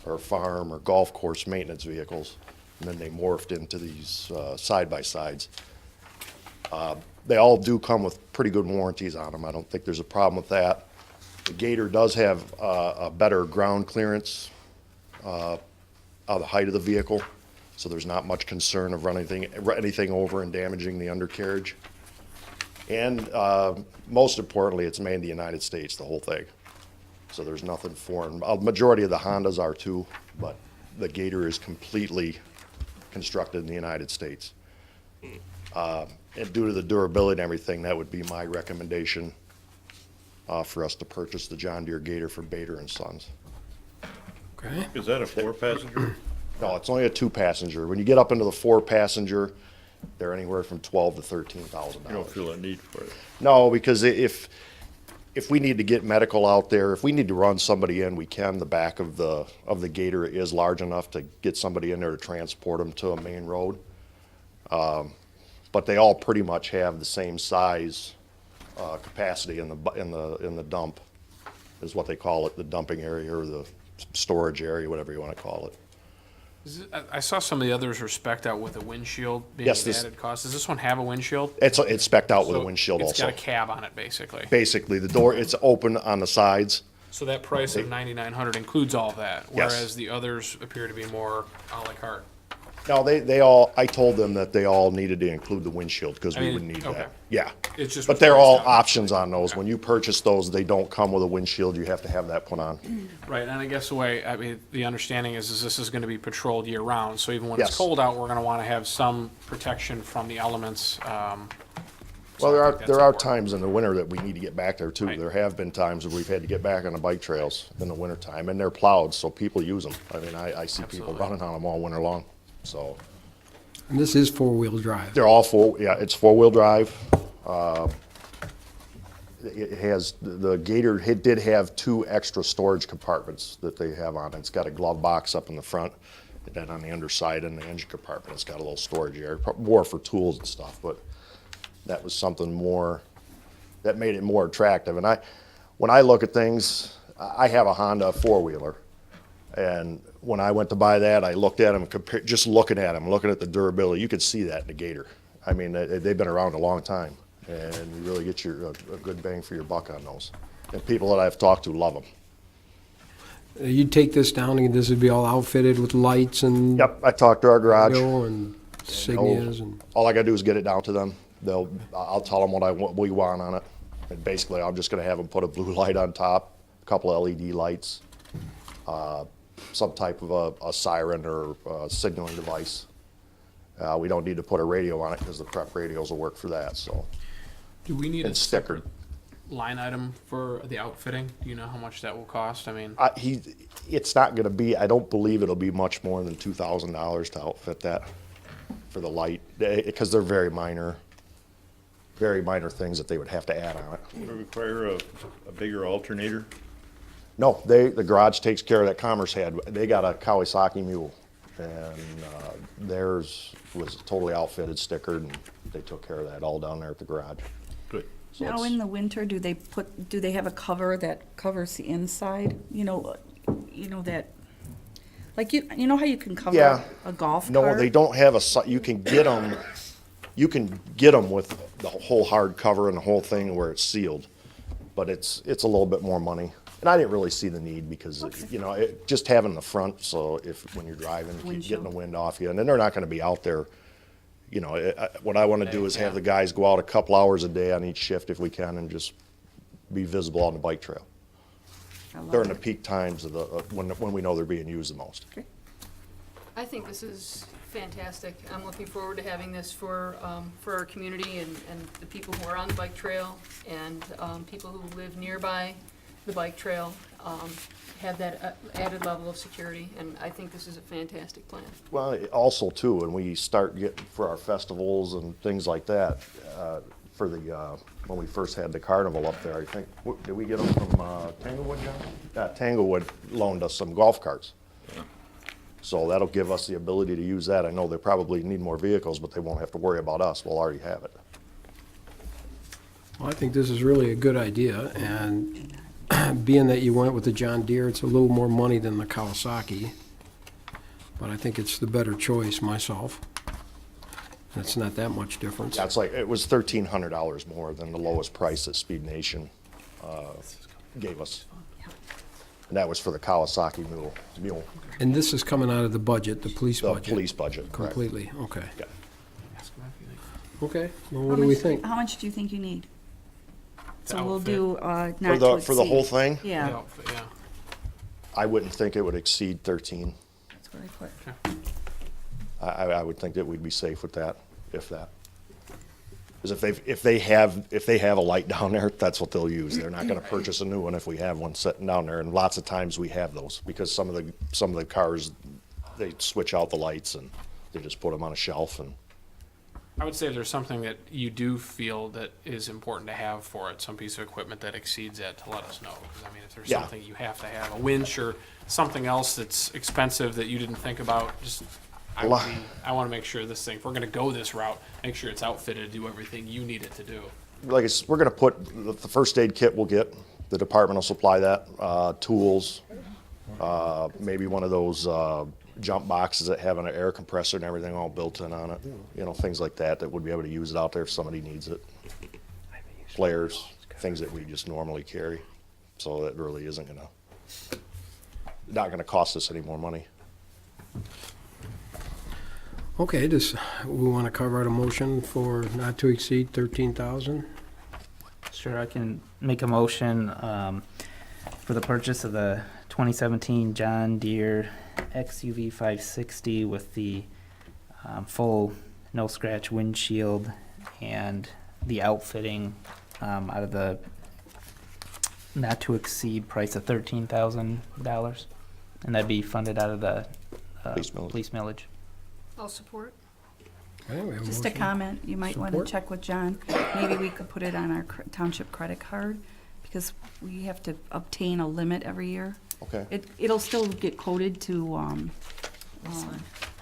or farm or golf course maintenance vehicles, and then they morphed into these side-by-sides. They all do come with pretty good warranties on them. I don't think there's a problem with that. The Gator does have a better ground clearance of the height of the vehicle, so there's not much concern of running anything over and damaging the undercarriage. And most importantly, it's made in the United States, the whole thing. So there's nothing foreign. A majority of the Hondas are too, but the Gator is completely constructed in the United States. And due to the durability and everything, that would be my recommendation for us to purchase the John Deere Gator from Bader and Sons. Okay. Is that a 4-passenger? No, it's only a 2-passenger. When you get up into the 4-passenger, they're anywhere from $12,000 to $13,000. You don't feel a need for it? No, because if we need to get medical out there, if we need to run somebody in, we can. The back of the Gator is large enough to get somebody in there to transport them to a main road. But they all pretty much have the same size capacity in the dump, is what they call it, the dumping area or the storage area, whatever you want to call it. I saw some of the others were spec'd out with a windshield being Yes, an added cost. Does this one have a windshield? It's spec'd out with a So windshield It's also. got a cab on it, basically. Basically, the door, it's open on the sides. So that price of $9,900 includes all of that, Yes. whereas the others appear to be more à la carte. No, I told them that they all needed to include the windshield because we would need okay. that. Yeah. It's just But they're all priced out. options on those. When you purchase those, they don't come with a windshield. You have to have that put on. Right, and I guess the understanding is this is gonna be patrolled year-round, so even when Yes. it's cold out, we're gonna wanna have some protection from the elements. Well, I think that's there are important. times in the winter that we need to get back there too. Right. There have been times where we've had to get back on the bike trails in the wintertime, and they're plowed, so people use them. I mean, I see people Absolutely. running on them all winter long, so. And this is 4-wheel drive. They're all it's 4-wheel drive. It has, the Gator, it did have 2 extra storage compartments that they have on it. It's got a glove box up in the front, and then on the underside in the engine compartment, it's got a little storage area, more for tools and stuff, but that was something more, that made it more attractive. And when I look at things, I have a Honda 4-wheeler, and when I went to buy that, I looked at them, just looking at them, looking at the durability, you could see that in the Gator. I mean, they've been around a long time, and you really get a good bang for your buck on those. And people that I've talked to love them. You'd take this down and this would be all outfitted with lights and Yep, I talked to our garage. radio and signias and. All I gotta do is get it down to them. I'll tell them what we want on it. And basically, I'm just gonna have them put a blue light on top, a couple of LED lights, some type of a siren or a signaling device. We don't need to put a radio on it because the prep radios will work for that, so. Do we need a And stickered. separate line item for the outfitting? Do you know how much that will cost? I mean, It's not gonna be, I don't believe it'll be much more than $2,000 to outfit that for the light, because they're very minor things that they would have to add on it. Would it require a bigger alternator? No, the garage takes care of that Commerce had. They got a Kawasaki Mule, And theirs was totally outfitted, stickered, and they took care of that all down there at the garage. Good. So Now, it's- in the winter, do they have a cover that covers the inside? You know that, like, you know how you can cover Yeah. a golf No, cart? they don't have you can get them with the whole hard cover and the whole thing where it's sealed. But it's a little bit more money. And I didn't really see the need because, just having the front, so when you're driving, getting the wind off you, and then they're not gonna be out there. What I wanna do is have the guys go out a couple hours a day on each shift if we can and just be visible on the bike trail I love during the it. peak times of when we know they're being used the most. I think this is fantastic. I'm looking forward to having this for our community and the people who are on the bike trail and people who live nearby the bike trail have that added level of security, and I think this is a fantastic plan. Well, also too, when we start getting for our festivals and things like that, for when we first had the carnival up there, I think, did we get them from Tanglewood, John? Tanglewood loaned us some golf carts. So that'll give us the ability to use that. I know they probably need more vehicles, but they won't have to worry about us. We'll already have it. Well, I think this is really a good idea, and being that you went with the John Deere, it's a little more money than the Kawasaki, but I think it's the better choice myself. And it's not that much difference. That's it was $1,300 more than the lowest price that Speed Nation gave us. And that was for the Kawasaki mule. And this is coming out of the budget, the police The budget? police budget, correct. Completely, okay. Yeah. Okay, well, what do we think? How much do you think you need? So The we'll outfit. do, not to For the whole exceed. thing? Yeah, Yeah. I wouldn't think it would exceed 13. that's what I put. I would think that we'd be safe with that, if that. Because if they have a light down there, that's what they'll use. They're not gonna purchase a new one if we have one sitting down there, and lots of times we have those, because some of the cars, they switch out the lights and they just put them on a shelf and. I would say if there's something that you do feel that is important to have for it, some piece of equipment that exceeds that, to let us know. Because I mean, if there's Yeah. something you have to have, a winch or something else that's expensive that you didn't think about, I want to make sure this thing, if we're going to go this route, make sure it's outfitted to do everything you need it to do. Like we're gonna put, the first aid kit we'll get, the department will supply that, tools, maybe one of those, jump boxes that have an air compressor and everything all built in on it, things like that would be able to use it out there if somebody needs it. Flares, things that we just normally carry, so that really isn't not gonna cost us any more money. Okay, we want to cover out a motion for not to exceed 13,000? Sure, I can make a motion for the purchase of the 2017 John Deere XUV 560 with the full no-scratch windshield and the outfitting out of the not-to-exceed price of $13,000. And that'd be funded out of the police millage. I'll support. Okay, we have a Just a motion. comment, you might want to Support? check with John. Maybe we could put it on our township credit card, because we have to obtain a limit every year. Okay. It'll still get coded to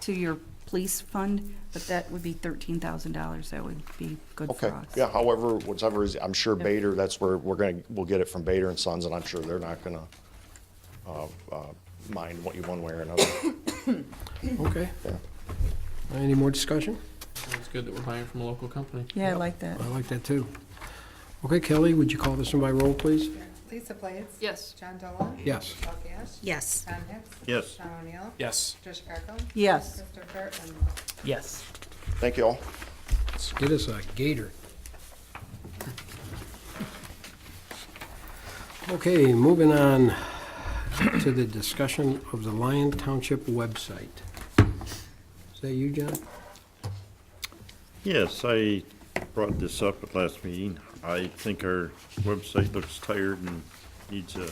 your police fund, but that would be $13,000. That would be good for Okay, us. yeah, however, whatever is, I'm sure Bader, that's where we'll get it from Bader and Sons, and I'm sure they're not gonna, mind what you one way or another. Okay. Yeah. Any more discussion? It's good that we're buying from a local company. Yeah, I like that. I like that too. Okay, Kelly, would you call this one by roll, please? Lisa Blades? Yes. John Dolan? Yes. Paul Cash? Yes. Tom Hicks? Yes. Sean O'Neill? Yes. Tricia Carkle? Yes. Christopher and Yes. Thank you all. Let's get us a gator. Okay, moving on to the discussion of the Lyon Township website. Is that you, John? Yes, I brought this up at last meeting. I think our website looks tired and needs a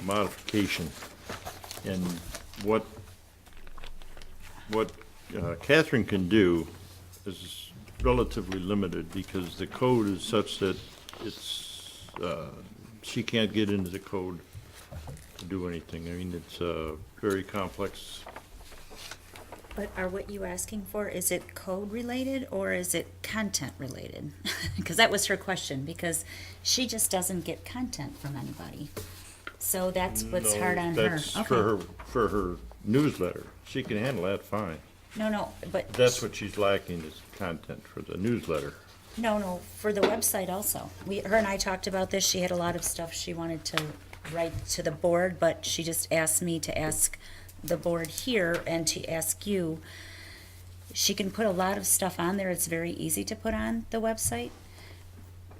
modification. And what Catherine can do is relatively limited, because the code is such that she can't get into the code do anything. I mean, it's very complex. But are what you asking for, is it code related or is it content related? Because that was her question, because she just doesn't get content from anybody. So that's what's No, hard on her. That's Okay. for her newsletter. She can handle that fine. No, but. That's what she's lacking is content for the newsletter. No, for the website also. Her and I talked about this. She had a lot of stuff she wanted to write to the board, but she just asked me to ask the board here and to ask you. She can put a lot of stuff on there. It's very easy to put on the website.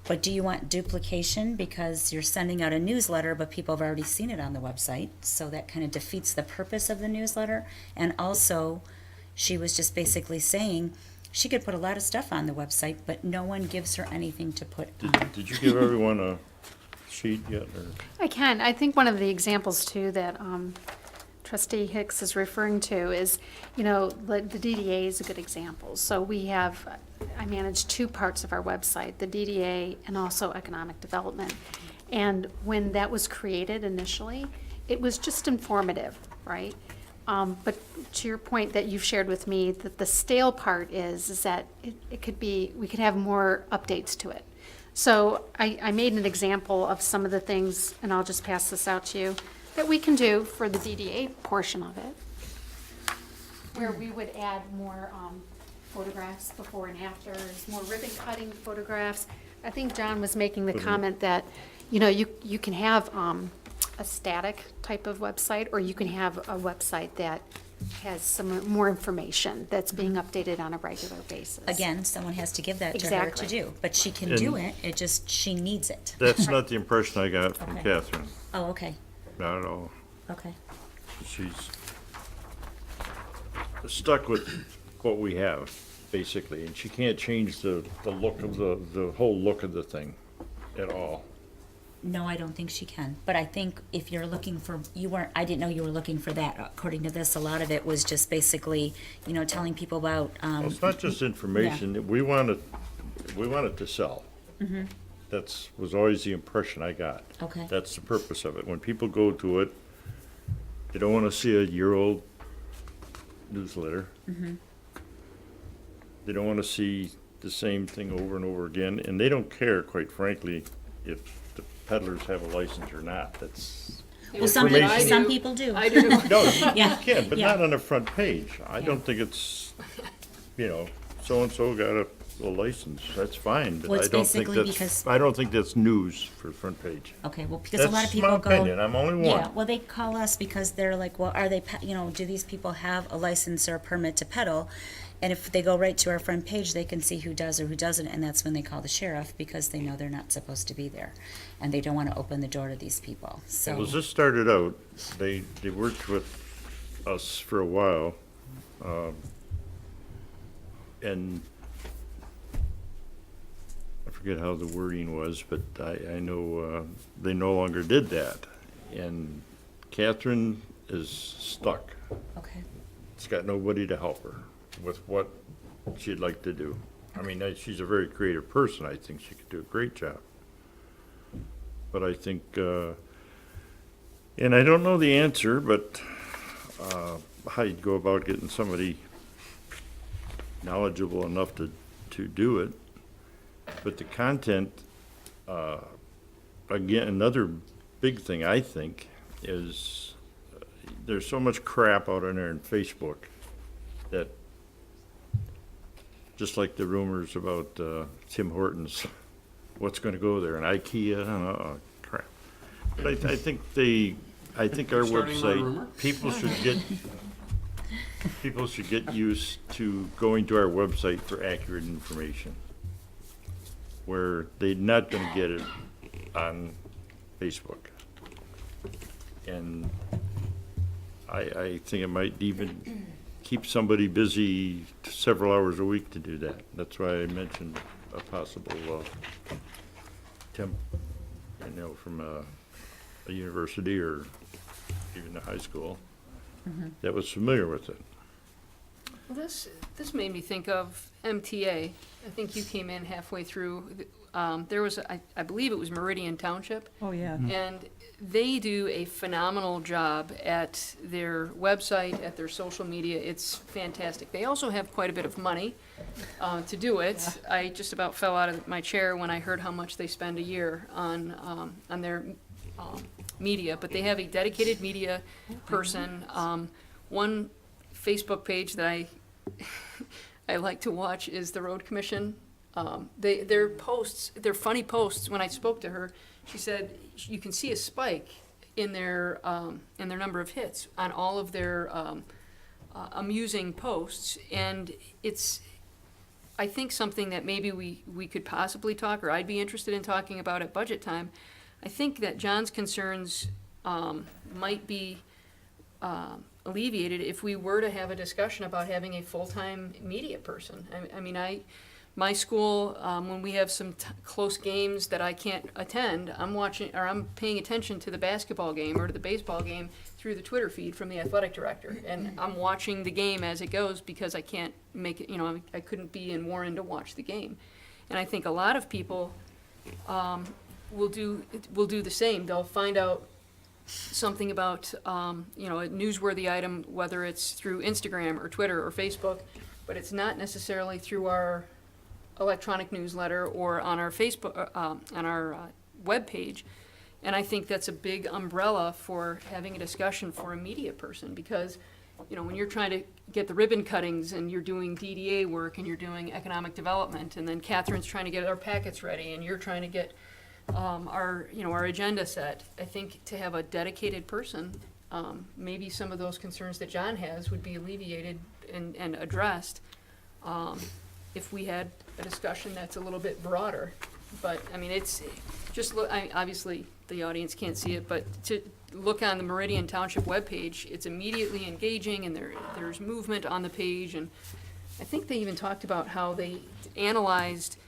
But do you want duplication because you're sending out a newsletter, but people have already seen it on the website? So that kind of defeats the purpose of the newsletter. And also, she was just basically saying she could put a lot of stuff on the website, but no one gives her anything to put on. Did you give everyone a sheet yet, or? I can. I think one of the examples too that Trustee Hicks is referring to is, the DDA is a good example. So I manage two parts of our website, the DDA and also economic development. And when that was created initially, it was just informative, right? But to your point that you've shared with me, that the stale part is that it could be, we could have more updates to it. So I made an example of some of the things, and I'll just pass this out to you, that we can do for the DDA portion of it, where we would add more photographs before and afters, more ribbon cutting photographs. I think John was making the comment that, you can have a static type of website, or you can have a website that has some more information that's being updated on a regular basis. Again, someone has to give that to her to Exactly. do, but she can do it, she needs it. That's not the impression I got from Okay. Catherine. Oh, okay, Not at all. okay. She's stuck with what we have, basically, and she can't change the look of the whole look of the thing at all. No, I don't think she can, but I think if you're looking for, I didn't know you were looking for that. According to this, a lot of it was just basically, telling people about, Well, it's not just information, we want it to sell. Mm-hmm. Was always the impression I got. Okay. That's the purpose of it. When people go to it, they don't want to see a year-old newsletter. Mm-hmm. They don't want to see the same thing over and over again, and they don't care, quite frankly, if the peddlers have a license or not. That's Well, some people, information. some people do. I do. No, you Yeah, can, but yeah. not on the front page. I don't think it's, so-and-so got a license, that's fine, but Well, I it's don't think basically I don't think that's news for the front page. Okay, well, because a lot of That's people my go. opinion. I'm only one. Yeah, well, they call us because they're like, well, are they, do these people have a license or a permit to peddle? And if they go right to our front page, they can see who does or who doesn't, and that's when they call the sheriff, because they know they're not supposed to be there. And they don't want to open the door to these people, so. Well, as this started out, they worked with us for a while, and I forget how the wording was, but I know they no longer did that. And Catherine is stuck. Okay. She's got nobody to help her with what she'd like to do. I mean, she's a very creative person. I think she could do a great job. But I think, and I don't know the answer, but how you'd go about getting somebody knowledgeable enough to do it. But the content, again, another big thing I think is there's so much crap out on there in Facebook that, just like the rumors about Tim Hortons, what's going to go there, and IKEA, crap. But I think our Starting my rumor? website, people should get used to going to our website for accurate information, where they're not going to get it on Facebook. And I think it might even keep somebody busy several hours a week to do that. That's why I mentioned a possible temp, from a university or even a high school that was familiar with it. Well, this made me think of MTA. I think you came in halfway through there was, I believe it was Meridian Township. Oh, yeah. And they do a phenomenal job at their website, at their social media. It's fantastic. They also have quite a bit of money to do it. I just about fell out of my chair when I heard how much they spend a year on their media. But they have a dedicated media person. One Facebook page that I like to watch is the Road Commission. Their posts, they're funny posts. When I spoke to her, she said you can see a spike in their number of hits on all of their amusing posts, and it's, I think, something that maybe we could possibly talk, or I'd be interested in talking about at budget time. I think that John's concerns might be alleviated if we were to have a discussion about having a full-time media person. I mean, my school, when we have some close games that I can't attend, I'm watching, or I'm paying attention to the basketball game or to the baseball game through the Twitter feed from the athletic director. And I'm watching the game as it goes because I can't make it, I couldn't be in Warren to watch the game. And I think a lot of people will do the same. They'll find out something about, a newsworthy item, whether it's through Instagram or Twitter or Facebook, but it's not necessarily through our electronic newsletter or on our Facebook, on our webpage. And I think that's a big umbrella for having a discussion for a media person, because, when you're trying to get the ribbon cuttings and you're doing DDA work and you're doing economic development, and then Catherine's trying to get our packets ready and you're trying to get our agenda set, I think to have a dedicated person, maybe some of those concerns that John has would be alleviated and addressed if we had a discussion that's a little bit broader. But, I mean, it's just, obviously, the audience can't see it, but to look on the Meridian Township webpage, it's immediately engaging, and there's movement on the page, and I think they even talked about how they analyzed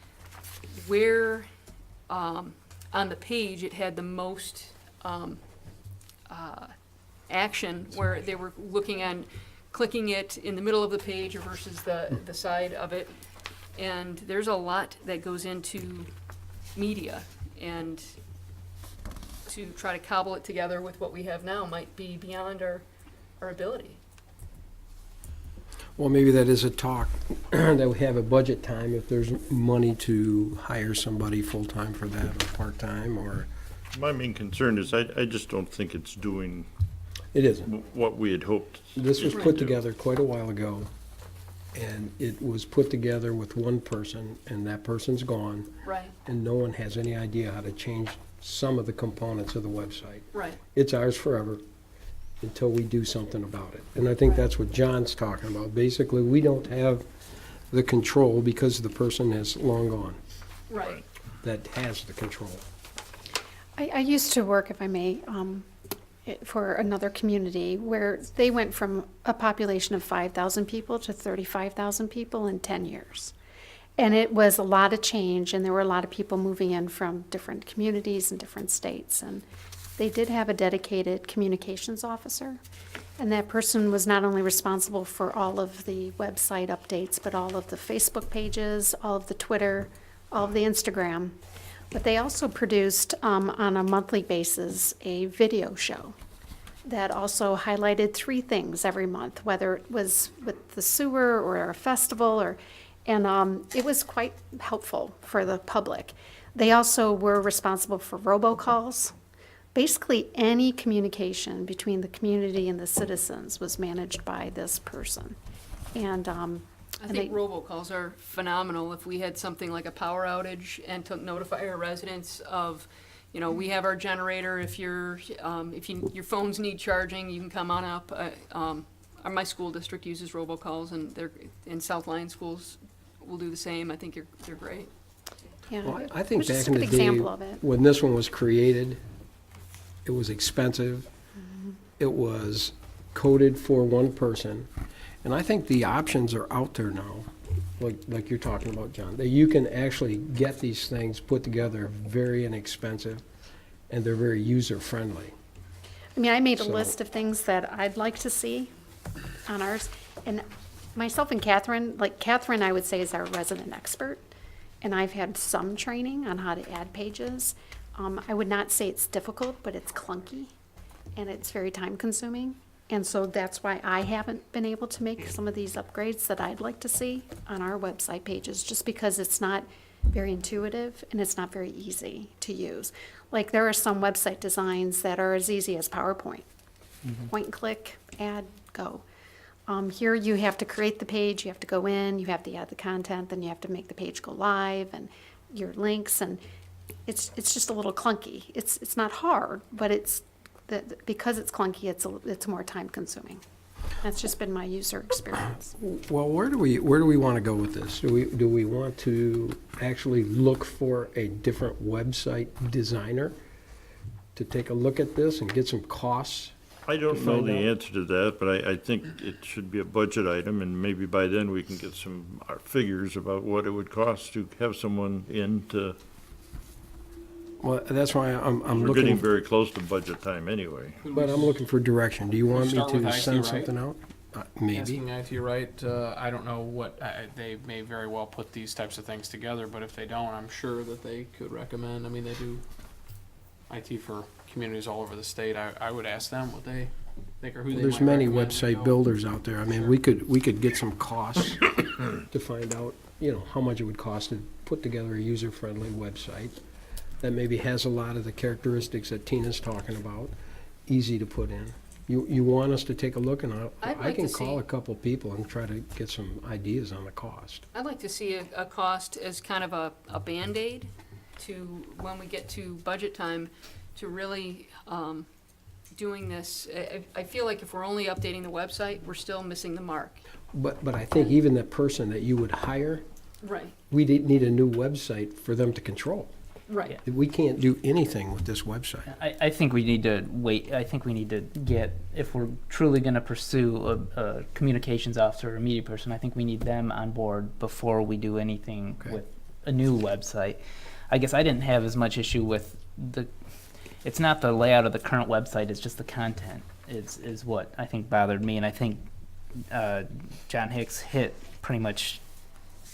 where on the page it had the most action, where they were looking on clicking it in the middle of the page versus the side of it. And there's a lot that goes into media, and to try to cobble it together with what we have now might be beyond our ability. Well, maybe that is a talk that we have at budget time, if there's money to hire somebody full-time for that, or part-time, or... My main concern is I just don't think it's doing It isn't. what we had hoped. This was it put would do. together quite a while ago, and it was put together with one person, and that person's gone, Right, and no one has any idea how to change some of the components of the website. right. It's ours forever until we do something about it. And I think that's what John's talking about. Basically, we don't have the control because the person is long gone Right. that has the control. I used to work, if I may, for another community where they went from a population of 5,000 people to 35,000 people in 10 years. And it was a lot of change, and there were a lot of people moving in from different communities and different states. And they did have a dedicated communications officer, and that person was not only responsible for all of the website updates, but all of the Facebook pages, all of the Twitter, all of the Instagram. But they also produced, on a monthly basis, a video show that also highlighted 3 things every month, whether it was with the sewer or a festival, and it was quite helpful for the public. They also were responsible for robocalls. Basically, any communication between the community and the citizens was managed by this person. And I think robocalls are phenomenal. If we had something like a power outage and to notify our residents of, we have our generator. If your phones need charging, you can come on up. My school district uses robocalls, and in South Lyon schools will do the same. I think they're great. yeah, Well, I it think was just back a in good the day, example of it. when this one was created, it was expensive. It was coded for one person. And I think the options are out there now, like you're talking about, John, that you can actually get these things put together very inexpensive, and they're very user-friendly. I mean, I made a So- list of things that I'd like to see on ours, and myself and Catherine, I would say, is our resident expert. and I've had some training on how to add pages. I would not say it's difficult, but it's clunky, and it's very time-consuming. And so that's why I haven't been able to make some of these upgrades that I'd like to see on our website pages, just because it's not very intuitive and it's not very easy to use. Like, there are some website designs that are as easy as PowerPoint. Point and click, add, go. Here you have to create the page, you have to go in, you have to add the content, then you have to make the page go live and your links, and it's just a little clunky. It's not hard, but because it's clunky, it's more time consuming. That's just been my user experience. Well, where do we want to go with this? Do we want to actually look for a different website designer to take a look at this and get some costs? I don't know find the out. answer to that, but I think it should be a budget item, and maybe by then we can get some figures about what it would cost to have someone in to, Well, that's why I'm we're getting looking, very close to budget time anyway. but I'm looking for direction. Do you Could we want me start with to IT, send right? something out? Maybe. Asking IT right, I don't know what, they may very well put these types of things together, but if they don't, I'm sure that they could recommend, I mean, they do IT for communities all over the state. I would ask them what they think or who they There's might many recommend, you website know. builders out there. I mean, we could get some costs to find out, how much it would cost to put together a user-friendly website that maybe has a lot of the characteristics that Tina's talking about, easy to put in. You want us to take a look, and I'd I like can to call see- a couple people and try to get some ideas on the cost. I'd like to see a cost as kind of a Band-Aid to, when we get to budget time, to really doing this. I feel like if we're only updating the website, we're still missing the mark. But I think even the person that you would hire, Right, we need a new website for them to control. right. We can't do anything with this website. I think we need to wait. I think we need to get, if we're truly going to pursue a communications officer or a media person, I think we need them on board before we do anything with a new website. I guess I didn't have as much issue with it's not the layout of the current website, it's just the content is what I think bothered me. And I think John Hicks hit pretty much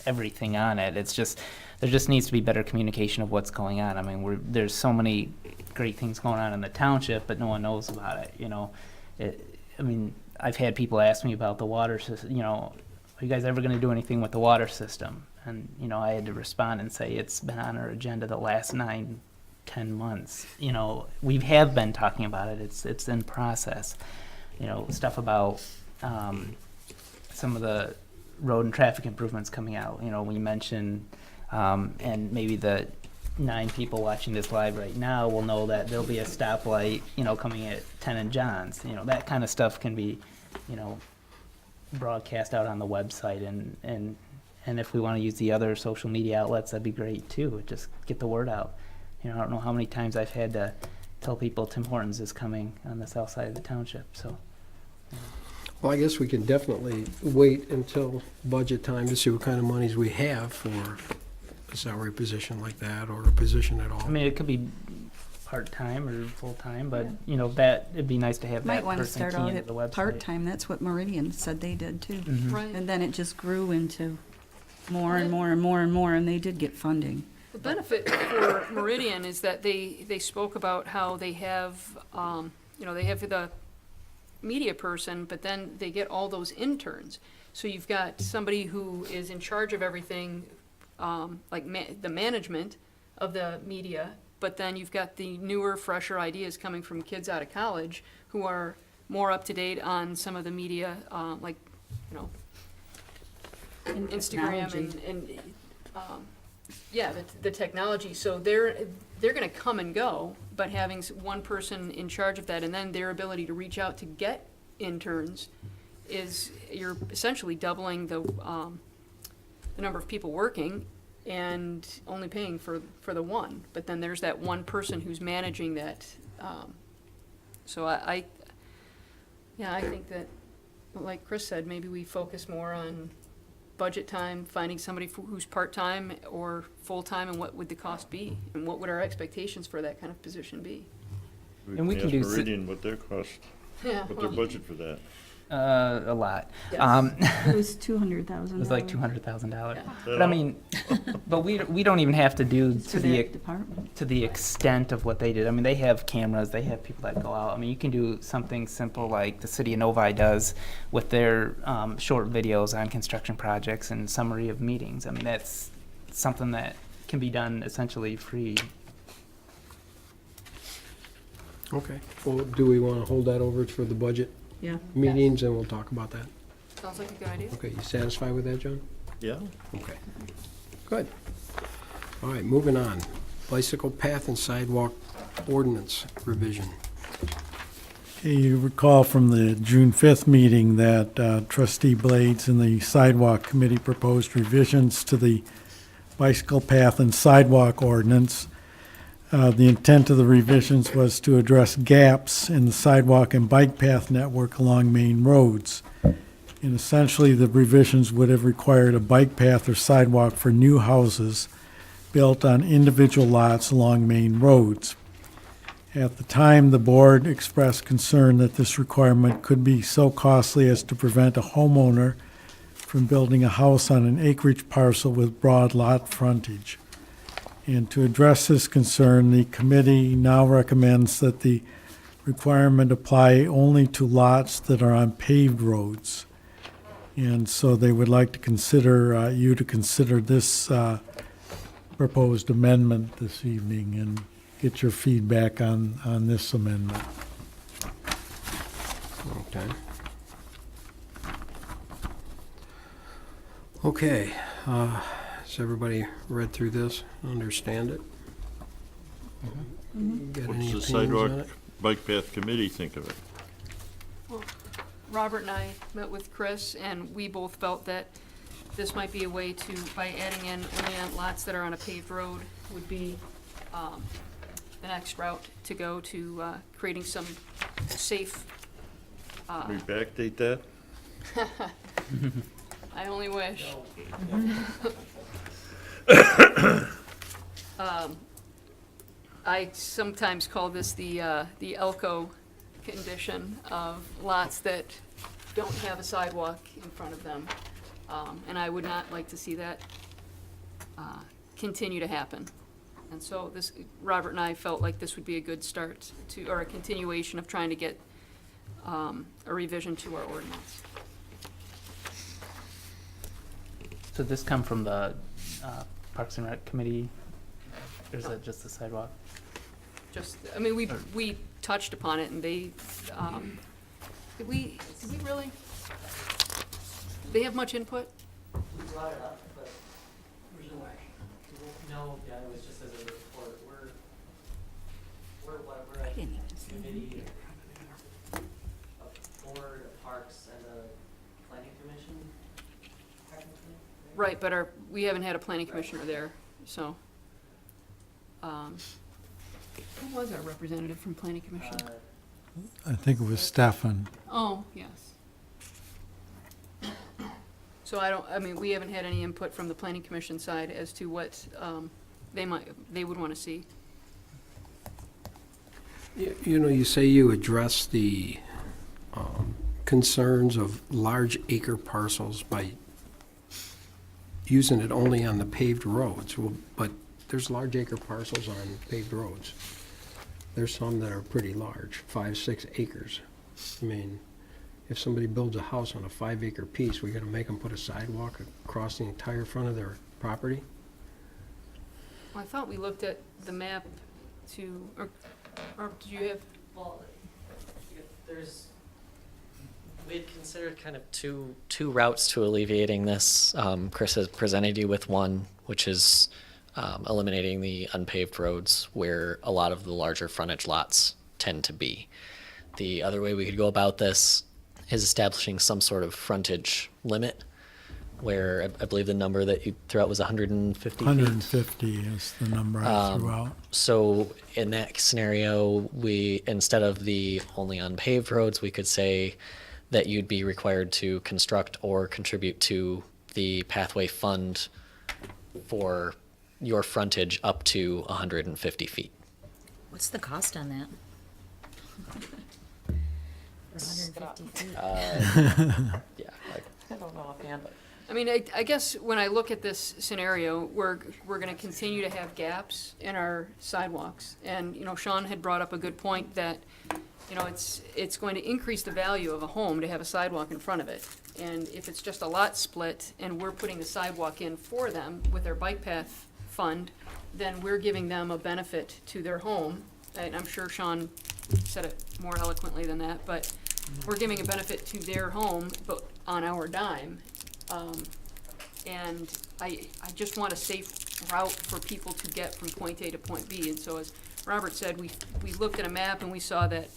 everything on it. It's just, there just needs to be better communication of what's going on. I mean, there's so many great things going on in the township, but no one knows about it, I mean, I've had people ask me about the water system, are you guys ever gonna do anything with the water system? And, I had to respond and say, it's been on our agenda the last 9-10 months. We have been talking about it, it's in process. Stuff about, some of the road and traffic improvements coming out, we mentioned, and maybe the 9 people watching this live right now will know that there'll be a stoplight, coming at 10 and Johns. That kind of stuff can be, broadcast out on the website, and if we want to use the other social media outlets, that'd be great too. Just get the word out. I don't know how many times I've had to tell people Tim Hortons is coming on the south side of the township, so. Well, I guess we can definitely wait until budget time to see what kind of monies we have for a salary position like that, or a position at all. I mean, it could be part-time or full-time, but, that, it'd be nice to have Might that want to person start key out into at the website. part-time, that's what Meridian said they did too. Mhm. Right. And then it just grew into more and more and more and more, and they did get funding. The benefit for Meridian is that they spoke about how they have, they have the media person, but then they get all those interns. So you've got somebody who is in charge of everything, like the management of the media, but then you've got the newer, fresher ideas coming from kids out of college who are more up to date on some of the media, Instagram and the technology. So they're going to come and go, but having one person in charge of that, and then their ability to reach out to get interns, is you're essentially doubling the number of people working and only paying for the one. But then there's that one person who's managing that. So I think that, like Chris said, maybe we focus more on budget time, finding somebody who's part-time or full-time, and what would the cost be, and what would our expectations for that kind of position be. And we can ask do Meridian what their cost, Yeah, what their well, budget for that. A lot. It was $200,000. It was like $200,000. Yeah. But I mean, but we don't even have to do It's to for the that department. to the extent of what they did. I mean, they have cameras, they have people that go out. I mean, you can do something simple like the city of Novi does with their short videos on construction projects and summary of meetings. I mean, that's something that can be done essentially free. Okay, well, do we want to hold that over for the budget Yeah. meetings, and we'll talk about that? Sounds like a good idea. Okay, you satisfied with that, John? Yeah. Okay, good. All right, moving on. Bicycle path and sidewalk ordinance revision. Okay, you recall from the June 5th meeting that trustee Blades and the sidewalk committee proposed revisions to the bicycle path and sidewalk ordinance. The intent of the revisions was to address gaps in the sidewalk and bike path network along main roads. And essentially, the revisions would have required a bike path or sidewalk for new houses built on individual lots along main roads. At the time, the board expressed concern that this requirement could be so costly as to prevent a homeowner from building a house on an acreage parcel with broad lot frontage. And to address this concern, the committee now recommends that the requirement apply only to lots that are on paved roads. And so they would like to consider, you to consider this proposed amendment this evening and get your feedback on this amendment. Okay. Okay, has everybody read through this, understand it? Got What any does the opinions on sidewalk it? bike path committee think of it? Well, Robert and I met with Chris, and we both felt that this might be a way to, by adding in only on lots that are on a paved road, would be the next route to go to creating some safe. We backdate that? I only wish. I sometimes call this the Elko condition of lots that don't have a sidewalk in front of them. And I would not like to see that continue to happen. And so this, Robert and I felt like this would be a good start to, or a continuation of trying to get a revision to our ordinance. So this come from the Parks and Rec committee, or is that just the sidewalk? Just, I mean, we touched upon it, and they, did we really? They have much input? We brought it up, but there's no action. No, yeah, it was just as a report. We're a committee, a board, a parks, and a planning commission, technically. Right, but we haven't had a planning commissioner there, so. Who was our representative from planning commission? I think it was Stefan. Oh, yes. So I mean, we haven't had any input from the planning commission side as to what they would want to see. You know, you say you address the concerns of large acre parcels by using it only on the paved roads. Well, but there's large acre parcels on paved roads. There's some that are pretty large, 5-6 acres. I mean, if somebody builds a house on a 5-acre piece, we gotta make them put a sidewalk across the entire front of their property? Well, I thought we looked at the map to, or did you have? Well, we had considered kind of two routes to alleviating this. Chris has presented you with one, which is eliminating the unpaved roads where a lot of the larger frontage lots tend to be. The other way we could go about this is establishing some sort of frontage limit, where I believe the number that you threw out was 150 feet. 150 is the number I threw out. So in that scenario, instead of the only unpaved roads, we could say that you'd be required to construct or contribute to the pathway fund for your frontage up to 150 feet. What's the cost on that? it's, 150 feet. yeah, I don't know offhand. I mean, I guess when I look at this scenario, we're gonna continue to have gaps in our sidewalks. And, you know, Sean had brought up a good point that, you know, it's going to increase the value of a home to have a sidewalk in front of it. And if it's just a lot split and we're putting the sidewalk in for them with their bike path fund, then we're giving them a benefit to their home. And I'm sure Sean said it more eloquently than that, but we're giving a benefit to their home, but on our dime. And I just want a safe route for people to get from point A to point B. And so as Robert said, we looked at a map and we saw that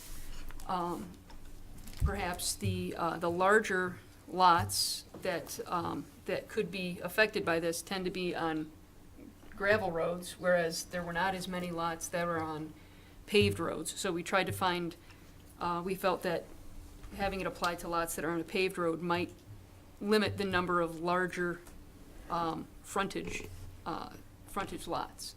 perhaps the larger lots that could be affected by this tend to be on gravel roads, whereas there were not as many lots that were on paved roads. So we tried to find, we felt that having it apply to lots that are on a paved road might limit the number of larger frontage lots.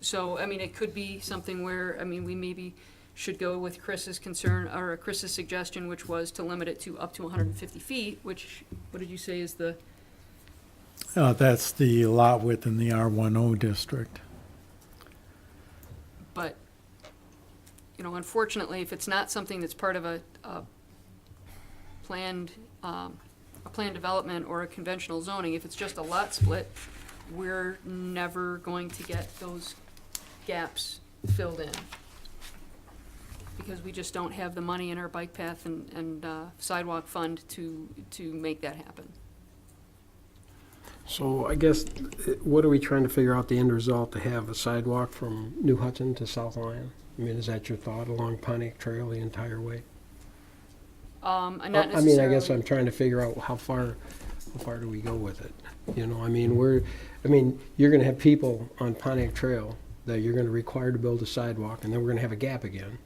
So, I mean, it could be something where, I mean, we maybe should go with Chris's concern, or Chris's suggestion, which was to limit it to up to 150 feet, which, what did you say is the, That's the lot width in the R10 district. but, you know, unfortunately, if it's not something that's part of a planned development or a conventional zoning, if it's just a lot split, we're never going to get those gaps filled in. Because we just don't have the money in our bike path and sidewalk fund to make that happen. So I guess, what are we trying to figure out the end result, to have a sidewalk from New Hudson to South Lyon? I mean, is that your thought, along Pontiac Trail the entire way? Not I necessarily. mean, I guess I'm trying to figure out how far do we go with it? You know, I mean, you're gonna have people on Pontiac Trail that you're gonna require to build a sidewalk, and then we're gonna have a gap again.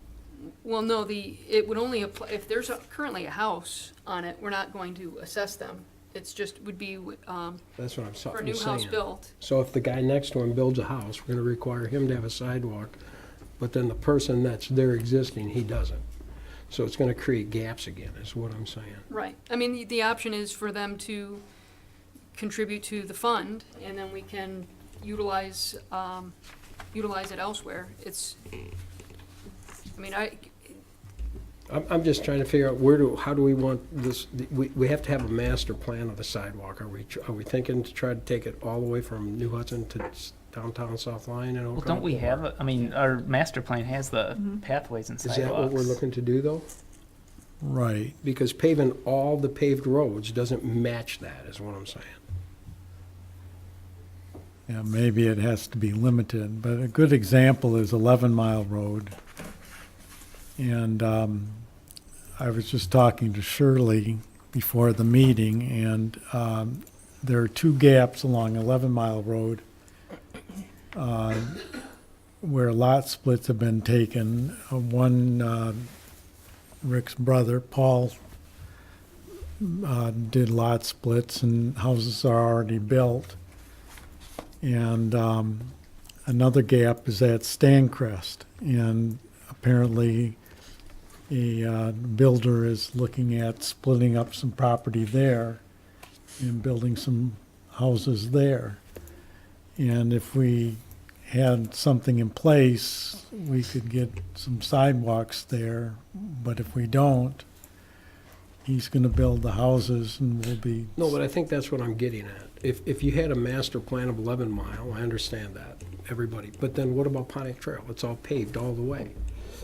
Well, no, it would only apply, if there's currently a house on it, we're not going to assess them. It's just, would be, That's what I'm saying. for a new house built. So if the guy next to him builds a house, we're gonna require him to have a sidewalk, but then the person that's there existing, he doesn't. So it's gonna create gaps again, is what I'm saying. Right. I mean, the option is for them to contribute to the fund, and then we can utilize it elsewhere. I'm just trying to figure out how do we want this, we have to have a master plan of the sidewalk. Are we thinking to try to take it all the way from New Hudson to downtown South Lyon and Oak? Well, don't we have, our master plan has the pathways and Is sidewalks. that what we're looking to do, though? Right. Because paving all the paved roads doesn't match that, is what I'm saying. Yeah, maybe it has to be limited, but a good example is 11 Mile Road. And I was just talking to Shirley before the meeting, and there are two gaps along 11 Mile Road where lot splits have been taken. One, Rick's brother, Paul, did lot splits, and houses are already built. And another gap is at Stancrest, and apparently a builder is looking at splitting up some property there and building some houses there. And if we had something in place, we could get some sidewalks there, but if we don't, he's gonna build the houses and we'll be. No, but I think that's what I'm getting at. If you had a master plan of 11 Mile, I understand that, everybody. But then what about Pontiac Trail? It's all paved all the way.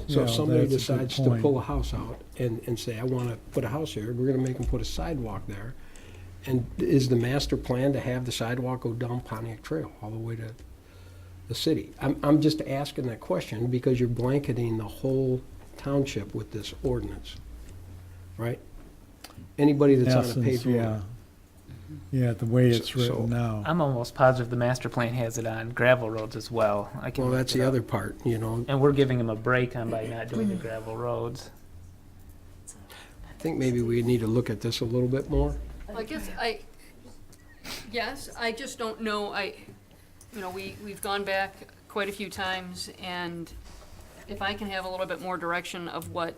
So if Yeah, somebody that's a good decides to point. pull a house out and say, I want to put a house here, we're going to make them put a sidewalk there. And is the master plan to have the sidewalk go down Pontiac Trail all the way to the city? I'm just asking that question because you're blanketing the whole township with this ordinance, right? Anybody that's on a Essence, paved road. yeah. Yeah, the way it's So- written now. I'm almost positive the master plan has it on gravel roads as well. I can Well, look that's it the up. other part, you know. And we're giving them a break on by not doing the gravel roads. I think maybe we need to look at this a little bit more. I guess yes, I just don't know, we've gone back quite a few times, and if I can have a little bit more direction of what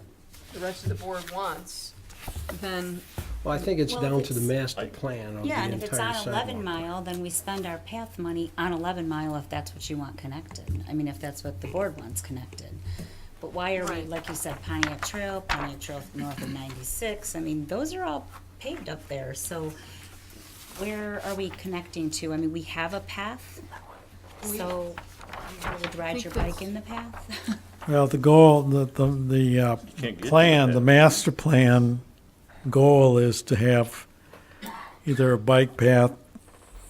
the rest of the board wants, then Well, I think it's Well, if down to the it's- master plan of the Yeah, and if it's entire on 11 sidewalk. Mile, then we spend our path money on 11 Mile if that's what you want connected. I mean, if that's what the board wants connected. But why are we, Right. like you said, Pontiac Trail north of 96, I mean, those are all paved up there, so where are we connecting to? I mean, we have a path, so you would ride your bike in the path? Well, the goal, the Can't get to plan, that. the master plan goal is to have either a bike path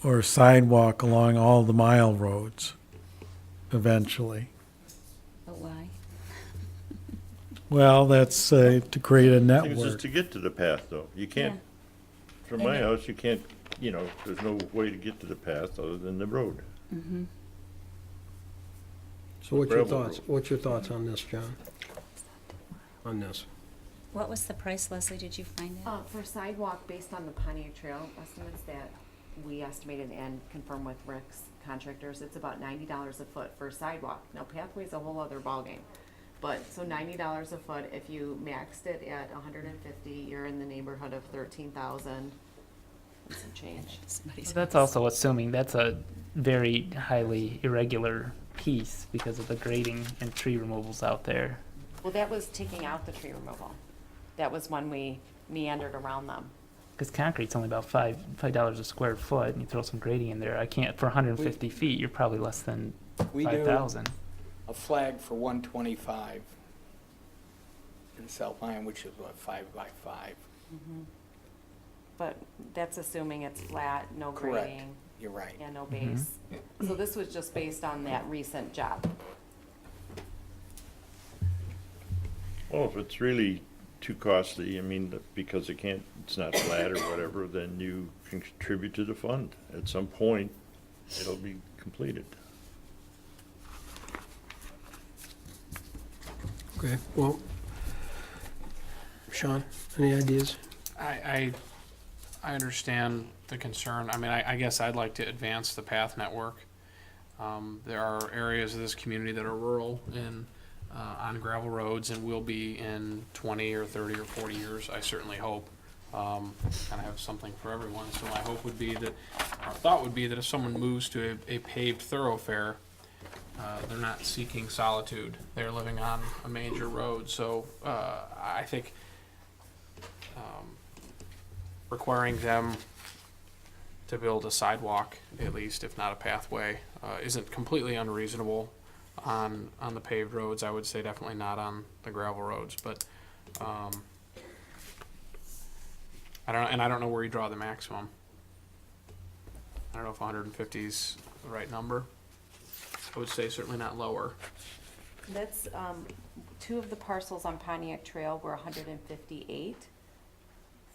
or a sidewalk along all the mile roads eventually. But why? Well, that's to create a I think it's just network. to get to the path, though. You can't, from And my it- house, you can't, you know, there's no way to get to the path other than the road. So what's your Gravel thoughts, road. what's your thoughts on this, John? On this? What was the price, Leslie, did you find it? For sidewalk, based on the Pontiac Trail estimates that we estimated and confirmed with Rick's contractors, it's about $90 a foot for a sidewalk. Now pathway's a whole other ballgame. But, so $90 a foot, if you maxed it at 150, you're in the neighborhood of 13,000 and some change. Somebody's- That's also assuming that's a very highly irregular piece because of the grading and tree removals out there. Well, that was taking out the tree removal. That was when we meandered around them. Because concrete's only about $5 a square foot, and you throw some grading in there. I can't, for 150 feet, you're probably less than We do 5,000. a flag for 125 in South Lyon, which is what, 5 by 5. But that's assuming it's flat, no Correct. grading. You're right. And no base. So this was just based on that recent job. Well, if it's really too costly, I mean, because it's not flat or whatever, then you can contribute to the fund. At some point, it'll be completed. Okay, well, Sean, any ideas? I understand the concern. I mean, I guess I'd like to advance the path network. There are areas of this community that are rural and on gravel roads and will be in 20 or 30 or 40 years, I certainly hope. Kind of have something for everyone. So my hope would be that, our thought would be that if someone moves to a paved thoroughfare, they're not seeking solitude. They're living on a major road. So I think requiring them to build a sidewalk, at least, if not a pathway, isn't completely unreasonable on the paved roads. I would say definitely not on the gravel roads, but I don't know where you draw the maximum. I don't know if 150 is the right number. I would say certainly not lower. That's, two of the parcels on Pontiac Trail were 158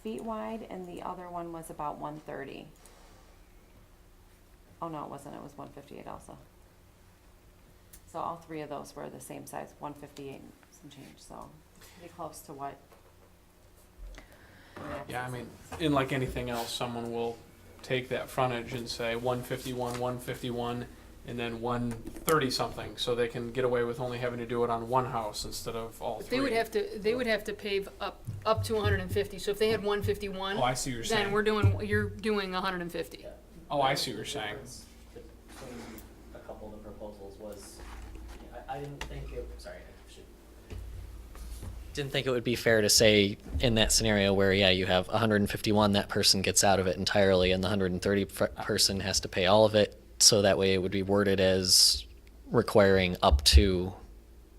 feet wide, and the other one was about 130. Oh, no, it wasn't, it was 158 also. So all three of those were the same size, 158 and some change, so pretty close to what. Yeah, I mean, in like anything else, someone will take that frontage and say 151, 151, and then 130 something, so they can get away with only having to do it on one house instead of all three. They would have to pave up to 150. So if they had 151, Oh, I see what you're saying. then you're doing 150. Oh, I see what you're saying. Between a couple of the proposals was, I didn't think didn't think it would be fair to say in that scenario where, yeah, you have 151, that person gets out of it entirely, and the 130 person has to pay all of it, so that way it would be worded as requiring up to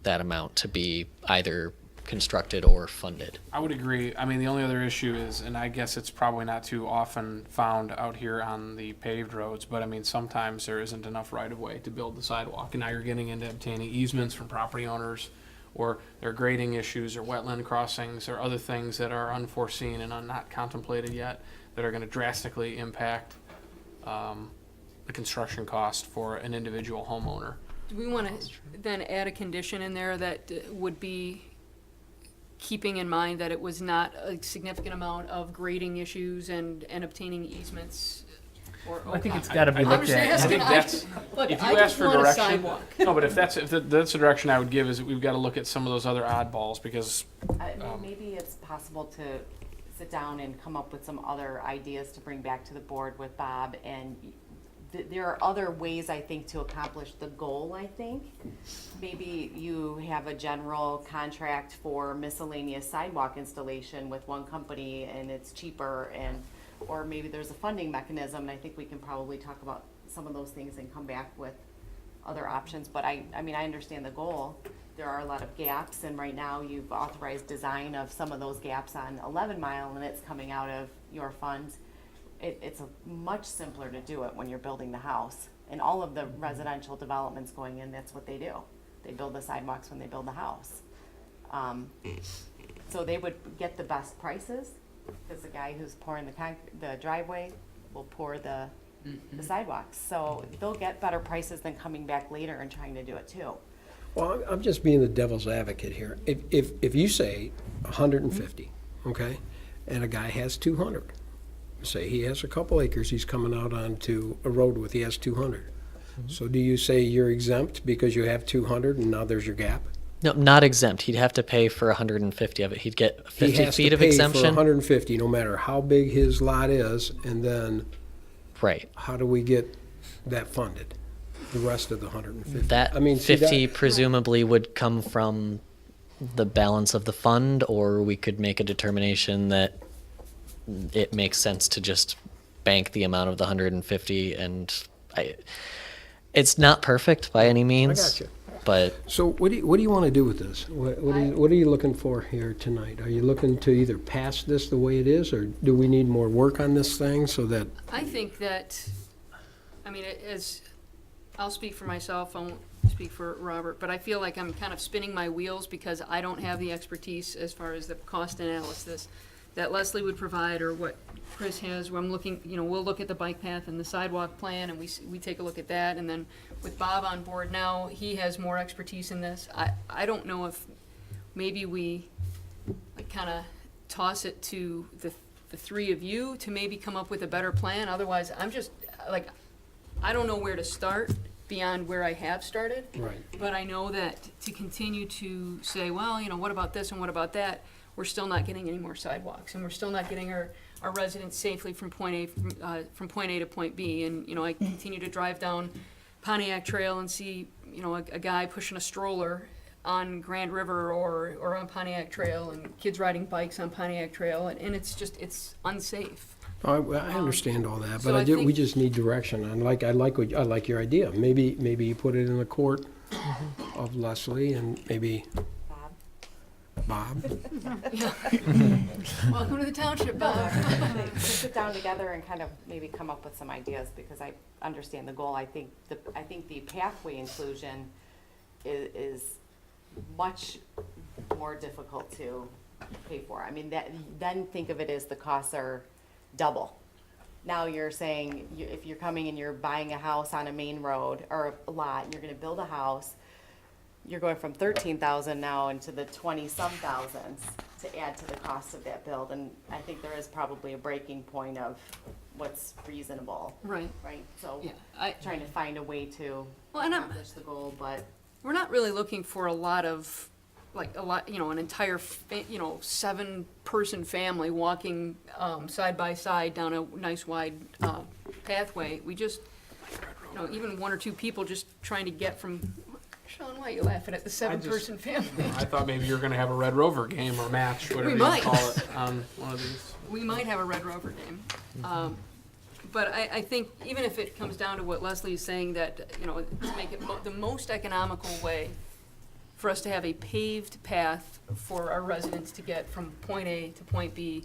that amount to be either constructed or funded. I would agree. I mean, the only other issue is, and I guess it's probably not too often found out here on the paved roads, but I mean, sometimes there isn't enough right-of-way to build the sidewalk, and now you're getting into obtaining easements from property owners, or there are grading issues, or wetland crossings, or other things that are unforeseen and not contemplated yet that are going to drastically impact the construction cost for an individual homeowner. Do we want to then add a condition in there that would be keeping in mind that it was not a significant amount of grading issues and obtaining easements? Or, I think okay. it's gotta be I'm looked just at. asking. I think that's, Look, if I you just ask for want a direction. sidewalk. No, but if that's the direction I would give is that we've got to look at some of those other oddballs because Maybe it's possible to sit down and come up with some other ideas to bring back to the board with Bob. And there are other ways, I think, to accomplish the goal, I think. Maybe you have a general contract for miscellaneous sidewalk installation with one company and it's cheaper, and, or maybe there's a funding mechanism, and I think we can probably talk about some of those things and come back with other options. But I mean, I understand the goal. There are a lot of gaps, and right now you've authorized design of some of those gaps on 11 Mile, and it's coming out of your funds. It's much simpler to do it when you're building the house. And all of the residential developments going in, that's what they do. They build the sidewalks when they build the house. So they would get the best prices, because the guy who's pouring the driveway will pour the sidewalks. So they'll get better prices than coming back later and trying to do it too. Well, I'm just being the devil's advocate here. If you say 150, okay, and a guy has 200, say he has a couple acres he's coming out onto a road with, he has 200. So do you say you're exempt because you have 200 and now there's your gap? No, not exempt. He'd have to pay for 150 of it. He'd get 50 He has feet to of pay exemption. for 150, no matter how big his lot is, and then Right. how do we get that funded? The rest of the 150? That I mean, see, 50 that- presumably would come from the balance of the fund, or we could make a determination that it makes sense to just bank the amount of the 150. And it's not perfect by any means. I got you. But So what do you want to do with this? What are you looking for here tonight? Are you looking to either pass this the way it is, or do we need more work on this thing so that, I think that, I mean, as, I'll speak for myself, I won't speak for Robert, but I feel like I'm kind of spinning my wheels because I don't have the expertise as far as the cost analysis that Leslie would provide, or what Chris has, where I'm looking, we'll look at the bike path and the sidewalk plan, and we take a look at that, and then with Bob on board now, he has more expertise in this. I don't know if maybe we kind of toss it to the three of you to maybe come up with a better plan. Otherwise, I'm just, I don't know where to start beyond where I have started. right? But I know that to continue to say, well, what about this and what about that, we're still not getting any more sidewalks, and we're still not getting our residents safely from point A to point B. And, I continue to drive down Pontiac Trail and see, a guy pushing a stroller on Grand River or on Pontiac Trail, and kids riding bikes on Pontiac Trail, and it's unsafe. I understand all that, so but I think- we just need direction. And I like your idea. Maybe you put it in the court of Leslie and maybe Bob. Welcome to the township, Bob. To sit down together and kind of maybe come up with some ideas, because I understand the goal. I think the pathway inclusion is much more difficult to pay for. I mean, then think of it as the costs are double. Now you're saying, if you're coming and you're buying a house on a main road or a lot, and you're gonna build a house, you're going from 13,000 now into the 20-some thousands to add to the cost of that build. And I think there is probably a breaking point of what's reasonable. Right. Right, so Yeah, trying to find a way to Well, and accomplish the goal, but we're not really looking for a lot, an entire, 7-person family walking side by side down a nice wide pathway. We just, even 1 or 2 people just trying to get from, Sean, why are you laughing at the 7-person family? I thought maybe you were going to have a Red Rover game or match, whatever We you might. call it, on one of these. We might have a Red Rover game. But I think even if it comes down to what Leslie is saying, that, to make it the most economical way for us to have a paved path for our residents to get from point A to point B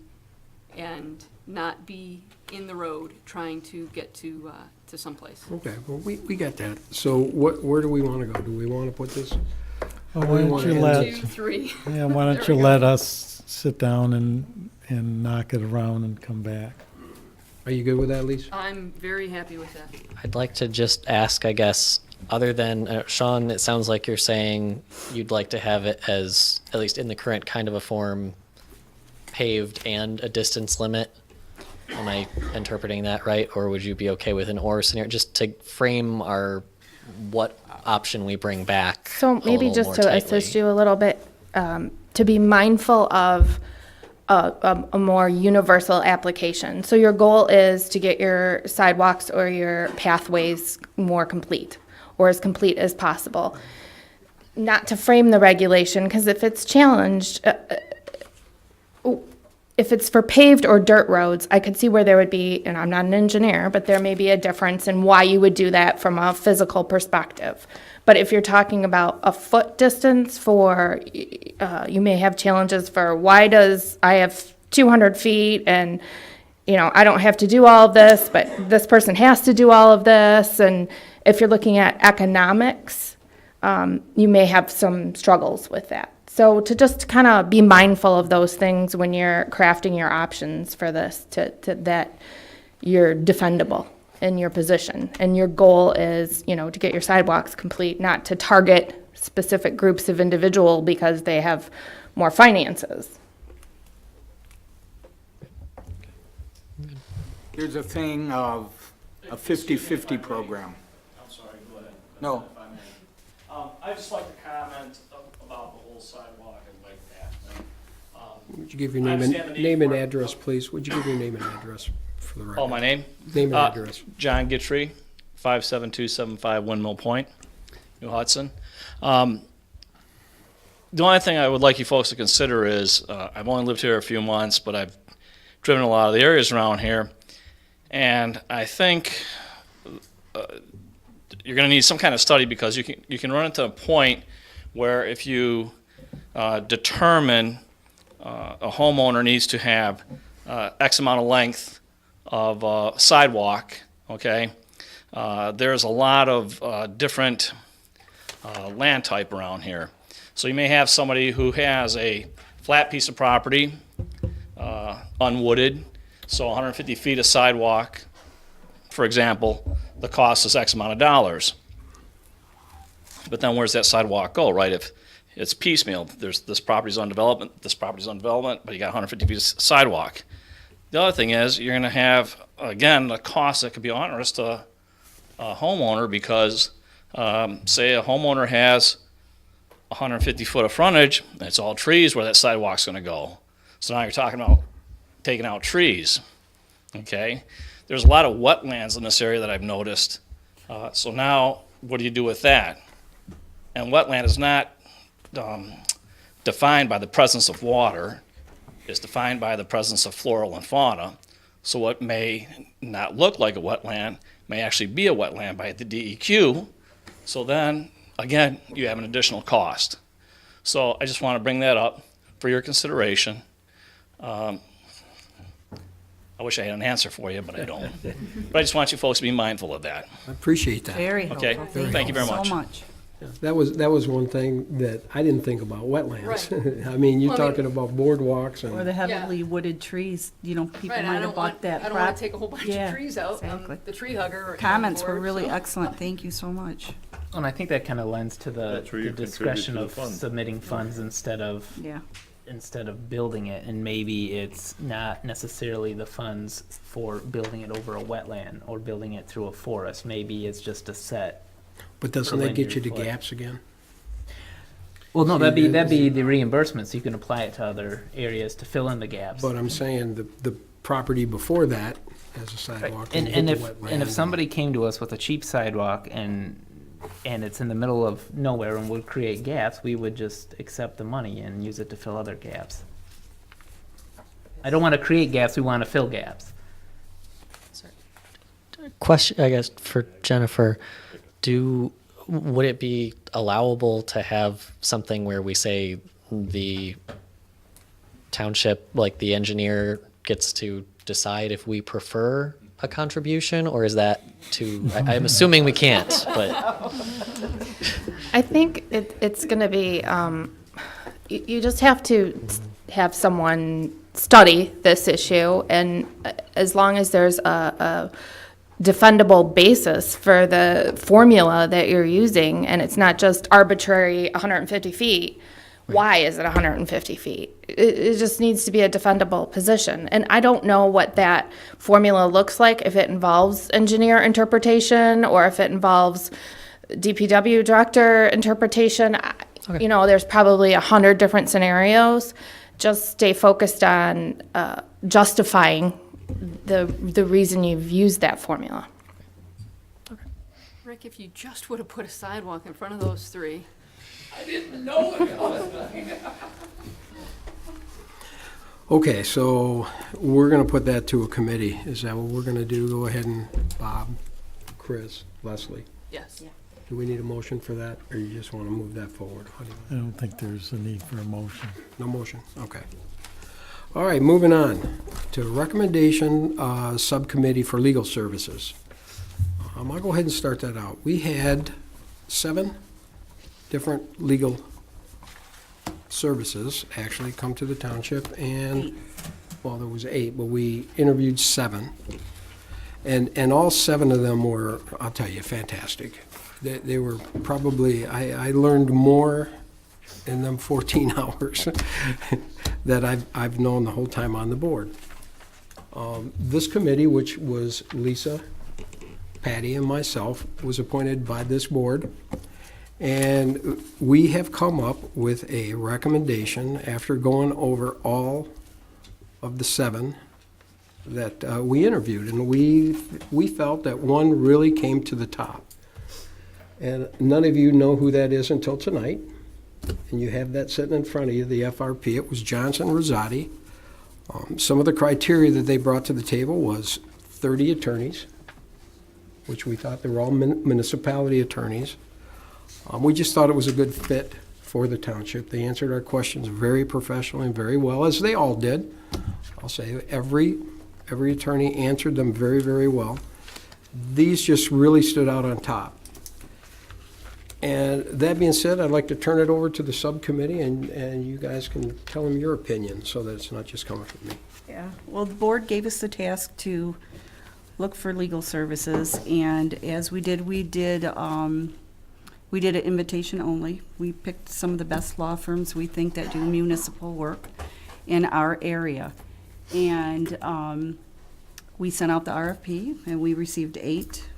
and not be in the road trying to get to someplace. Okay, well, we got that. So where do we want to go? Do we want to put this? Well, Where do why we don't you wanna let, end 2, 3. yeah, why don't There you we let go. us sit down and knock it around and come back? Are you good with that, Lisa? I'm very happy with that. I'd like to just ask, I guess, other than, Sean, it sounds like you're saying you'd like to have it as, at least in the current kind of a form, paved and a distance limit. Am I interpreting that right? Or would you be okay with an or scenario, just to frame what option we bring back? So maybe just to tightly? assist you a little bit, to be mindful of a more universal application. So your goal is to get your sidewalks or your pathways more complete, or as complete as possible. Not to frame the regulation, because if it's challenged, if it's for paved or dirt roads, I could see where there would be, and I'm not an engineer, but there may be a difference in why you would do that from a physical perspective. But if you're talking about a foot distance for, you may have challenges for why does I have 200 feet and, I don't have to do all of this, but this person has to do all of this. And if you're looking at economics, you may have some struggles with that. So to just kind of be mindful of those things when you're crafting your options for this, to that you're defendable in your position. And your goal is, to get your sidewalks complete, not to target specific groups of individual because they have more finances. Here's a thing of a 50-50 program. I'm sorry, go ahead. No. If I may. I'd just like to comment about the whole sidewalk and bike path thing. Would you give your I name understand the and, need name and for- address, please? Would you give your name and address for the record? Oh, my name? Name and address. John Gittrey, 57275 Windmill Point, New Hudson. The only thing I would like you folks to consider is, I've only lived here a few months, but I've driven a lot of the areas around here, and I think you're going to need some kind of study, because you can run into a point where if you determine a homeowner needs to have X amount of length of sidewalk, okay, there's a lot of different land type around here. So you may have somebody who has a flat piece of property, unwooded, so 150 feet of sidewalk, for example, the cost is X amount of dollars. But then where's that sidewalk go, right? If it's piecemeal, there's this property's on development, this property's on development, but you got 150 feet of sidewalk. The other thing is you're going to have, again, a cost that could be onerous to a homeowner, because say a homeowner has 150 foot of frontage, and it's all trees, where that sidewalk's going to go. So now you're talking about taking out trees, okay? There's a lot of wetlands in this area that I've noticed. So now, what do you do with that? And wetland is not defined by the presence of water. It's defined by the presence of floral and fauna. So what may not look like a wetland may actually be a wetland by the DEQ. So then, again, you have an additional cost. So I just want to bring that up for your consideration. I wish I had an answer for you, but I don't. But I just want you folks to be mindful of that. I appreciate that. Very Okay, helpful. thank you very much. So much. That was one thing that I didn't think about, wetlands. I mean, you're Well, I mean- talking about boardwalks Or and, the heavily wooded trees, people Right, might have bought that. I don't want to take a whole bunch Yeah, of trees out. exactly. The tree hugger. Comments were board, really so. excellent. Thank you so much. And I think that kind of lends to the That's where you contribute discretion to the of fund. submitting funds instead of Yeah. building it, and maybe it's not necessarily the funds for building it over a wetland or building it through a forest. Maybe it's just a set. but doesn't per that get you linear to foot. gaps again? Well, no, See, that'd that be is- the reimbursements. You can apply it to other areas to fill in the gaps. But I'm saying the property before that has a Right. sidewalk. And, hit and the if wetland. if somebody came to us with a cheap sidewalk and it's in the middle of nowhere and would create gaps, we would just accept the money and use it to fill other gaps. I don't want to create gaps, we want to fill gaps. Question, I guess, for Jennifer, would it be allowable to have something where we say the township, like the engineer, gets to decide if we prefer a contribution, or is that too, I'm assuming we can't, but. I think it's going to be, you just have to have someone study this issue, and as long as there's a defendable basis for the formula that you're using, and it's not just arbitrary 150 feet, why is it 150 feet? It just needs to be a defendable position. And I don't know what that formula looks like, if it involves engineer interpretation or if it involves DPW director interpretation. You know, there's probably 100 different scenarios. Just stay focused on justifying the reason you've used that formula. Rick, if you just would have put a sidewalk in front of those three. I didn't know it. Okay, so we're gonna put that to a committee. Is that what we're gonna do? Go ahead and Bob, Chris, Leslie. Yes. Do we need a motion for that, or you just wanna move that forward? How do you- I don't think there's a need for a motion. No motion, okay. All right, moving on to recommendation, subcommittee for legal services. I'll go ahead and start that out. We had 7 different legal services actually come to the township, and, well, there was 8, but we interviewed 7. And all 7 of them were, I'll tell you, fantastic. They were probably, I learned more in them 14 hours that I've known the whole time on the board. This committee, which was Lisa, Patty, and myself, was appointed by this board. And we have come up with a recommendation after going over all of the 7 that we interviewed. And we felt that one really came to the top. And none of you know who that is until tonight. And you have that sitting in front of you, the FRP. It was Johnson Rosati. Some of the criteria that they brought to the table was 30 attorneys, which we thought they were all municipality attorneys. We just thought it was a good fit for the township. They answered our questions very professionally and very well, as they all did. I'll say every attorney answered them very, very well. These just really stood out on top. And that being said, I'd like to turn it over to the subcommittee, and you guys can tell them your opinion so that it's not just coming from me. Yeah, well, the board gave us the task to look for legal services, and as we did an invitation only. We picked some of the best law firms we think that do municipal work in our area. And we sent out the RFP, and we received 8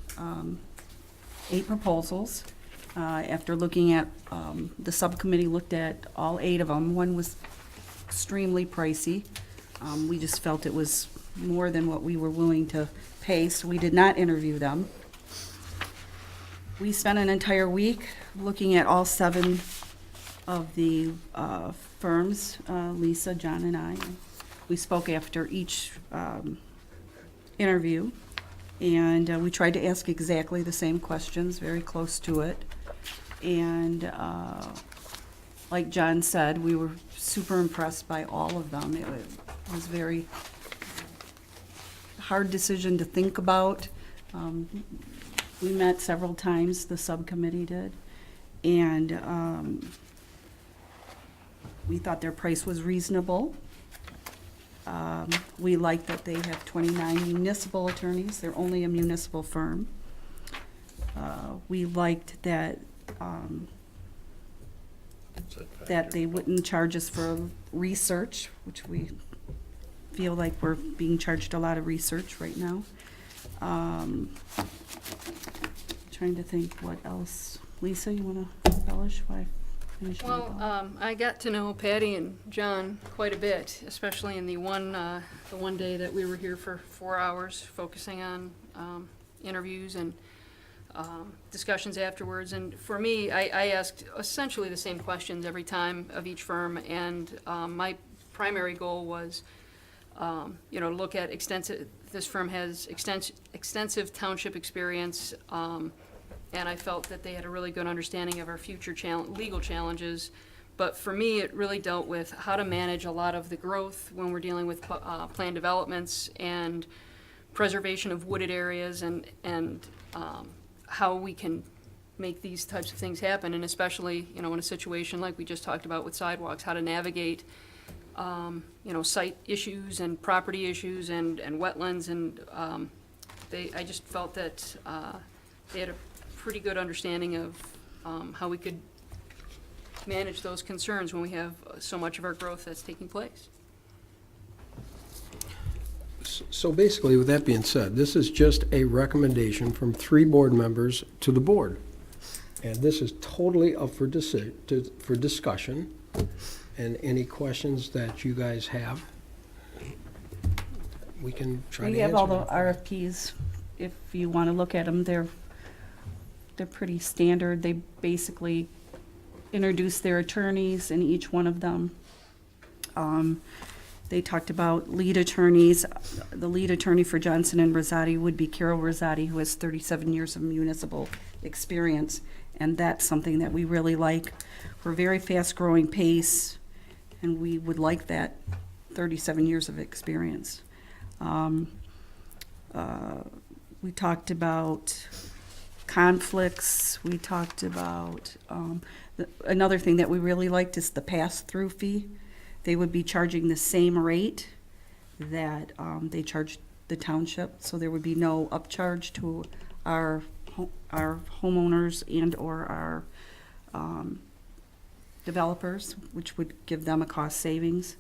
proposals. After looking at, the subcommittee looked at all 8 of them. One was extremely pricey. We just felt it was more than what we were willing to pay, so we did not interview them. We spent an entire week looking at all 7 of the firms, Lisa, John, and I. We spoke after each interview, and we tried to ask exactly the same questions, very close to it. And like John said, we were super impressed by all of them. It was a very hard decision to think about. We met several times, the subcommittee did, and we thought their price was reasonable. We like that they have 29 municipal attorneys. They're only a municipal firm. We liked that that they wouldn't charge us for research, which we feel like we're being charged a lot of research right now. Trying to think what else. Lisa, you want to embellish why I finished my thought? Well, I got to know Patty and John quite a bit, especially in the one day that we were here for 4 hours, focusing on interviews and discussions afterwards. And for me, I asked essentially the same questions every time of each firm, and my primary goal was, to look at this firm has extensive township experience, and I felt that they had a really good understanding of our future legal challenges. But for me, it really dealt with how to manage a lot of the growth when we're dealing with planned developments and preservation of wooded areas, and how we can make these types of things happen, and especially, in a situation like we just talked about with sidewalks, how to navigate, site issues and property issues and wetlands, and I just felt that they had a pretty good understanding of how we could manage those concerns when we have so much of our growth that's taking place. So basically, with that being said, this is just a recommendation from 3 board members to the board. And this is totally up for discussion. And any questions that you guys have, we can try to We answer. have all the them. RFPs, if you want to look at them, they're pretty standard. They basically introduce their attorneys in each one of them. They talked about lead attorneys. The lead attorney for Johnson and Rosati would be Carol Rosati, who has 37 years of municipal experience, and that's something that we really like. We're very fast-growing pace, and we would like that 37 years of experience. We talked about conflicts. We talked about, another thing that we really liked is the pass-through fee. They would be charging the same rate that they charge the township, so there would be no upcharge to our homeowners and/or our developers, which would give them a cost savings.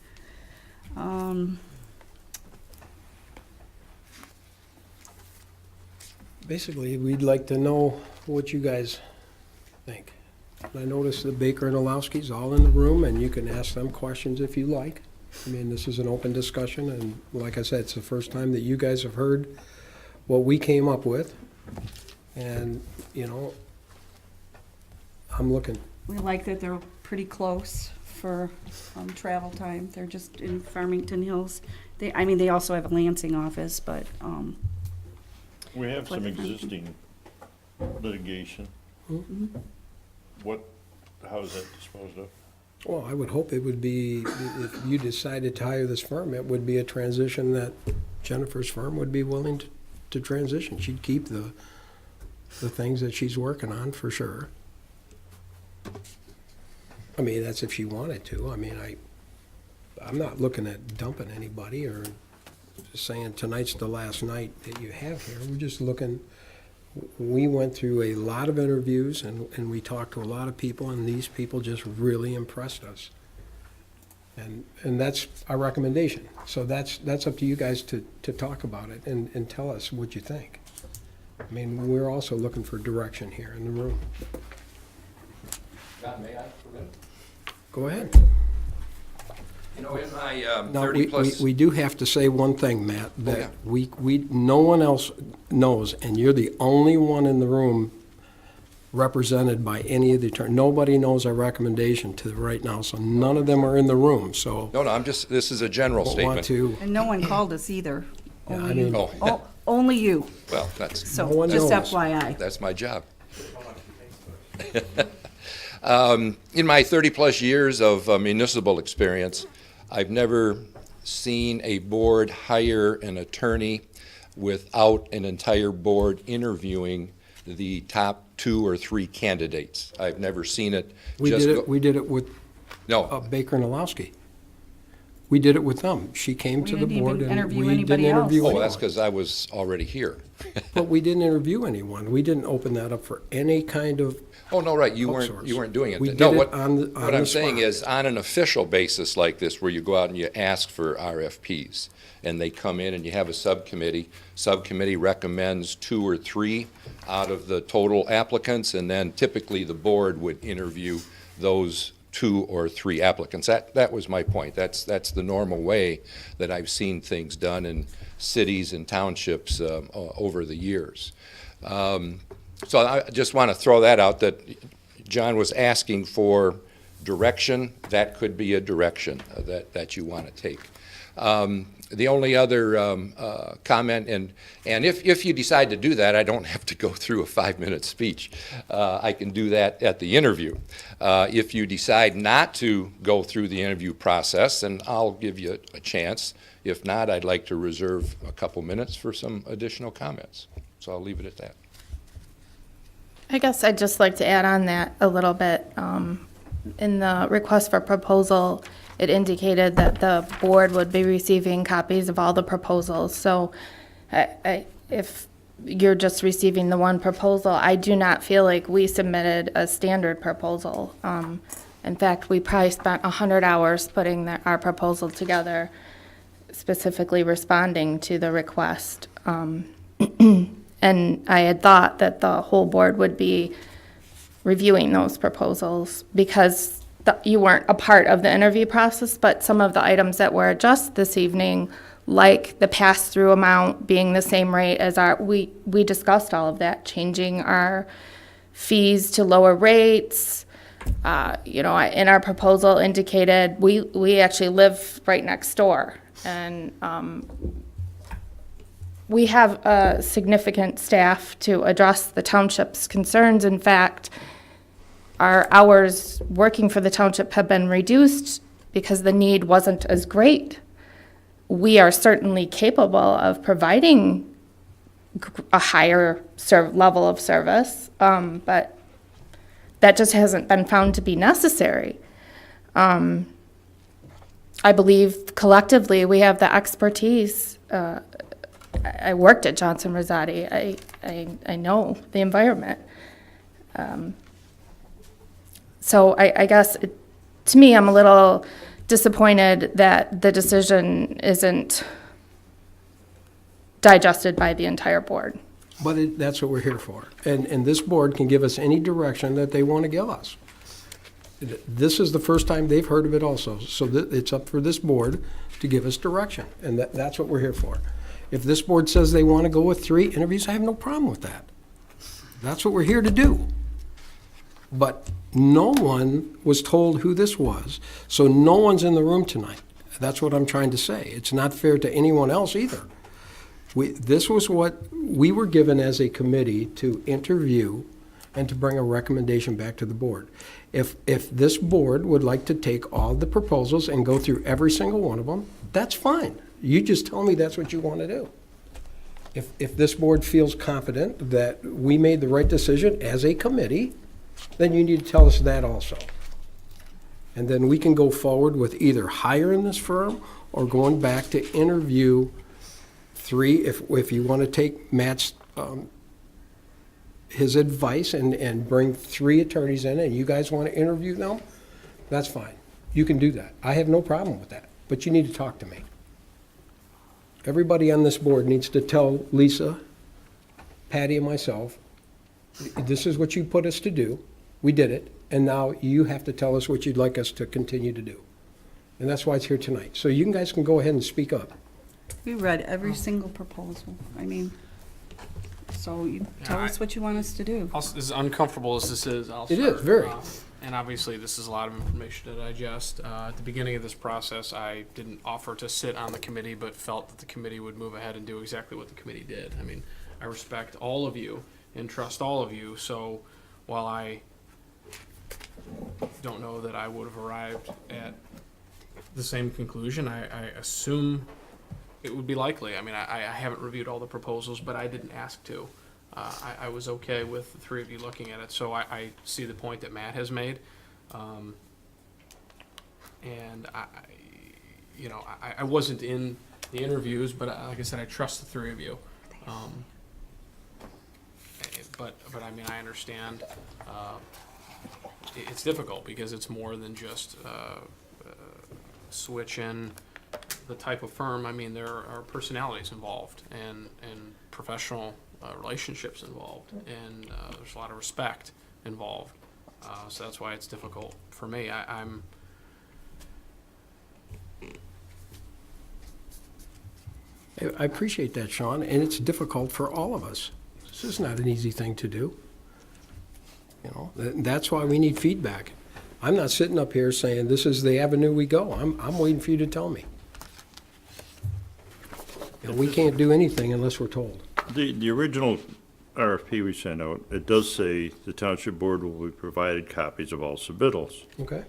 Basically, we'd like to know what you guys think. I noticed the Baker and Olowski's all in the room, and you can ask them questions if you like. I mean, this is an open discussion, and like I said, it's the first time that you guys have heard what we came up with. And, you know, I'm looking. We like that they're pretty close for travel time. They're just in Farmington Hills. They also have a Lansing office, but We have some existing litigation. How is that disposed of? Well, I would hope it would be, if you decided to hire this firm, it would be a transition that Jennifer's firm would be willing to transition. She'd keep the things that she's working on, for sure. I mean, that's if she wanted to. I mean, I'm not looking at dumping anybody or just saying tonight's the last night that you have here. We're just looking, we went through a lot of interviews and we talked to a lot of people, and these people just really impressed us. And that's our recommendation. So that's up to you guys to talk about it and tell us what you think. I mean, we're also looking for direction here in the room. God, may I permit? Go ahead. You know, in my Now, 30-plus... we do have to say one thing, Matt, that no one else knows, and you're the only one in the room represented by any of the attorneys. Nobody knows our recommendation to right now, so none of them are in the room, so. No, I'm just, this is a general Want statement. to, and no one called us either. Yeah, Only I mean- you. Oh. Only you. Well, that's, So No one just knows. FYI. that's my job. In my 30-plus years of municipal experience, I've never seen a board hire an attorney without an entire board interviewing the top 2 or 3 candidates. I've never seen it. we just did go- it, we did it with No, Baker and Olowski. We did it with them. She came We to the didn't board even and interview we didn't anybody else. interview oh, anyone. that's because I was already here. But we didn't interview anyone. We didn't open that up for any kind of, Oh, no, right, you Outsource. weren't doing it. We then. did No, it what on I'm the saying spot. is, on an official basis like this, where you go out and you ask for RFPs, and they come in and you have a subcommittee recommends 2 or 3 out of the total applicants, and then typically the board would interview those 2 or 3 applicants. That was my point. That's the normal way that I've seen things done in cities and townships over the years. So I just want to throw that out, that John was asking for direction. That could be a direction that you want to take. The only other comment, and if you decide to do that, I don't have to go through a 5-minute speech. I can do that at the interview. If you decide not to go through the interview process, then I'll give you a chance. If not, I'd like to reserve a couple minutes for some additional comments. So I'll leave it at that. I guess I'd just like to add on that a little bit. In the request for proposal, it indicated that the board would be receiving copies of all the proposals. So if you're just receiving the one proposal, I do not feel like we submitted a standard proposal. In fact, we probably spent 100 hours putting our proposal together, specifically responding to the request. And I had thought that the whole board would be reviewing those proposals because you weren't a part of the interview process, but some of the items that were addressed this evening, like the pass-through amount being the same rate as we discussed all of that, changing our fees to lower rates. In our proposal indicated, we actually live right next door, and we have a significant staff to address the township's concerns. In fact, our hours working for the township have been reduced because the need wasn't as great. We are certainly capable of providing a higher level of service, but that just hasn't been found to be necessary. I believe collectively we have the expertise. I worked at Johnson Rosati. I know the environment. So I guess, to me, I'm a little disappointed that the decision isn't digested by the entire board. But that's what we're here for. And this board can give us any direction that they want to give us. This is the first time they've heard of it also. So it's up for this board to give us direction. And that's what we're here for. If this board says they want to go with 3 interviews, I have no problem with that. That's what we're here to do. But no one was told who this was, so no one's in the room tonight. That's what I'm trying to say. It's not fair to anyone else either. This was what we were given as a committee to interview and to bring a recommendation back to the board. If this board would like to take all the proposals and go through every single one of them, that's fine. You just tell me that's what you want to do. If this board feels confident that we made the right decision as a committee, then you need to tell us that also. And then we can go forward with either hiring this firm or going back to interview 3, if you want to take Matt's, his advice and bring 3 attorneys in and you guys want to interview them, that's fine. You can do that. I have no problem with that, but you need to talk to me. Everybody on this board needs to tell Lisa, Patty, and myself, this is what you put us to do. We did it, and now you have to tell us what you'd like us to continue to do. And that's why it's here tonight. So you guys can go ahead and speak up. We read every single proposal. So you tell us what you want us to do. As uncomfortable as this is, I'll It start. is, very. And obviously, this is a lot of information to digest. At the beginning of this process, I didn't offer to sit on the committee, but felt that the committee would move ahead and do exactly what the committee did. I respect all of you and trust all of you, so while I don't know that I would have arrived at the same conclusion, I assume it would be likely. I haven't reviewed all the proposals, but I didn't ask to. I was okay with the 3 of you looking at it, so I see the point that Matt has made. And I wasn't in the interviews, but like I said, I trust the 3 of you. But I understand it's difficult because it's more than just switching the type of firm. There are personalities involved and professional relationships involved, and there's a lot of respect involved. So that's why it's difficult for me. I appreciate that, Sean, and it's difficult for all of us. This is not an easy thing to do. That's why we need feedback. I'm not sitting up here saying this is the avenue we go. I'm waiting for you to tell me. We can't do anything unless we're told. The original RFP we sent out, it does say the township board will be provided copies of all submittals. Okay.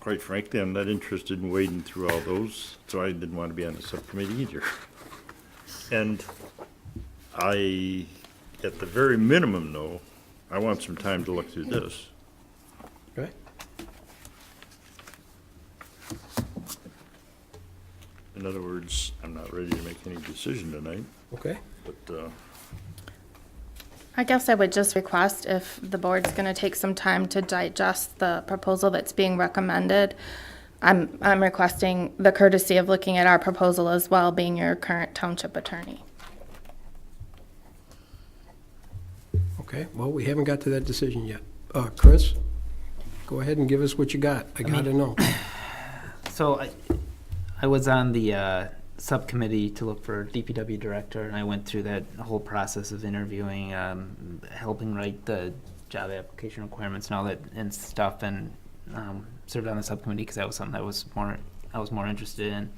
Quite frankly, I'm not interested in wading through all those, so I didn't want to be on the subcommittee either. And I, at the very minimum, though, I want some time to look through this. Okay. In other words, I'm not ready to make any decision tonight, Okay. but I guess I would just request if the board's gonna take some time to digest the proposal that's being recommended. I'm requesting the courtesy of looking at our proposal as well, being your current township attorney. Okay, well, we haven't got to that decision yet. Chris, go ahead and give us what you got. I gotta know. So I was on the subcommittee to look for DPW director, and I went through that whole process of interviewing, helping write the job application requirements and all that and stuff, and served on the subcommittee because that was something that I was more interested in.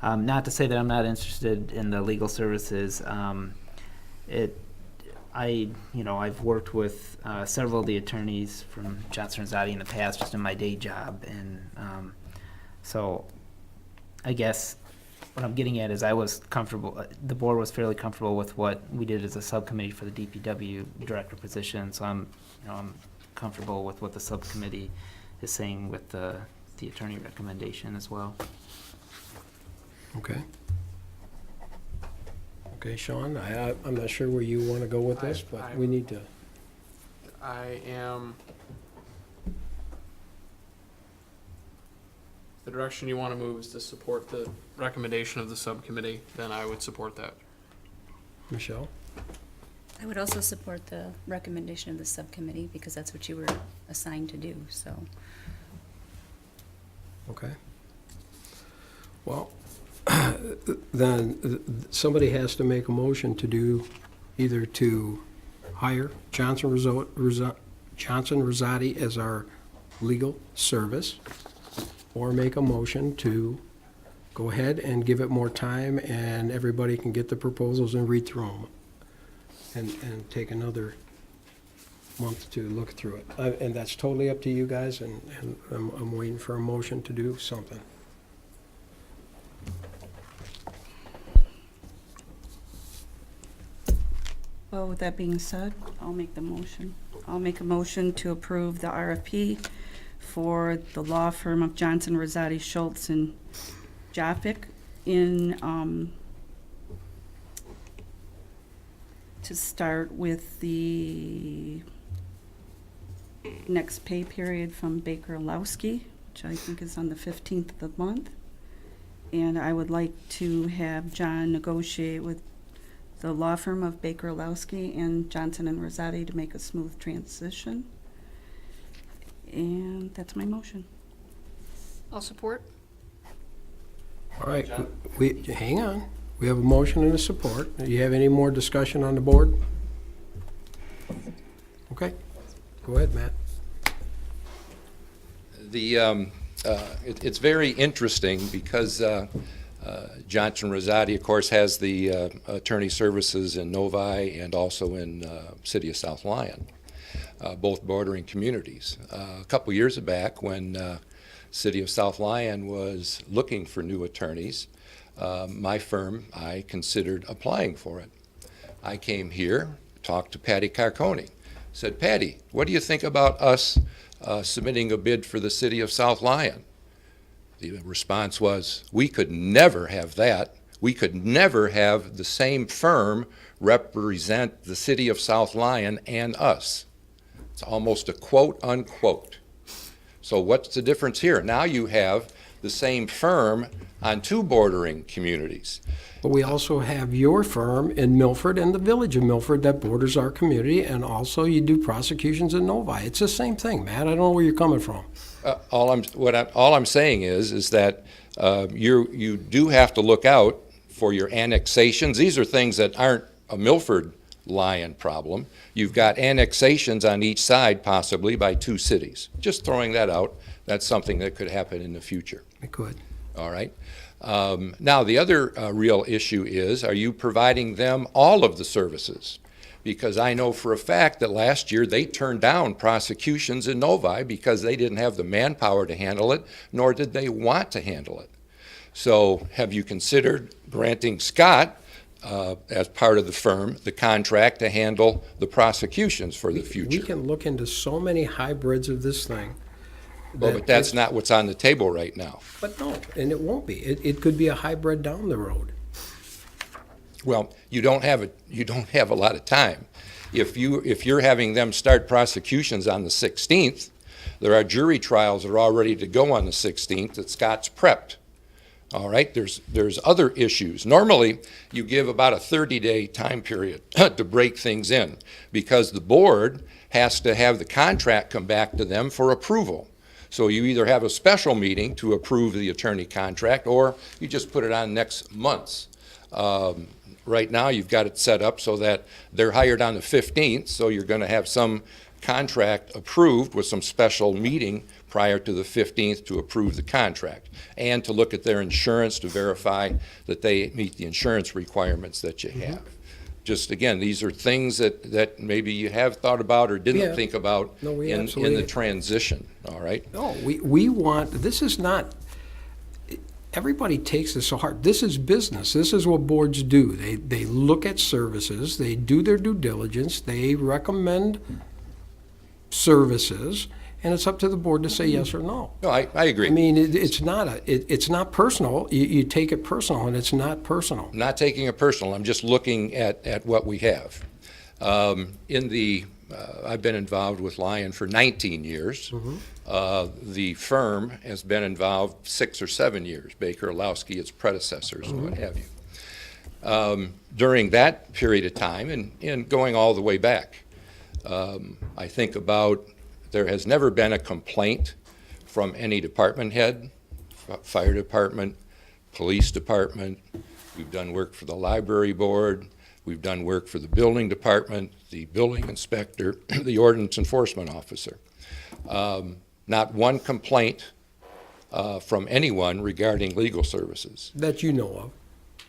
Not to say that I'm not interested in the legal services. I've worked with several of the attorneys from Johnson Rosati in the past, just in my day job, and so I guess what I'm getting at is I was comfortable. The board was fairly comfortable with what we did as a subcommittee for the DPW director position. So I'm comfortable with what the subcommittee is saying with the attorney recommendation as well. Okay. Okay, Sean, I'm not sure where you want to go with this, but we need to. I am. The direction you want to move is to support the recommendation of the subcommittee, then I would support that. Michelle? I would also support the recommendation of the subcommittee because that's what you were assigned to do, so. Okay. Well, then somebody has to make a motion to do either to hire Johnson Rosati as our legal service, or make a motion to go ahead and give it more time and everybody can get the proposals and read through them and take another month to look through it. And that's totally up to you guys, and I'm waiting for a motion to do something. Well, with that being said, I'll make the motion. I'll make a motion to approve the RFP for the law firm of Johnson, Rosati, Schultz, and Jaffick to start with the next pay period from Baker Lowski, which I think is on the 15th of the month. And I would like to have John negotiate with the law firm of Baker Lowski and Johnson and Rosati to make a smooth transition. And that's my motion. I'll support. All right, hang on. We have a motion and a support. Do you have any more discussion on the board? Okay, go ahead, Matt. It's very interesting because Johnson Rosati, of course, has the attorney services in Novi and also in City of South Lyon, both bordering communities. A couple years back, when City of South Lyon was looking for new attorneys, my firm, I considered applying for it. I came here, talked to Patty Carcone, said, Patty, what do you think about us submitting a bid for the City of South Lyon? The response was, we could never have that. We could never have the same firm represent the City of South Lyon and us. It's almost a quote unquote. So what's the difference here? Now you have the same firm on two bordering communities. But we also have your firm in Milford and the village of Milford that borders our community, and also you do prosecutions in Novi. It's the same thing, Matt. I don't know where you're coming from. All I'm saying is that you do have to look out for your annexations. These are things that aren't a Milford Lyon problem. You've got annexations on each side, possibly by two cities. Just throwing that out. That's something that could happen in the future. It could. All right. Now, the other real issue is, are you providing them all of the services? Because I know for a fact that last year they turned down prosecutions in Novi because they didn't have the manpower to handle it, nor did they want to handle it. So have you considered granting Scott, as part of the firm, the contract to handle the prosecutions for the future? We can look into so many hybrids of this thing. Well, but that's not what's on the table right now. But no, and it won't be. It could be a hybrid down the road. Well, you don't have a lot of time. If you're having them start prosecutions on the 16th, there are jury trials that are all ready to go on the 16th that Scott's prepped. All right, there's other issues. Normally, you give about a 30-day time period to break things in because the board has to have the contract come back to them for approval. So you either have a special meeting to approve the attorney contract or you just put it on next month's. Right now, you've got it set up so that they're hired on the 15th, so you're going to have some contract approved with some special meeting prior to the 15th to approve the contract and to look at their insurance to verify that they meet the insurance requirements that you have. Just again, these are things that maybe you have thought about or didn't Yeah. think about No, we in absolutely- the transition, all right? No, we want, this is not, everybody takes this so hard. This is business. This is what boards do. They look at services, they do their due diligence, they recommend services, and it's up to the board to say yes or no. No, I agree. I mean, it's not personal. You take it personal, and it's not personal. I'm not taking it personal. I'm just looking at what we have. I've been involved with Lion for 19 years. The firm has been involved 6 or 7 years, Baker Olowski, its predecessors, and what have you. During that period of time, and going all the way back, I think about there has never been a complaint from any department head, fire department, police department. We've done work for the library board. We've done work for the building department, the building inspector, the ordinance enforcement officer. Not one complaint from anyone regarding legal services. That you know of.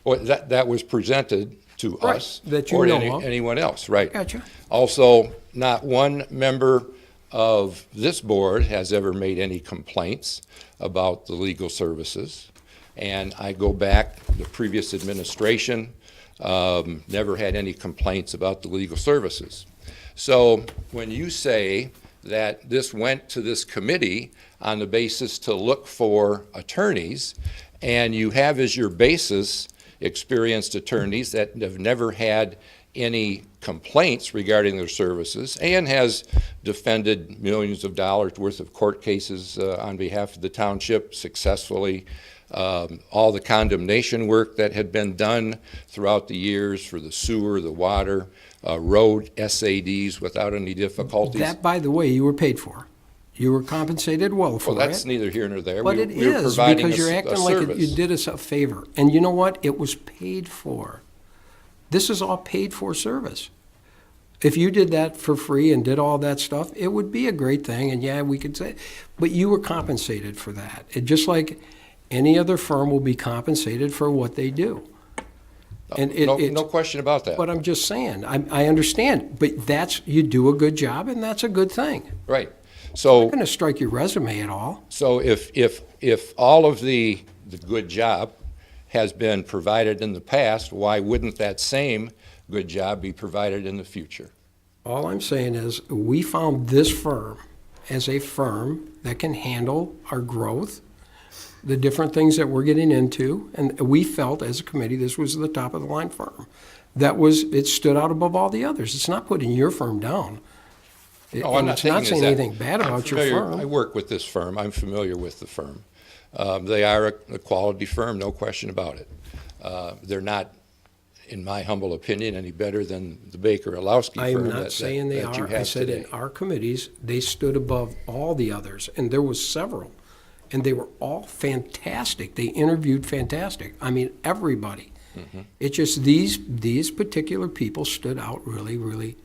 Well, that was presented to Right, us that you or know of. anyone else, right? Gotcha. Also, not one member of this board has ever made any complaints about the legal services. And I go back, the previous administration never had any complaints about the legal services. So when you say that this went to this committee on the basis to look for attorneys, and you have as your basis experienced attorneys that have never had any complaints regarding their services and has defended millions of dollars worth of court cases on behalf of the township successfully. All the condemnation work that had been done throughout the years for the sewer, the water, road SADs without any difficulties. That, by the way, you were paid for. You were compensated well for Well, it. that's neither here nor there. But We- it we were is, providing because you're a acting like service. you did us a favor. And you know what? It was paid for. This is all paid for service. If you did that for free and did all that stuff, it would be a great thing, and yeah, we could say, but you were compensated for that. It, just like any other firm will be compensated for what they do. And No question about that. But I'm just saying, I understand, but you do a good job, and that's a good thing. Right. So I'm not going to strike your resume at all. So if all of the good job has been provided in the past, why wouldn't that same good job be provided in the future? All I'm saying is, we found this firm as a firm that can handle our growth, the different things that we're getting into, and we felt as a committee this was the top of the line firm. It stood out above all the others. It's not putting your firm down. No, I'm not It's not taking saying that. anything bad I'm about your familiar- firm. I work with this firm. I'm familiar with the firm. They are a quality firm, no question about it. They're not, in my humble opinion, any better than the Baker Olowski I'm firm not saying they that you are. I have said in today. our committees, they stood above all the others, and there was several. And they were all fantastic. They interviewed fantastic. I mean, everybody. It's just these particular people stood out really, really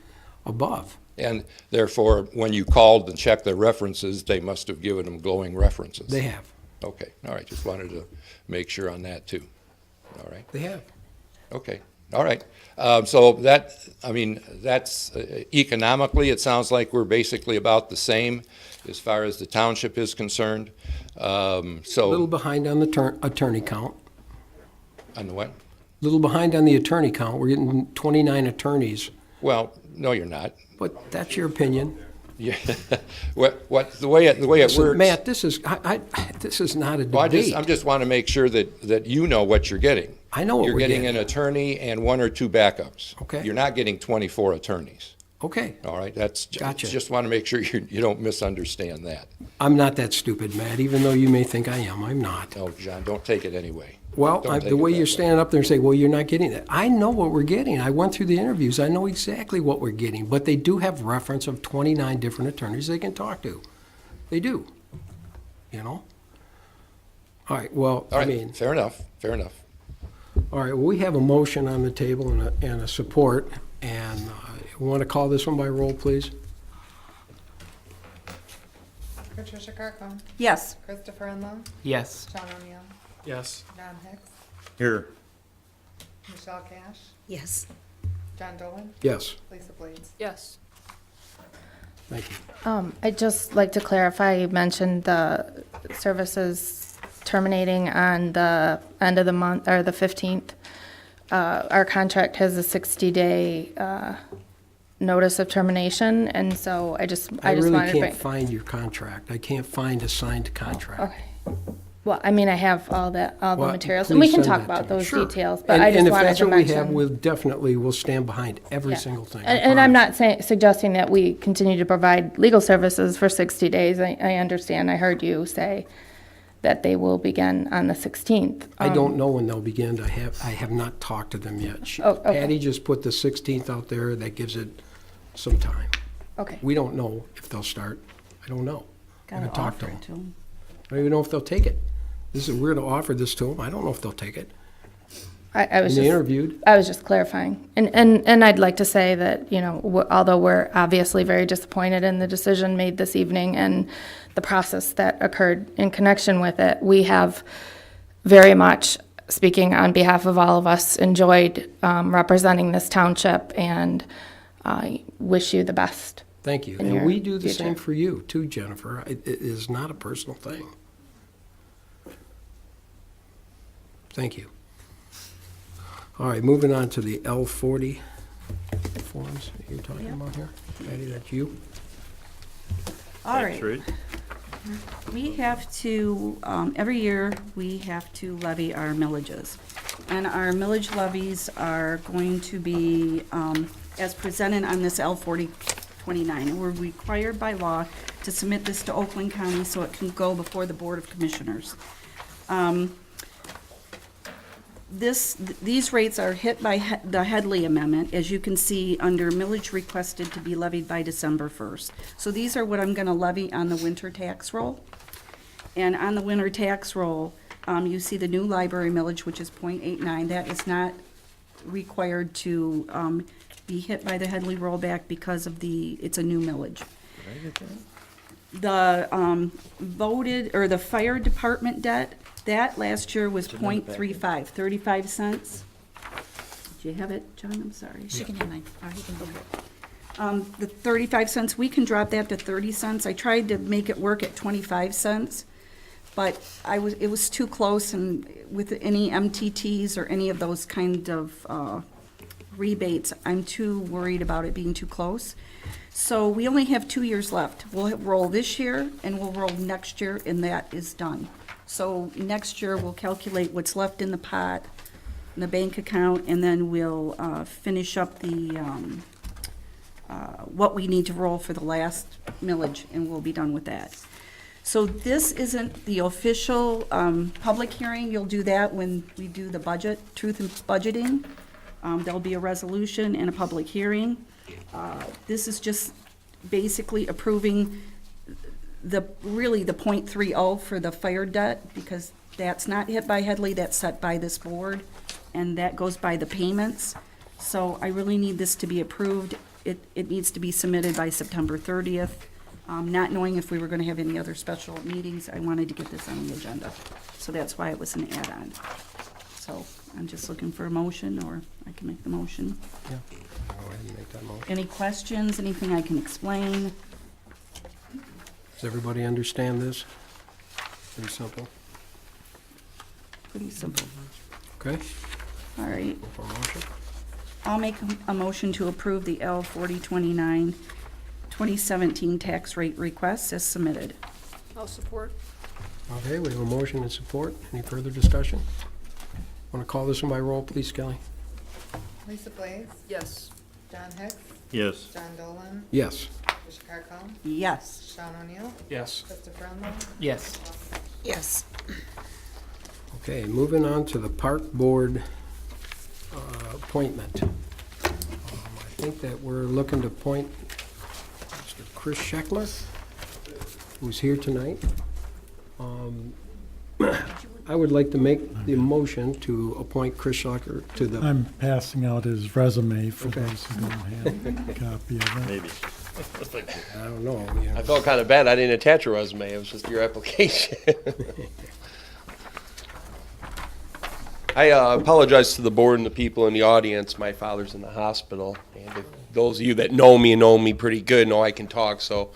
above. And therefore, when you called and checked their references, they must have given them glowing references. They have. Okay, all right, just wanted to make sure on that too. All right, They have. okay, all right. So that's economically, it sounds like we're basically about the same as far as the township is concerned. A little behind on the attorney count. On the what? Little behind on the attorney count. We're getting 29 attorneys. Well, no, you're not. But that's your opinion. Yeah, the way it Listen, works. Matt, this is not a debate. Well, I just want to make sure that you know what you're getting. I know what You're we're getting getting. an attorney and 1 or 2 backups. Okay. You're not getting 24 attorneys. Okay, All right, that's, Gotcha. just want to make sure you don't misunderstand that. I'm not that stupid, Matt, even though you may think I am, I'm not. No, John, don't take it anyway. Well, Don't take the it way that you're way. standing up there and say, well, you're not getting that. I know what we're getting. I went through the interviews. I know exactly what we're getting. But they do have reference of 29 different attorneys they can talk to. They do, you know? All right, well, All I right, mean, fair enough, fair enough. all right, well, we have a motion on the table and a support. And you want to call this one by roll, please? Patricia Carcone. Yes. Christopher Enlow. Yes. Sean O'Neill. Yes. John Hicks. Here. Michelle Cash. Yes. John Dolan. Yes, Lisa Blades. Yes. thank you. I'd just like to clarify, you mentioned the services terminating on the end of the month, or the 15th. Our contract has a 60-day notice of termination, and so I just really wanted to can't bring. find your contract. I can't find a signed contract. Okay. Well, I mean, I have all the Well, materials, and we please can send talk that to about me. those Sure. details, but I just And if wanted that's to what we have, mention. we'll definitely stand behind every Yeah. single thing. I And I'm promise. not suggesting that we continue to provide legal services for 60 days. I understand. I heard you say that they will begin on the 16th. I don't know when they'll begin. I have not talked to them yet. Oh, okay. Patty just put the 16th out there. That gives it some time. Okay. We don't know if they'll start. I don't know. I Gotta haven't talked to offer them. it to 'em. I don't even know if they'll take it. We're going to offer this to them. I don't know if they'll take it. I was And they just, interviewed. I was just clarifying. And I'd like to say that, you know, although we're obviously very disappointed in the decision made this evening and the process that occurred in connection with it, we have very much, speaking on behalf of all of us, enjoyed representing this township, and I wish you the best. Thank you. in And your we do the future. same for you too, Jennifer. It is not a personal thing. Thank you. All right, moving on to the L40 forms that you're talking about here. Patty, that's you? All Tax right. rate. We have to, every year, we have to levy our millages. And our millage levies are going to be, as presented on this L4029. And we're required by law to submit this to Oakland County so it can go before the Board of Commissioners. These rates are hit by the Headley Amendment, as you can see, under millage requested to be levied by December 1st. So these are what I'm gonna levy on the winter tax roll. And on the winter tax roll, you see the new library millage, which is .89. That is not required to be hit by the Headley rollback because of it's a new millage. The voted, or the fire department debt, that last year was .35, 35 cents. Do you have it, John? I'm sorry. She can have mine. Or he can have it. The 35 cents, we can drop that to 30 cents. I tried to make it work at 25 cents, but it was too close, and with any MTTs or any of those kind of rebates, I'm too worried about it being too close. So we only have 2 years left. We'll roll this year, and we'll roll next year, and that is done. So next year, we'll calculate what's left in the pot, in the bank account, and then we'll finish up the, what we need to roll for the last millage, and we'll be done with that. So this isn't the official public hearing. You'll do that when we do the budget, truth in budgeting. There'll be a resolution and a public hearing. This is just basically approving really the .30 for the fire debt, because that's not hit by Headley, that's set by this board, and that goes by the payments. So I really need this to be approved. It needs to be submitted by September 30th. Not knowing if we were gonna have any other special meetings, I wanted to get this on the agenda. So that's why it was an add-on. So I'm just looking for a motion, or I can make the motion. Yeah. Go ahead and make that motion. Any questions, anything I can explain? Does everybody understand this? Pretty simple. Pretty simple. Okay? All right. Go for a motion. I'll make a motion to approve the L4029 2017 tax rate request as submitted. I'll support. Okay, we have a motion and support. Any further discussion? Want to call this one by roll, please, Kelly? Lisa Blaze, Yes. John Hicks, Yes. John Dolan, Yes. Tricia Carcone, Yes. Sean O'Neill, Yes. Christopher Enlow, Yes. Yes. Okay, moving on to the Park Board appointment. I think that we're looking to appoint Mr. Chris Scheckler, who's here tonight. I would like to make the motion to appoint Chris Scheckler to the, I'm passing out his resume for Okay. those who don't have a copy of it. Maybe. I don't know, you know. I felt kind of bad. I didn't attach a resume. It was just your application. I apologize to the board and the people in the audience. My father's in the hospital, and if those of you that know me pretty good know I can talk. So,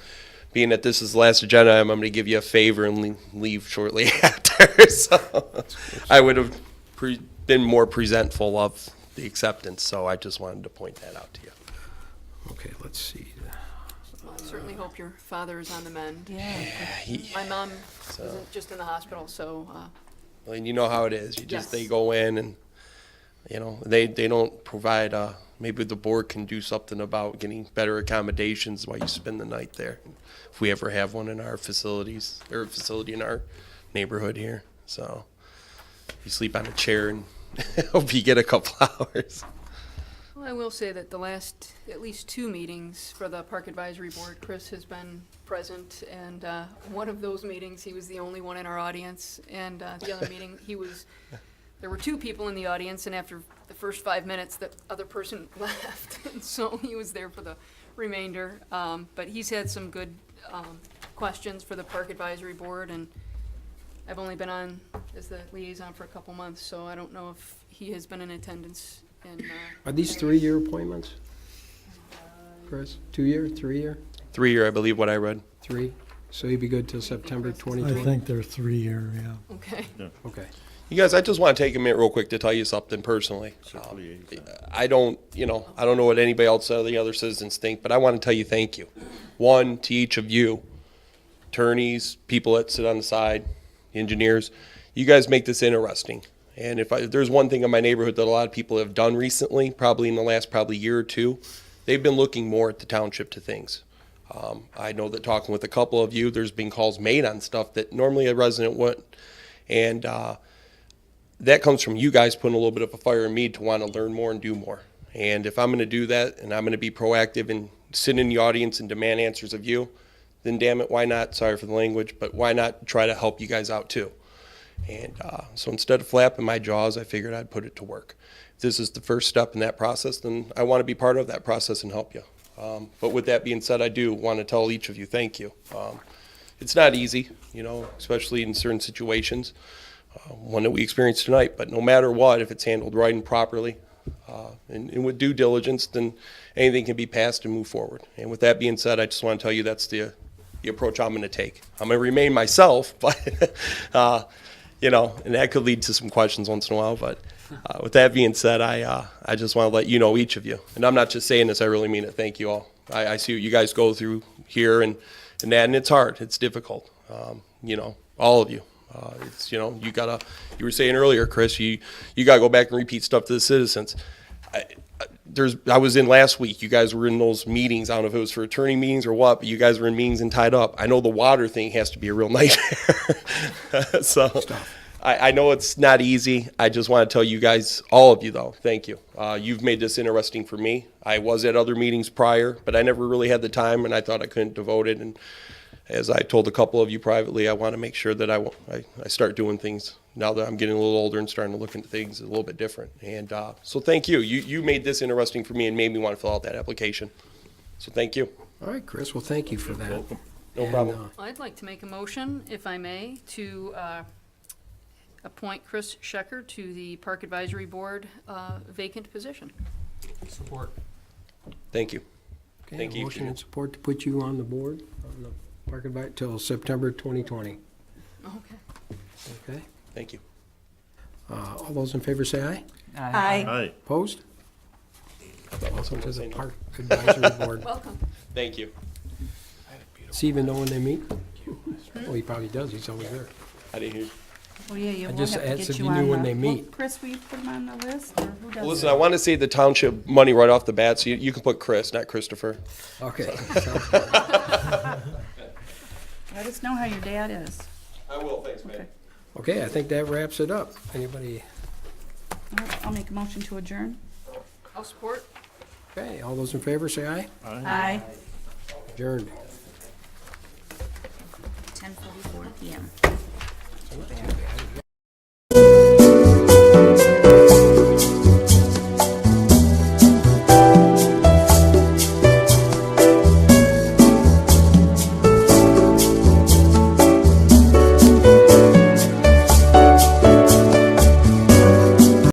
being that this is the last agenda, I'm going to give you a favor and leave shortly after. So, I would have been more presentful of the acceptance. So, I just wanted to point that out to you. Okay, let's see. Well, I certainly hope your father is on the mend. Yeah. My mom isn't just in the hospital, so, Well, and you know how it is. You just Yes. they go in and they don't provide. Maybe the board can do something about getting better accommodations while you spend the night there. If we ever have one in our facilities or a facility in our neighborhood here, so you sleep on a chair and hope you get a couple hours. well, I will say that the last, at least 2 meetings for the Park Advisory Board, Chris has been present, and one of those meetings, he was the only one in our audience, and the other meeting, there were 2 people in the audience, and after the first 5 minutes, the other person left, and so he was there for the remainder. But he's had some good questions for the Park Advisory Board, and I've only been on as the liaison for a couple months, so I don't know if he has been in attendance. And Are these 3-year appointments? Chris, 2-year, 3-year? 3-year, I believe, what I read. 3? So you'd be good till September 2020? I think they're 3-year, yeah. okay. Okay. You guys, I just want to take a minute real quick to tell you something personally. I don't know what anybody else or the other citizens think, but I want to tell you thank you. One, to each of you, attorneys, people that sit on the side, engineers. You guys make this interesting. And if there's one thing in my neighborhood that a lot of people have done recently, probably in the last year or two, they've been looking more at the township to things. I know that talking with a couple of you, there's been calls made on stuff that normally a resident wouldn't. And that comes from you guys putting a little bit of a fire in me to want to learn more and do more. And if I'm going to do that and I'm going to be proactive and sit in the audience and demand answers of you, then damn it, why not, sorry for the language, but why not try to help you guys out too? And so instead of flapping my jaws, I figured I'd put it to work. If this is the first step in that process, then I want to be part of that process and help you. But with that being said, I do want to tell each of you thank you. It's not easy, especially in certain situations. One that we experienced tonight, but no matter what, if it's handled right and properly and with due diligence, then anything can be passed and move forward. And with that being said, I just want to tell you that's the approach I'm going to take. I'm going to remain myself, but, and that could lead to some questions once in a while. But with that being said, I just want to let you know, each of you, and I'm not just saying this, I really mean it. Thank you all. I see what you guys go through here and that, and it's hard. It's difficult. All of you. You were saying earlier, Chris, you gotta go back and repeat stuff to the citizens. I was in last week. You guys were in those meetings. I don't know if it was for attorney meetings or what, but you guys were in meetings and tied up. I know the water thing has to be a real nightmare. So I know it's not easy. I just want to tell you guys, all of you though, thank you. You've made this interesting for me. I was at other meetings prior, but I never really had the time, and I thought I couldn't devote it. And as I told a couple of you privately, I want to make sure that I start doing things now that I'm getting a little older and starting to look into things a little bit different. And so thank you. You made this interesting for me and made me want to fill out that application. So thank you. All right, Chris, well, thank you for that. No problem. I'd like to make a motion, if I may, to appoint Chris Schecker to the Park Advisory Board vacant position. Support. Thank you. Okay, Thank you. motion and support to put you on the board, on the Park Advisory, till September 2020. Okay. Okay? Thank you. All those in favor say aye. Aye. Aye. Opposed? Welcome to the Park Advisory Board. Welcome. Thank you. Does he even know when they meet? Oh, he probably does, he's always there. I didn't hear. Oh, yeah, you I will just have to asked get if you you on knew the. when they well, meet. Chris, will you put them on the list, or who does Well, listen, it? I want to save the township money right off the bat, so you can put Chris, not Christopher. Okay. Let us know how your dad is. I will, thanks, Okay. Okay, I think that wraps it up. Anybody? All right, I'll make a motion to adjourn. I'll support. Okay, all those in favor say aye. Aye. Adjourned. 10:44 PM.